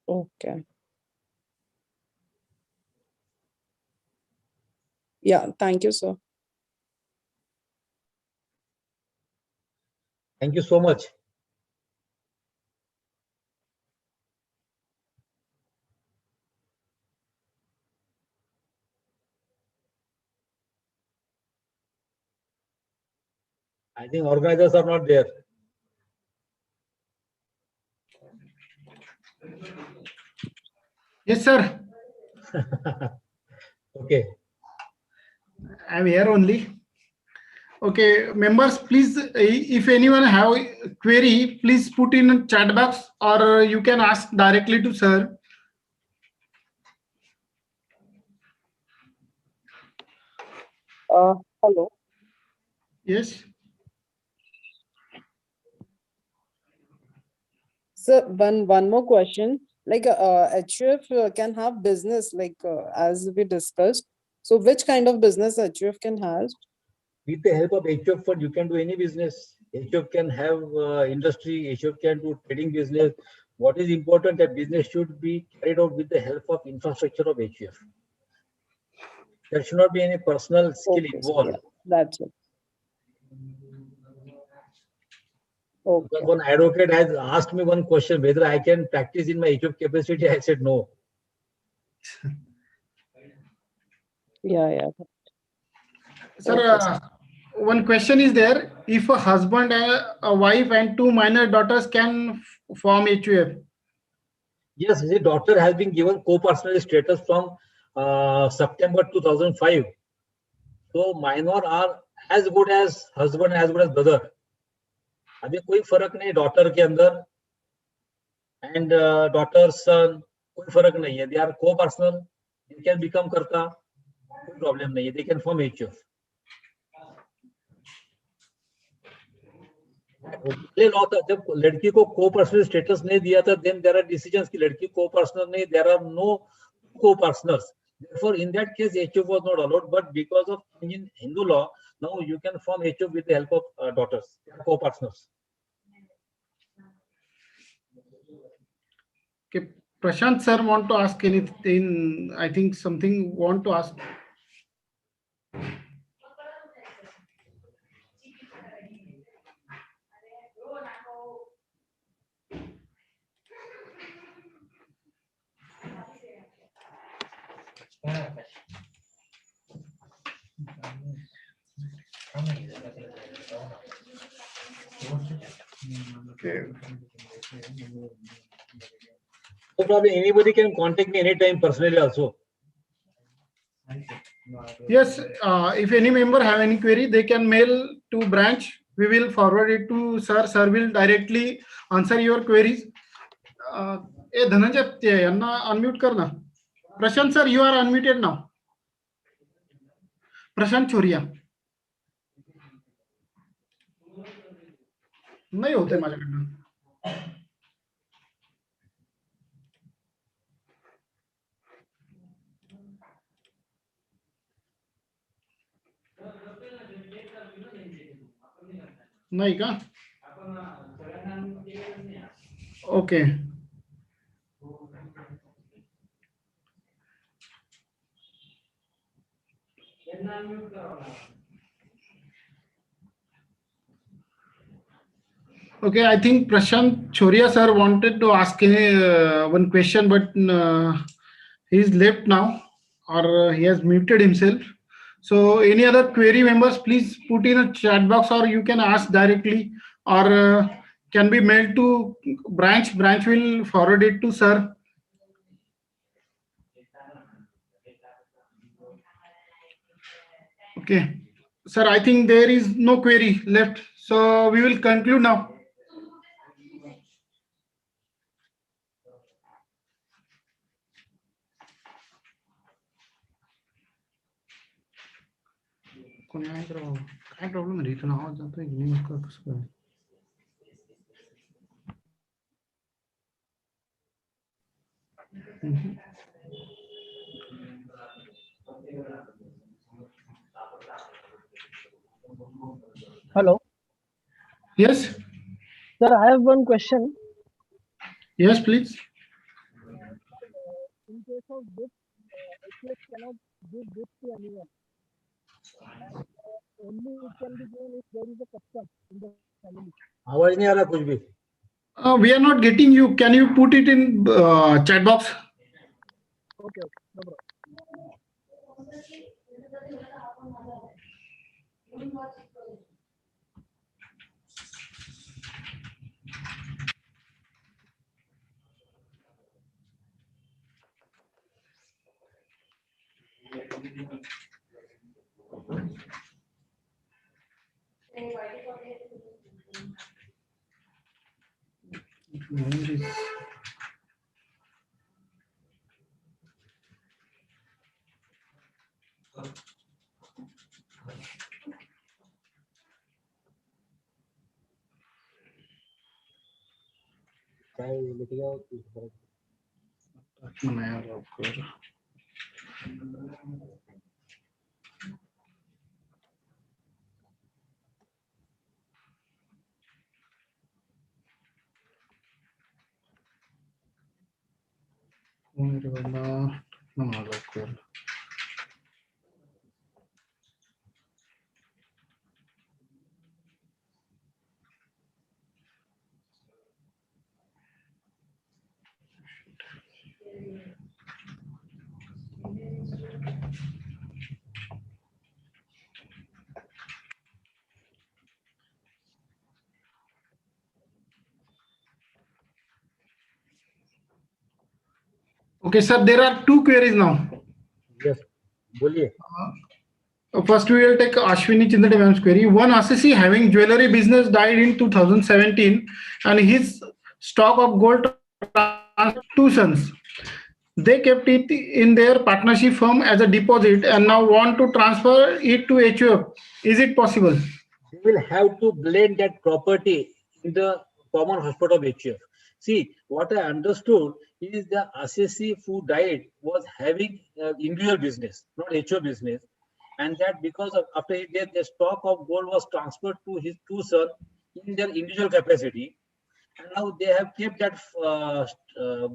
Okay. Yeah, thank you, sir. Thank you so much. I think organizers are not there. Yes, sir. Okay. I'm here only. Okay, members, please, if anyone have a query, please put in chat box or you can ask directly to sir. Hello. Yes. So one more question. Like HUF can have business, like as we discussed. So which kind of business HUF can have? With the help of H.U.F fund, you can do any business. H.U.F can have industry, H.U.F can do trading business. What is important, that business should be carried out with the help of infrastructure of H.U.F. There should not be any personal skill Okay, so yeah, involved. that's it. Because Okay. one advocate has asked me one question whether I can practice in my H.U.F capacity. I said no. Yeah. Sir, Okay. one question is there. If a husband, a wife, and two minor daughters can form HUF. Yes, the daughter has been given co-personal status from September 2005. So minor are as good as husband, as good as brother. अभी कोई फर्क नहीं daughter के अंदर and daughter सन कोई फर्क नहीं है दे आर को पर्सनल दे कैन बिकम करता कोई प्रॉब्लम नहीं है दे कैन फॉर्म एचयूएफ पहले लॉ था जब लड़की को को पर्सनल स्टेटस नहीं दिया था देन देयर आर डिसीजंस की लड़की को पर्सनल नहीं देयर आर नो को personnels therefore in that case HUF was not allowed but because of change in Hindu law now you can form HUF with the help of daughters co partners. Okay, Prashant sir want to ask anything? I think something want to ask. Okay. So probably anybody can contact me anytime personally also. Yes, if any member have any query, they can mail to branch. We will forward it to sir. Sir will directly answer your queries. Dhananjay, यांना unmute कर ना. Prashant sir, you are unmuted now. प्रशांत छोरिया नाही होते माझ्याकडनं. नाही का? Okay. Okay, I think Prashant Choria sir wanted to ask one question, but he's left now, or he has muted himself. So, any other query members, please put in a chat box, or you can ask directly, or can be mailed to branch. Branch will forward it to sir. Okay, sir, I think there is no query left, so we will conclude now. काय problem आहे इथून आवाज जातोय की नाही कसं काय? Hello. Yes. Sir, I have one question. Yes, please. In case of this, HUF cannot give this to anyone. Only it can be given if there is a custom in the family. आवाज नहीं आ रहा कुछ भी. We are not getting you. Can you put it in chat box? Okay, no problem. Okay, sir, there are two queries now. Yes. बोलिए. First, we will take Ashwini Chindade ma'am's query. One assessee having jewelry business died in 2017 and his stock of gold two sons. They kept it in their partnership firm as a deposit and now want to transfer it to H.U.F. Is it possible? They will have to blend that property in the common hospital of H.U.F. See, what I understood is the assessee who died was having individual business, not H.U.F. business, and that because of after his death, the stock of gold was transferred to his two sons in their individual capacity, and now they have kept that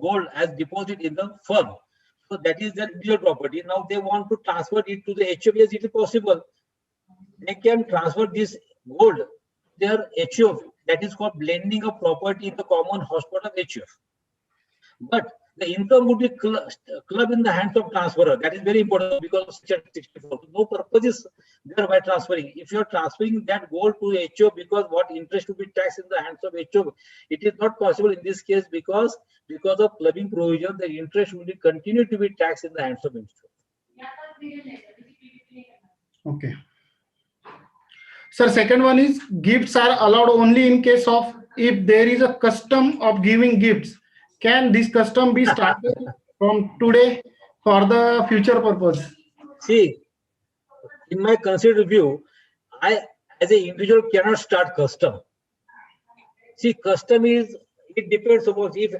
gold as deposit in the firm. So that is their individual property. Now they want to transfer it to the H.U.F. Yes, it is possible. They can transfer this gold to their H.U.F. That is called blending of property in the common hospital of H.U.F. But the income would be club in the hands of transferor. That is very important because of Section 64. No purpose is there by transferring. If you are transferring that gold to H.U.F. because what interest will be taxed in the hands of H.U.F. It is not possible in this case because of clubbing provision, the interest will be continue to be taxed in the hands of H.U.F. Okay. Sir, second one is gifts are allowed only in case of if there is a custom of giving gifts. Can this custom be started from today for the future purpose? See, in my considered view, I as an individual cannot start custom. See, custom is, it depends upon if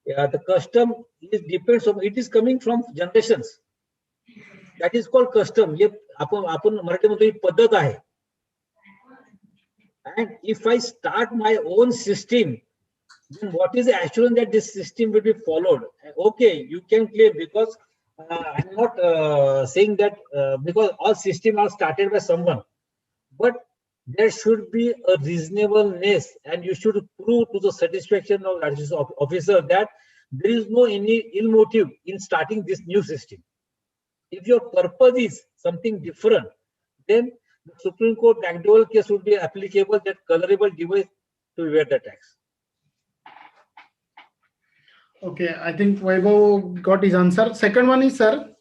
the custom is depends on, it is coming from generations. That is called custom. आपण मराठीमध्ये ही पद्धत आहे. And if I start my own system, then what is the assurance that this system will be followed? Okay, you can claim because I'm not saying that because all systems are started by someone, but there should be a reasonableness, and you should prove to the satisfaction of the officer that there is no any ill motive in starting this new system. If your purpose is something different, then the Supreme Court McDowell case would be applicable, that colorable device to evade the tax. Okay, I think Vaibhav got his answer. Second one is, sir,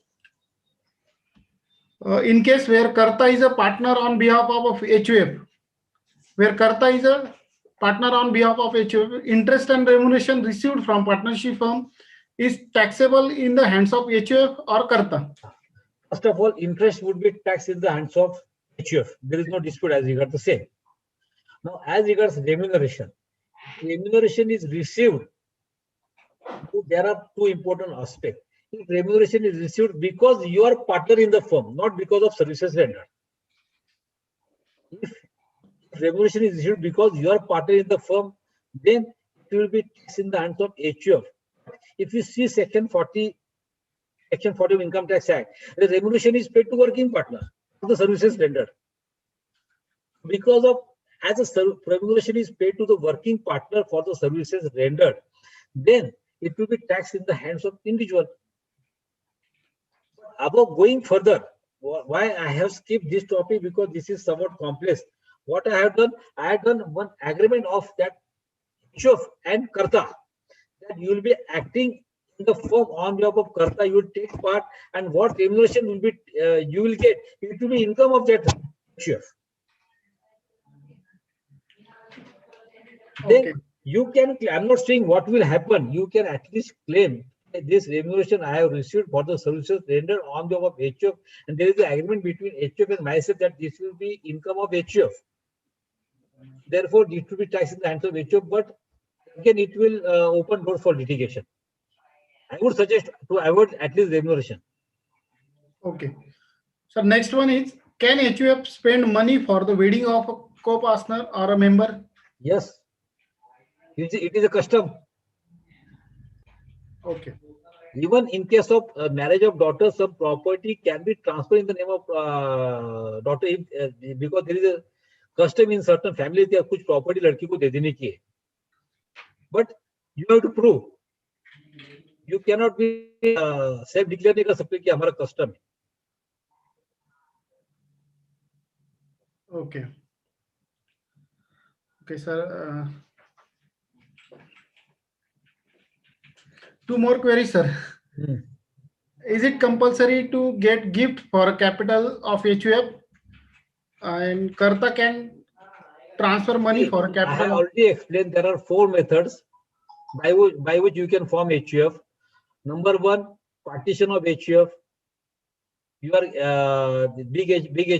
in case where Karta is a partner on behalf of H.U.F., where Karta is a partner on behalf of H.U.F., interest and remuneration received from partnership firm is taxable in the hands of H.U.F. or Karta? First of all, interest would be taxed in the hands of H.U.F. There is no dispute as regards the same. Now, as regards remuneration, remuneration is received. There are two important aspects. If remuneration is received because you are partner in the firm, not because of services rendered. If remuneration is received because you are partner in the firm, then it will be taxed in the hands of H.U.F. If you see Section 40 of Income Tax Act, the remuneration is paid to working partner for the services rendered. Because of as a remuneration is paid to the working partner for the services rendered, then it will be taxed in the hands of individual. About going further, why I have skipped this topic, because this is somewhat complex. What I have done one agreement of that H.U.F. and Karta, that you will be acting in the firm on behalf of Karta, you will take part, and what remuneration will be you will get, it will be income of that H.U.F. Okay. Then you can, I'm not saying what will happen, you can at least claim that this remuneration I have received for the services rendered on behalf of H.U.F. and there is an agreement between H.U.F. and myself that this will be income of H.U.F. Therefore, it will be taxed in the hands of H.U.F. But again it will open doors for litigation. I would suggest to avoid at least remuneration. Okay. So next one is, can HUF spend money for the wedding of a co-partner or a member? Yes, it is a custom. Okay. Even in case of marriage of daughter, some property can be transferred in the name of daughter because there is a custom in certain family कि कुछ property लड़की को दे देने की है. But you have to prove. You cannot be self declare नहीं कर सकते कि हमारा custom है. Okay. Okay, sir. Two more queries, sir. Is it compulsory to get gift for capital of HUF? And Karta can transfer money for I have capital. already explained there are 4 methods by which you can form HUF. Number 1, partition of HUF. You are the big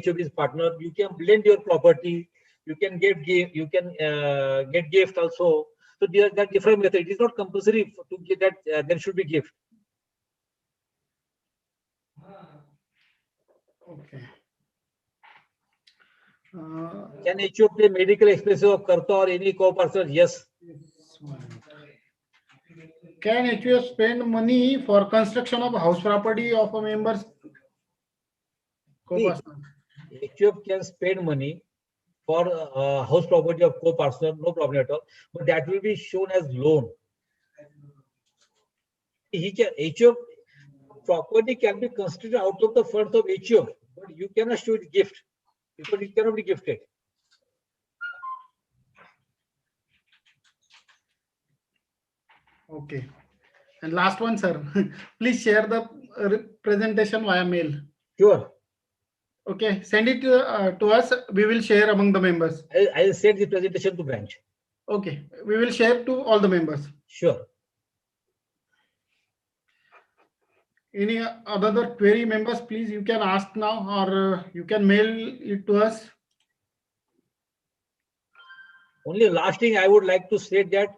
HUF is partner. You can blend your property. You can get gift also. So there are different methods. It is not compulsory to get that there should be gift. Okay. Can HUF pay medical expenses of Karta or any co-partner? Yes. Can HUF spend money for construction of house property of a member's co-partner? HUF can spend money for house property of co-partner, no problem at all. But that will be shown as loan. HUF property can be considered out of the funds of HUF, but you cannot show it gift because it cannot be gifted. Okay. And last one, sir. Please share the presentation via mail. Sure. Okay. Send it to us. We will share among the members. I will send the presentation to branch. Okay. We will share to all the members. Sure. Any other query, members, please, you can ask now, or you can mail it to us. Only last thing I would like to say that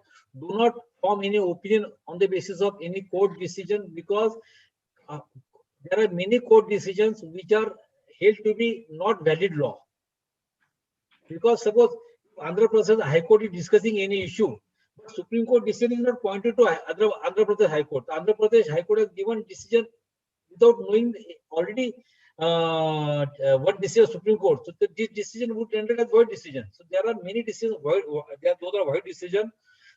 do not form any opinion on the basis of any court decision, because there are many court decisions which are held to be not valid law. Because suppose Andhra Pradesh High Court is discussing any issue, but Supreme Court decision is not pointed to Andhra Pradesh High Court. Andhra Pradesh High Court has given decision without knowing already what decision of Supreme Court. So this decision would render as void decision. So there are many decisions void. Those are void decision.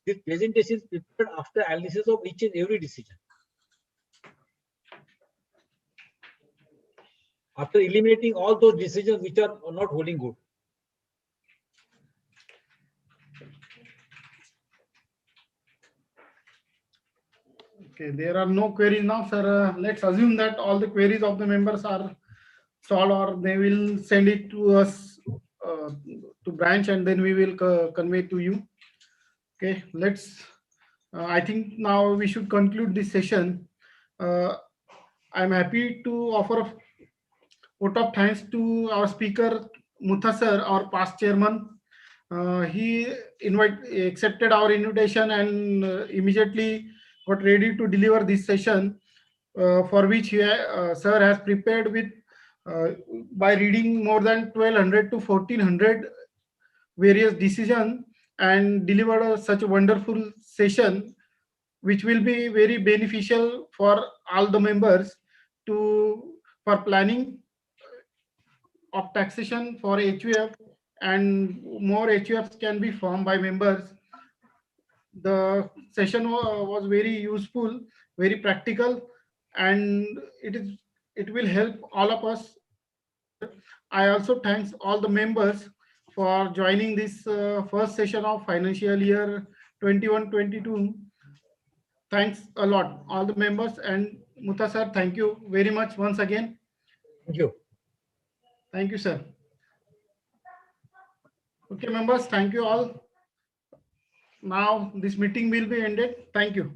This presentation is prepared after analysis of each and every decision. After eliminating all those decisions which are not holding good. Okay, there are no queries now, sir. Let's assume that all the queries of the members are solved, or they will send it to us to branch, and then we will convey to you. Okay, let's. I think now we should conclude this session. I'm happy to offer a vote of thanks to our speaker Mutha sir, our past chairman. He accepted our invitation and immediately got ready to deliver this session, for which sir has prepared with by reading more than 1200 to 1400 various decisions, and delivered such a wonderful session, which will be very beneficial for all the members for planning of taxation for H.U.F, and more H.U.Fs can be formed by members. The session was very useful, very practical, and it will help all of us. I also thanks all the members for joining this first session of financial year 21-22. Thanks a lot, all the members, and Mutha sir, thank you very much once again. Thank you. Thank you, sir. Okay, members, thank you all. Now this meeting will be ended. Thank you.